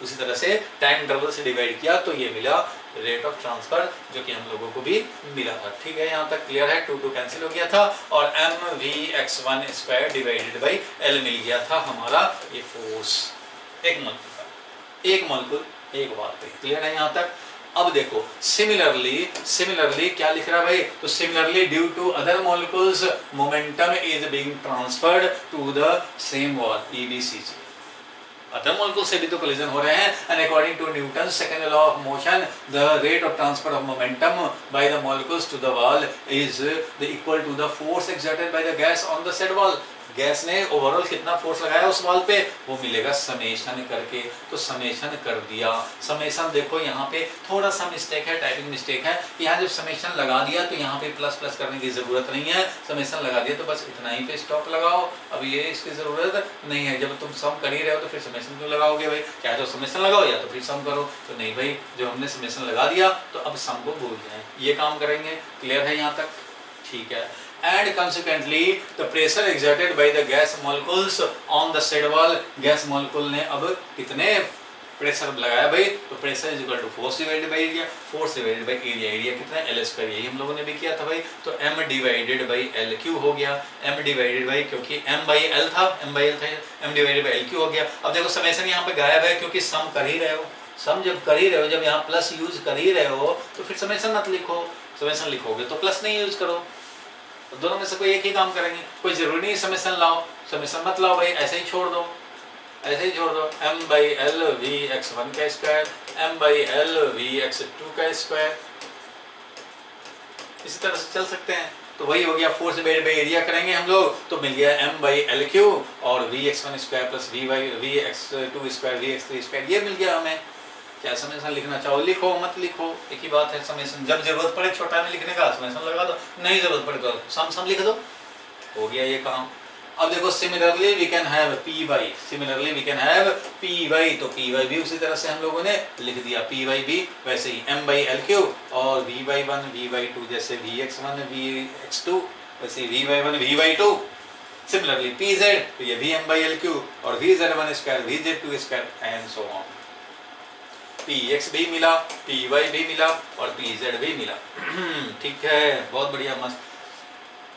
उसी तरह से टाइम इंटरवल से डिवाइड किया तो ये मिला रेट ऑफ ट्रांसफर, जो कि हम लोगों को भी मिला था। ठीक है, यहाँ तक क्लियर है। 2 कैंसिल हो गया था और mv(x1) square divided by l मिल गया था हमारा ये फोर्स एक मॉलिक्यूल का, एक मॉलिक्यूल एक बार पे। क्लियर है यहाँ तक। अब देखो सिमिलरली क्या लिख रहा है भाई, तो similarly due to other molecules momentum is being transferred to the same wall EBCG। Other molecule से भी तो कोलिजन हो रहे हैं, and according to Newton second law of motion the rate of transfer of momentum by the molecules to the wall is the equal to the force exerted by the gas on the said wall. Gas ने ओवरऑल कितना फोर्स लगाया उस वॉल पे, वो मिलेगा समेशन करके। तो समेशन कर दिया। समेशन देखो यहाँ पे थोड़ा सा मिस्टेक है, टाइपिंग मिस्टेक है। यहाँ जब समेशन लगा दिया तो यहाँ पे प्लस प्लस करने की जरूरत नहीं है। समेशन लगा दिया तो बस इतना ही पे स्टॉप लगाओ। अब ये इसकी जरूरत नहीं है। जब तुम सम कर ही रहे हो तो फिर समेशन क्यों लगाओगे भाई, चाहे तो समेशन लगाओ या तो फिर सम करो। तो नहीं भाई, जब हमने समेशन लगा दिया तो अब सम को भूल जाए, ये काम करेंगे। क्लियर है यहाँ तक? ठीक है। And consequently the pressure exerted by the gas molecules on the said wall, gas molecule ने अब कितने प्रेशर लगाया भाई, तो pressure is equal to force divided by area, force divided by area, area कितना है L स्क्वायर, यही हम लोगों ने भी किया था भाई। तो m divided by L Q हो गया, m डिवाइडेड बाई, क्योंकि m बाई L था, m divided by L Q हो गया। अब देखो समेशन यहाँ पे गायब है क्योंकि सम कर ही रहे हो। सम जब कर ही रहे हो, जब यहाँ प्लस यूज कर ही रहे हो तो फिर समेशन मत लिखो। समेशन लिखोगे तो प्लस नहीं यूज करो। तो दोनों में से कोई एक ही काम करेंगे। कोई जरूरी नहीं समेशन लाओ, समेशन मत लाओ भाई, ऐसे ही छोड़ दो, ऐसे ही छोड़ दो। m बाई एल v(x1) का square, m by L v(x2) का स्क्वायर, इसी तरह से चल सकते हैं। तो वही हो गया, फोर्स डिवाइडेड बाई एरिया करेंगे हम लोग तो मिल गया m बाई एल क्यू और v(x1) square plus v(x2) square v(x3) square, ये मिल गया हमें। क्या समेशन लिखना चाहो लिखो, मत लिखो, एक ही बात है। समेशन जब जरूरत पड़े छोटा में लिखने का समेशन लगा दो, नहीं जरूरत पड़े तो सम लिख दो, हो गया ये काम। अब देखो similarly we can have P Y, similarly we can have P Y, तो पी वाई भी उसी तरह से हम लोगों ने लिख दिया। पी वाई भी वैसे ही m बाई एल क्यू और v/1 v/2, जैसे vx1 vx2 वैसे v/1 v/2। Similarly P Z, तो ये भी m बाई एल क्यू और vz1 square vz2 square and so on. px भी मिला, py भी मिला और pz भी मिला। ठीक है, बहुत बढ़िया, मस्त।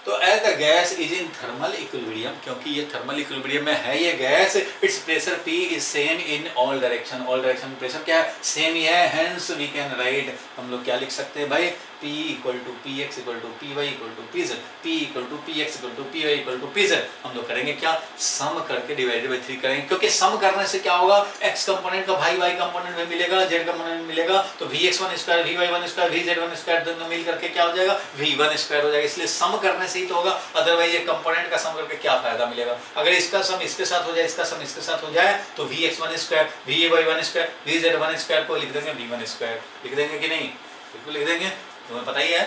तो as the gas is in thermal equilibrium, क्योंकि ये थर्मल इक्विलिब्रियम में है ये gas, its pressure P is same in all direction. All direction pressure क्या है, सेम ही है। हेंस वी कैन राइट, हम लोग क्या लिख सकते हैं भाई, P equal to Px equal to Py equal to Pz, P equal to Px equal to Py equal to Pz। हम लोग करेंगे क्या, सम करके डिवाइडेड बाई 3 करेंगे, क्योंकि सम करने से क्या होगा, x कंपोनेंट का भाई y कंपोनेंट में मिलेगा, z कंपोनेंट में मिलेगा, तो vx1 square vy1 square vz1 square दोनों मिल करके क्या हो जाएगा, v1 स्क्वायर हो जाएगा। इसलिए सम करने से ही तो होगा, अदरवाइज ये कंपोनेंट का सम करके क्या फायदा मिलेगा। अगर इसका सम इसके साथ हो जाए, इसका सम इसके साथ हो जाए, तो vx1 square vy1 square vz1 square को लिख देंगे v1 स्क्वायर, लिख देंगे कि नहीं, बिल्कुल लिख देंगे। तुम्हें पता ही है,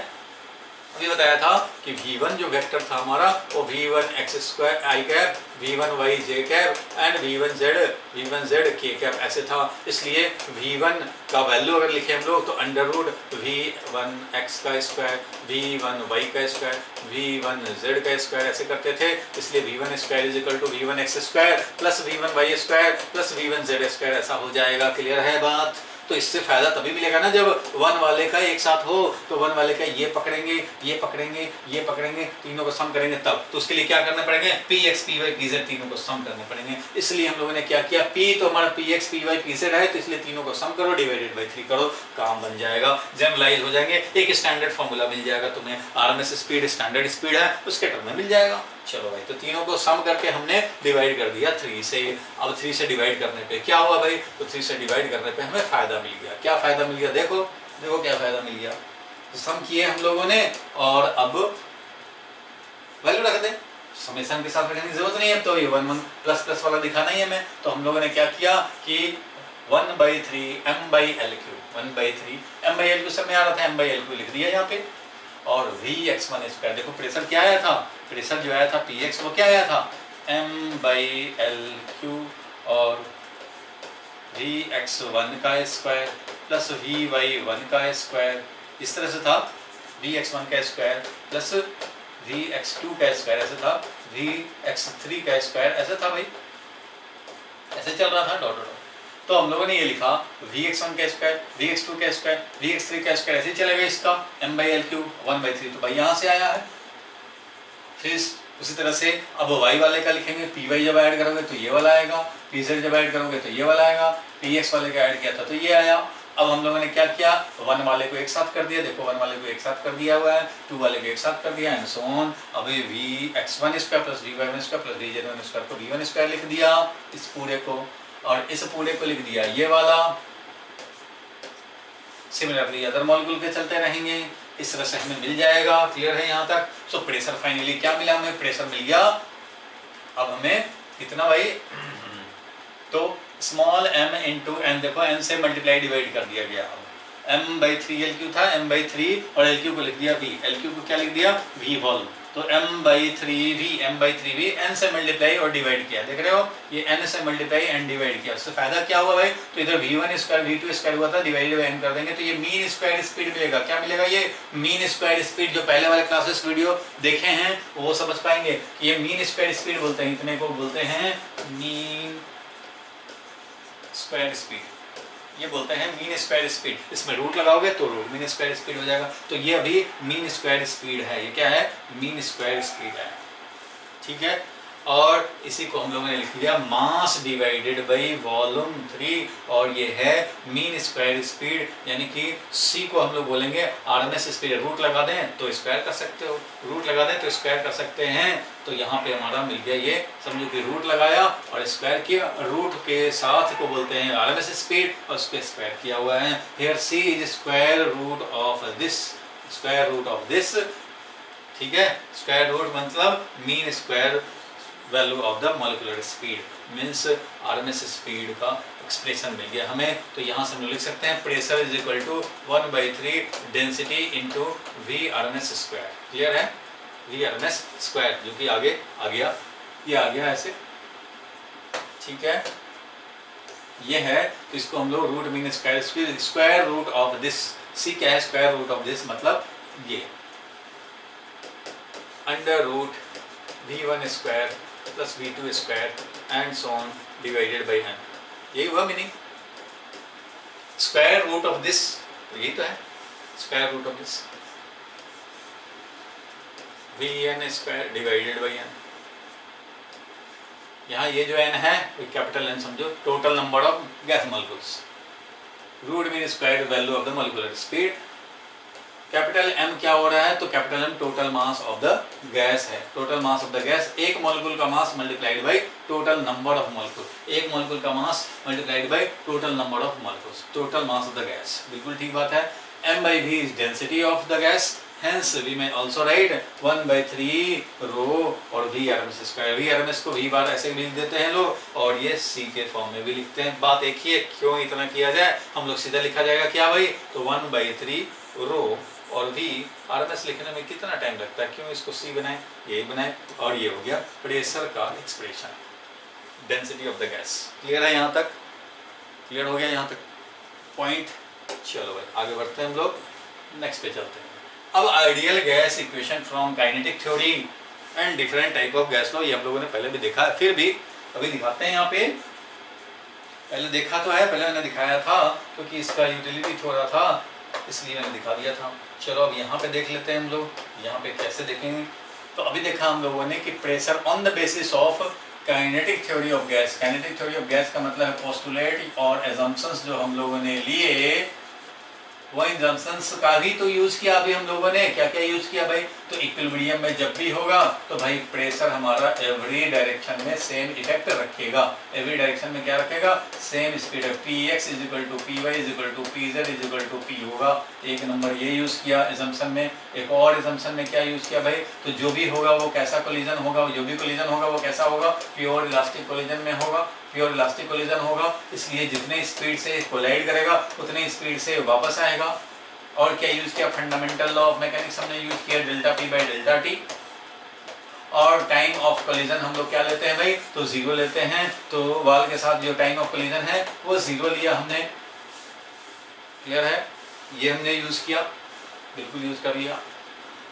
अभी बताया था कि v1 जो वेक्टर था हमारा वो v1 x square I cap, v1 y j cap and v1 z k cap ऐसे था। इसलिए v1 का वैल्यू अगर लिखे हम लोग तो अंडर रूट v1 x का स्क्वायर, v1 y का स्क्वायर, v1 z का स्क्वायर ऐसे करते थे। इसलिए v1 square is equal to v1 x square plus v1 y square plus v1 z square ऐसा हो जाएगा। क्लियर है बात? तो इससे फायदा तभी मिलेगा ना जब वन वाले का एक साथ हो, तो वन वाले का ये पकड़ेंगे, ये पकड़ेंगे, ये पकड़ेंगे, तीनों को सम करेंगे तब। तो उसके लिए क्या करने पड़ेंगे, px py pz तीनों को सम करने पड़ेंगे। इसलिए हम लोगों ने क्या किया, p तो हमारा px py pz है, तो इसलिए तीनों को सम करो, डिवाइडेड बाई 3 करो, काम बन जाएगा, जनरलाइज हो जाएंगे। एक स्टैंडर्ड फॉर्मूला मिल जाएगा तुम्हें, आरएमएस स्पीड स्टैंडर्ड स्पीड है, उसके टर्म में मिल जाएगा। चलो भाई, तो तीनों को सम करके हमने डिवाइड कर दिया 3 से। अब 3 से डिवाइड करने पे क्या हुआ भाई, तो 3 से डिवाइड करने पे हमें फायदा मिल गया। क्या फायदा मिल गया, देखो देखो क्या फायदा मिल गया। तो सम किए हम लोगों ने और अब वैल्यू रख दे, समेशन के साथ रखने की जरूरत नहीं है। तो ये 1 1 प्लस प्लस वाला दिखाना ही है हमें। तो हम लोगों ने क्या किया कि 1/3 m by L Q, 1/3 m by L Q सब में आ रहा था, m बाई एल क्यू लिख दिया यहाँ पे। और vx1 स्क्वायर, देखो प्रेशर क्या आया था, प्रेशर जो आया था px वो क्या आया था, m बाई एल क्यू और vx1 का स्क्वायर प्लस vy1 का स्क्वायर, इस तरह से था। vx1 का स्क्वायर प्लस vx2 का स्क्वायर ऐसे था, vx3 का स्क्वायर ऐसे था भाई, ऐसे चल रहा था डॉट डॉट। तो हम लोगों ने ये लिखा Vx1 का स्क्वायर, Vx2 का स्क्वायर, Vx3 का स्क्वायर, ऐसे ही चलेगा इसका m/l³ 1/3, तो भाई यहाँ से आया है। फिर उसी तरह से अब y वाले का लिखेंगे, py जब ऐड करोगे तो ये वाला आएगा, pz जब ऐड करोगे तो ये वाला आएगा, px वाले का ऐड किया था तो ये आया। अब हम लोगों ने क्या किया, 1 वाले को एक साथ कर दिया, देखो 1 वाले को एक साथ कर दिया हुआ है, 2 वाले को एक साथ कर दिया एंड सो ऑन। अभी Vx1 square plus Vy1 square plus Vz1 square को V1 स्क्वायर लिख दिया इस पूरे को, और इस पूरे को लिख दिया ये वाला। सिमिलरली अदर मॉलिक्यूल के चलते रहेंगे, इस तरह से हमें मिल जाएगा। क्लियर है यहाँ तक? सो प्रेशर फाइनली क्या मिला हमें, प्रेशर मिल गया। अब हमें कितना भाई, तो स्मॉल m इंटू n, देखो n से मल्टीप्लाई डिवाइड कर दिया गया। m/3 था, m/3 और l³ को लिख दिया v, l³ को क्या लिख दिया v होल, तो m/3v n से मल्टीप्लाई और डिवाइड किया, देख रहे हो ये n से मल्टीप्लाई एंड डिवाइड किया। उससे फायदा क्या हुआ भाई, तो इधर v1 स्क्वायर v2 स्क्वायर हुआ था, डिवाइड बाय n कर देंगे तो ये मीन स्क्वायर स्पीड मिलेगा। क्या मिलेगा, ये मीन स्क्वायर स्पीड। जो पहले वाले क्लासेस वीडियो देखे हैं वो समझ पाएंगे कि ये मीन स्क्वायर स्पीड बोलते हैं, इतने को बोलते हैं मीन स्क्वायर स्पीड, ये बोलते हैं मीन स्क्वायर स्पीड। इसमें रूट लगाओगे तो रूट मीन स्क्वायर स्पीड हो जाएगा। तो ये अभी मीन स्क्वायर स्पीड है, ये क्या है, मीन स्क्वायर स्पीड है, ठीक है। और इसी को हम लोगों ने लिख दिया मास डिवाइडेड बाई वॉल्यूम 3, और ये है मीन स्क्वायर स्पीड, यानी कि c को हम लोग बोलेंगे आरएमएस स्पीड। रूट लगा दें तो स्क्वायर कर सकते हो, रूट लगा दें तो स्क्वायर कर सकते हैं। तो यहाँ पे हमारा मिल गया, ये समझो कि रूट लगाया और स्क्वायर किया, रूट के साथ को बोलते हैं आरएमएस स्पीड और उसके स्क्वायर किया हुआ है। Here c is square root of this, square root of this, ठीक है। स्क्वायर रूट मतलब mean square value of the molecular speed, means RMS speed का एक्सप्रेशन मिल गया हमें। तो यहाँ से हम लिख सकते हैं pressure is equal to 1/3 density into V RMS square. Clear है, वी आरएमएस स्क्वायर, जो कि आगे आ गया, ये आ गया ऐसे, ठीक है। ये है, तो इसको हम लोग root mean square speed, square root of this, सी क्या है, स्क्वायर रूट ऑफ दिस मतलब ये under root v1 square plus v2 square and so on divided by n, यही हुआ meaning. Square root of this, तो यही तो है square root of this, vn square divided by n। यहाँ ये जो n है कैपिटल N समझो, total number of gas molecules, root mean square value of the molecular speed. Capital M क्या हो रहा है, तो capital M total mass of the gas है, total mass of the gas, एक मॉलिक्यूल का mass multiplied by total number of molecule, एक मॉलिक्यूल का mass multiplied by total number of molecules, total mass of the gas, बिल्कुल ठीक बात है। m/v is density of the gas, hence we may also write 1/3 rho और v RMS square, v RMS को v बार ऐसे भी लिख देते हैं लोग, और ये c के फॉर्म में भी लिखते हैं। बात एक ही है, क्यों इतना किया जाए, हम लोग सीधा लिखा जाएगा क्या भाई, तो 1/3 रो और v आरएमएस लिखने में कितना टाइम लगता है, क्यों इसको c बनाए, यही बनाए, और ये हो गया प्रेशर का expression, density of the gas. Clear है यहाँ तक, क्लियर हो गया यहाँ तक पॉइंट। चलो भाई आगे बढ़ते हैं हम लोग, नेक्स्ट पे चलते हैं। अब ideal gas equation from kinetic theory and different type of gas law, ये हम लोगों ने पहले भी देखा है, फिर भी अभी दिखाते हैं। यहाँ पे पहले देखा तो है, पहले मैंने दिखाया था क्योंकि इसका यूटिलिटी थोड़ा था इसलिए मैंने दिखा दिया था। चलो अब यहाँ पे देख लेते हैं हम लोग, यहाँ पे कैसे देखेंगे। तो अभी देखा हम लोगों ने कि pressure on the basis of kinetic theory of gas, kinetic theory of gas का मतलब है पोस्टुलेट और एजम्पशंस जो हम लोगों ने लिए, वो एजम्पशंस का भी तो यूज किया। अभी हम लोगों ने क्या क्या यूज किया भाई, तो इक्विलिब्रियम में जब भी होगा तो भाई प्रेशर हमारा एवरी डायरेक्शन में सेम इफेक्ट रखेगा, एवरी डायरेक्शन में क्या रखेगा, सेम स्पीड है। Px is equal to Py is equal to Pz is equal to P होगा। एक नंबर ये यूज किया एजम्पशन में। एक और एजम्पशन में क्या यूज किया भाई, तो जो भी होगा वो कैसा कोलिजन होगा, जो भी कोलिजन होगा वो कैसा होगा, प्योर इलास्टिक कोलिजन में होगा, प्योर इलास्टिक कोलिजन होगा, इसलिए जितने स्पीड से कोलाइड करेगा उतने स्पीड से वापस आएगा। और क्या यूज किया, फंडामेंटल लॉ ऑफ मैकेनिक्स हमने यूज किया, delta P by delta T। और टाइम ऑफ कोलिजन हम लोग क्या लेते हैं भाई, तो जीरो लेते हैं। तो वाल के साथ जो टाइम ऑफ कोलिजन है वो जीरो लिया हमने, क्लियर है, ये हमने यूज किया, बिल्कुल यूज कर लिया।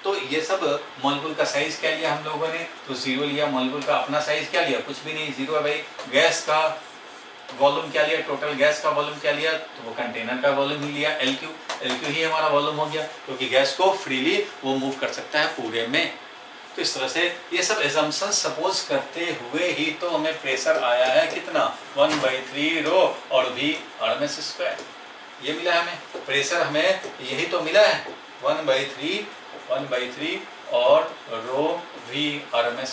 तो ये सब मॉलिक्यूल का साइज क्या लिया हम लोगों ने, तो जीरो लिया। मॉलिक्यूल का अपना साइज क्या लिया, कुछ भी नहीं, जीरो है भाई। गैस का वॉल्यूम क्या लिया, टोटल गैस का वॉल्यूम क्या लिया, तो वो कंटेनर का वॉल्यूम ही लिया LQ ही हमारा वॉल्यूम हो गया, क्योंकि गैस को फ्रीली वो मूव कर सकता है पूरे में। तो इस तरह से ये सब एजम्पशन सपोज करते हुए ही तो हमें प्रेशर आया है कितना 1/3 रो और V RMS स्क्वायर, ये मिला है हमें प्रेशर, हमें यही तो मिला है 1/3 और rho V RMS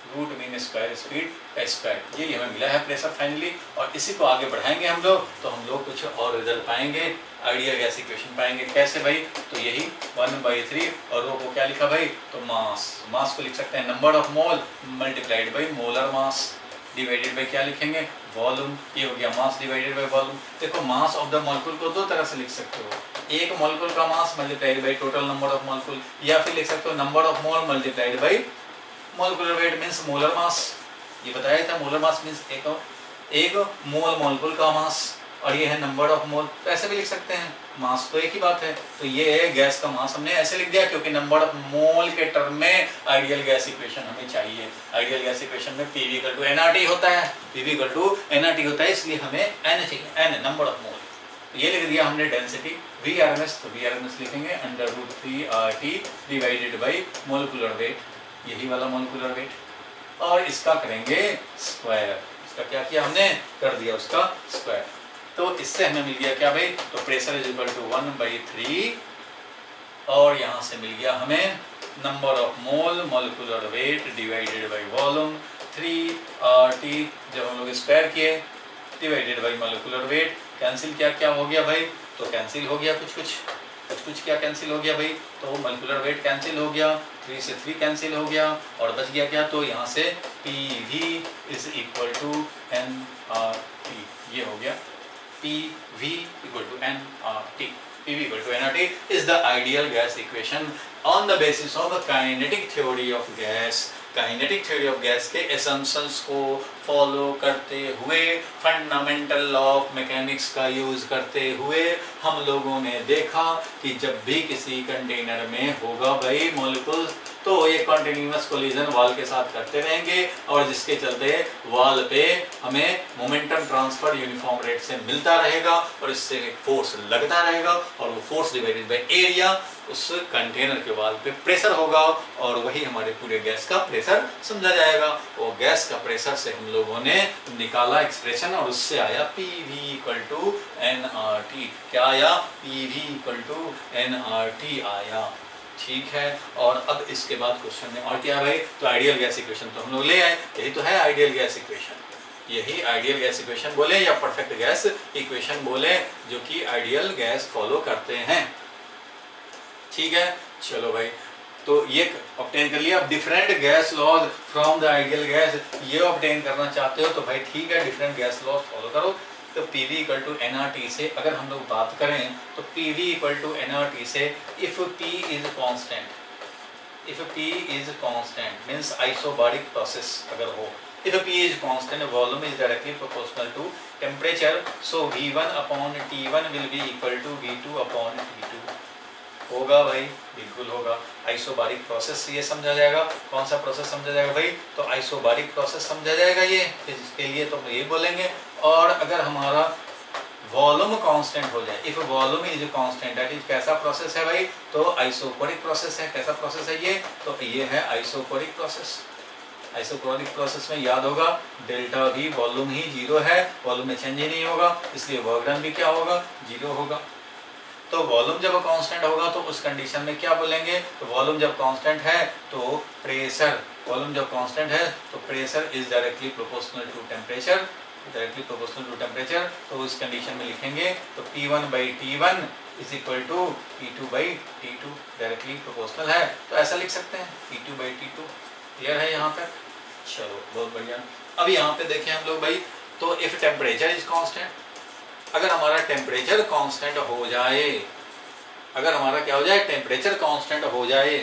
root mean square speed का स्क्वायर, ये हमें मिला है प्रेशर फाइनली। और इसी को आगे बढ़ाएंगे हम लोग तो हम लोग कुछ और रिजल्ट पाएंगे, आइडियल गैस इक्वेशन पाएंगे। कैसे भाई, तो यही 1/3 और रो को क्या लिखा भाई, तो मास को लिख सकते हैं number of mole multiplied by molar mass divided by क्या लिखेंगे, वॉल्यूम। ये हो गया मास डिवाइडेड बाई वॉल्यूम। देखो मास ऑफ द मॉलिक्यूल को दो तरह से लिख सकते हो, एक मॉलिक्यूल का mass multiplied by total number of molecule, या फिर लिख सकते हो number of mole multiplied by molecular weight means molar mass. ये बताया था मोलर मास मींस एक मोल मॉलिक्यूल का मास, और ये है नंबर ऑफ मोल। तो ऐसे भी लिख सकते हैं, मास तो एक ही बात है। तो ये है गैस का मास, हमने ऐसे लिख दिया क्योंकि नंबर ऑफ मोल के टर्म में आइडियल गैस इक्वेशन हमें चाहिए। आइडियल गैस इक्वेशन में PV = nRT होता है, PV = nRT होता है, इसलिए हमें n चाहिए, n नंबर ऑफ मोल। तो ये लिख दिया हमने डेंसिटी V RMS, तो V RMS लिखेंगे √3RT divided by molecular weight, यही वाला मोलिकुलर वेट, और इसका करेंगे स्क्वायर। इसका क्या किया हमने, कर दिया उसका स्क्वायर। तो इससे हमें मिल गया क्या भाई, तो प्रेशर = 1/3 और यहाँ से मिल गया हमें number of mole molecular weight divided by volume 3RT। जब हम लोग स्क्वायर किए divided by molecular weight, cancel क्या हो गया भाई, तो कैंसिल हो गया कुछ क्या कैंसिल हो गया भाई, तो मोलिकुलर वेट कैंसिल हो गया, 3 से 3 कैंसिल हो गया, और बच गया क्या, तो यहाँ से PV = nRT, ये हो गया PV = nRT। PV = nRT is the ideal gas equation on the basis of the kinetic theory of gas। Kinetic theory of gas के एसम्पशंस को फॉलो करते हुए, फंडामेंटल लॉ ऑफ मैकेनिक्स का यूज करते हुए हम लोगों ने देखा कि जब भी किसी कंटेनर में होगा भाई मॉलिक्यूल, तो ये कंटिन्यूअस कोलिजन वॉल के साथ करते रहेंगे, और जिसके चलते वॉल पे हमें मोमेंटम ट्रांसफर यूनिफॉर्म रेट से मिलता रहेगा, और इससे फोर्स लगता रहेगा, और वो फोर्स डिवाइडेड बाय एरिया उस कंटेनर के वॉल पे प्रेशर होगा, और वही हमारे पूरे गैस का प्रेशर समझा जाएगा। वो गैस का प्रेशर से हम लोगों ने निकाला एक्सप्रेशन, और उससे आया PV = nRT। क्या आया, PV = nRT आया, ठीक है। और अब इसके बाद क्वेश्चन में और क्या भाई, तो आइडियल गैस इक्वेशन तो हम लोग ले आए, यही तो है आइडियल गैस इक्वेशन, यही आइडियल गैस इक्वेशन बोले या परफेक्ट गैस इक्वेशन बोले, जो कि आइडियल गैस फॉलो करते हैं, ठीक है। चलो भाई, तो ये ऑब्टेन कर लिया। अब different gas laws from the ideal gas, ये ऑब्टेन करना चाहते हो तो भाई ठीक है, डिफरेंट गैस लॉज फॉलो करो। तो PV = nRT से अगर हम लोग बात करें तो PV = nRT से if P is constant means isobaric process अगर हो, if P is constant, volume is directly proportional to temperature, so V1/T1 will be equal to V2/T2 होगा भाई, बिल्कुल होगा। आइसोबारिक प्रोसेस ये समझा जाएगा, कौन सा प्रोसेस समझा जाएगा भाई, तो आइसोबारिक प्रोसेस समझा जाएगा ये, इसके लिए तो हम ये बोलेंगे। और अगर हमारा वॉल्यूम कांस्टेंट हो जाए, if volume is constant, that is कैसा प्रोसेस है भाई, तो आइसोकोरिक प्रोसेस है। कैसा प्रोसेस है ये, तो ये है आइसोकोरिक प्रोसेस। आइसोकोरिक प्रोसेस में याद होगा डेल्टा V वॉल्यूम ही 0 है, वॉल्यूम में चेंज ही नहीं होगा, इसलिए वर्क डन भी क्या होगा, 0 होगा। तो वॉल्यूम जब कांस्टेंट होगा तो उस कंडीशन में क्या बोलेंगे, तो वॉल्यूम जब कांस्टेंट है तो प्रेशर, वॉल्यूम जब कांस्टेंट है तो pressure is directly proportional to temperature, तो इस कंडीशन में लिखेंगे तो P1/T1 = P2/T2 डायरेक्टली प्रोपोर्शनल है, तो ऐसा लिख सकते हैं P2/T2। क्लियर है यहाँ तक, चलो बहुत बढ़िया। अब यहाँ पे देखें हम लोग भाई, तो इफ टेम्परेचर इज कांस्टेंट, अगर हमारा टेम्परेचर कांस्टेंट हो जाए, अगर हमारा क्या हो जाए, टेम्परेचर कांस्टेंट हो जाए,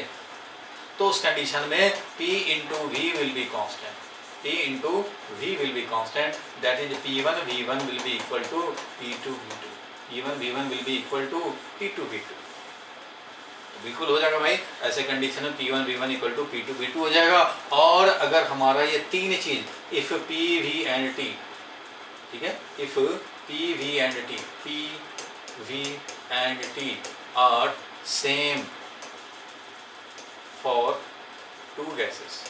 तो उस कंडीशन में P × V will be constant, P × V will be constant, that is P1/V1 will be equal to P2/V2, P1/V1 will be equal to P2/V2। बिल्कुल हो जाएगा भाई, ऐसे कंडीशन में P1/V1 = P2/V2 हो जाएगा। और अगर हमारा ये तीन चीज if P, V and T ठीक है। If P V and T are same for two gases,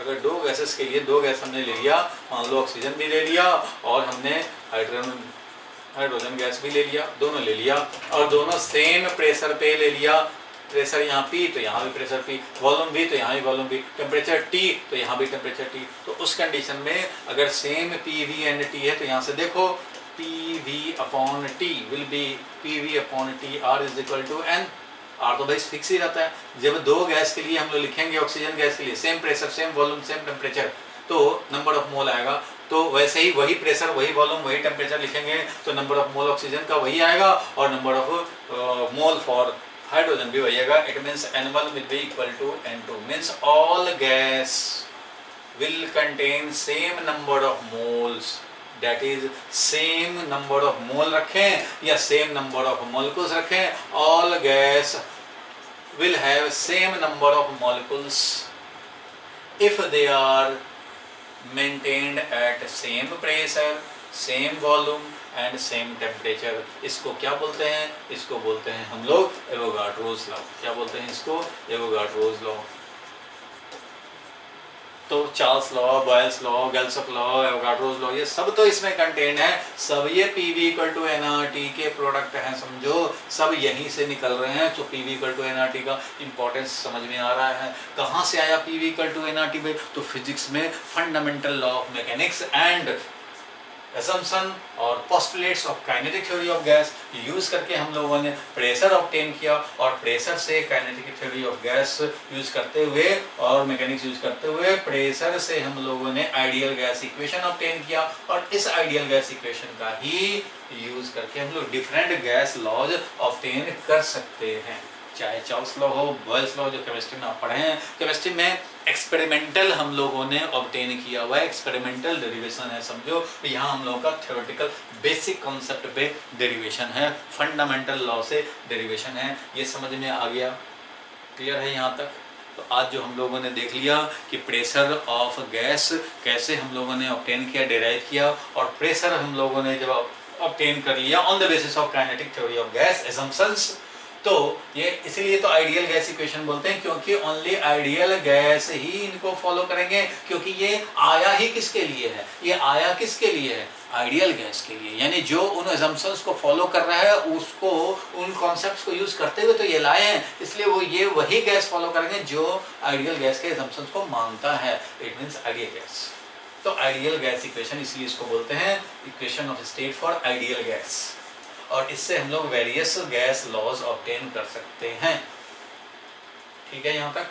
अगर दो गैसेस के लिए दो गैस हमने ले लिया, मान लो ऑक्सीजन भी ले लिया और हमने हाइड्रोजन गैस भी ले लिया, दोनों ले लिया और दोनों सेम प्रेशर पे ले लिया, प्रेशर यहाँ P तो यहाँ भी प्रेशर P, वॉल्यूम V तो यहाँ भी वॉल्यूम V, टेम्परेचर T तो यहाँ भी टेम्परेचर T। तो उस कंडीशन में अगर सेम PV एंड T है तो यहाँ से देखो PV upon T will be PV upon T R is equal to N। R तो भाई फिक्स ही रहता है। जब दो गैस के लिए हम लोग लिखेंगे ऑक्सीजन गैस के लिए same pressure same volume same temperature तो नंबर ऑफ मोल आएगा, तो वैसे ही वही प्रेशर वही वॉल्यूम वही टेम्परेचर लिखेंगे तो नंबर ऑफ मोल ऑक्सीजन का वही आएगा और number of mole for hydrogen भी वही आएगा। It means N1 will be equal to N2, means all gas will contain same number of moles, that is same number of mole रखें या सेम नंबर ऑफ मोलिकुल्स रखें, all gas will have same number of molecules if they are maintained at same pressure, same volume and same temperature। इसको क्या बोलते हैं? इसको बोलते हैं हम लोग एवोगाड्रोस लॉ। क्या बोलते हैं इसको? Avogadro's law. तो Charles law, Boyle's law, Gay Lussac's law, Avogadro's law, ये सब तो इसमें कंटेन है। सब ये PV इक्वल टू nRT के प्रोडक्ट हैं, समझो सब यहीं से निकल रहे हैं। तो PV इक्वल टू nRT का इंपॉर्टेंस समझ में आ रहा है। कहाँ से आया PV इक्वल टू nRT में? तो फिजिक्स में fundamental law of mechanics and assumption और postulates of kinetic theory of gas use करके हम लोगों ने प्रेशर ऑब्टेन किया और प्रेशर से kinetic theory of gas use करते हुए और मैकेनिक्स यूज करते हुए प्रेशर से हम लोगों ने आइडियल गैस इक्वेशन ऑब्टेन किया और इस आइडियल गैस इक्वेशन का ही यूज करके हम लोग डिफरेंट गैस लॉज ऑब्टेन कर सकते हैं। चाहे चार्ल्स लॉ हो, बॉयल्स लॉ, जो केमिस्ट्री में आप पढ़े हैं। केमिस्ट्री में एक्सपेरिमेंटल हम लोगों ने ऑब्टेन किया हुआ है, एक्सपेरिमेंटल डेरिवेशन है, समझो। यहाँ हम लोगों का थ्योरेटिकल बेसिक कॉन्सेप्ट पे डेरिवेशन है, फंडामेंटल लॉ से डेरिवेशन है। ये समझ में आ गया? क्लियर है यहाँ तक? तो आज जो हम लोगों ने देख लिया कि प्रेशर ऑफ गैस कैसे हम लोगों ने ऑब्टेन किया, डेराइव किया, और प्रेशर हम लोगों ने जब ऑब्टेन कर लिया on the basis of kinetic theory of gas assumptions, तो ये इसीलिए तो आइडियल गैस इक्वेशन बोलते हैं, क्योंकि ओनली आइडियल गैस ही इनको फॉलो करेंगे। क्योंकि ये आया ही किसके लिए है? ये आया किसके लिए है? आइडियल गैस के लिए। यानी जो उन असम्पशंस को फॉलो कर रहा है उसको, उन कॉन्सेप्ट्स को यूज करते हुए तो ये लाए हैं, इसलिए वो ये वही गैस फॉलो करेंगे जो आइडियल गैस के असम्पशंस को मानता है। It means ideal gas. तो आइडियल गैस इक्वेशन इसलिए इसको बोलते हैं equation of state for ideal gas. और इससे हम लोग वेरियस गैस लॉज ऑब्टेन कर सकते हैं। ठीक है यहाँ तक?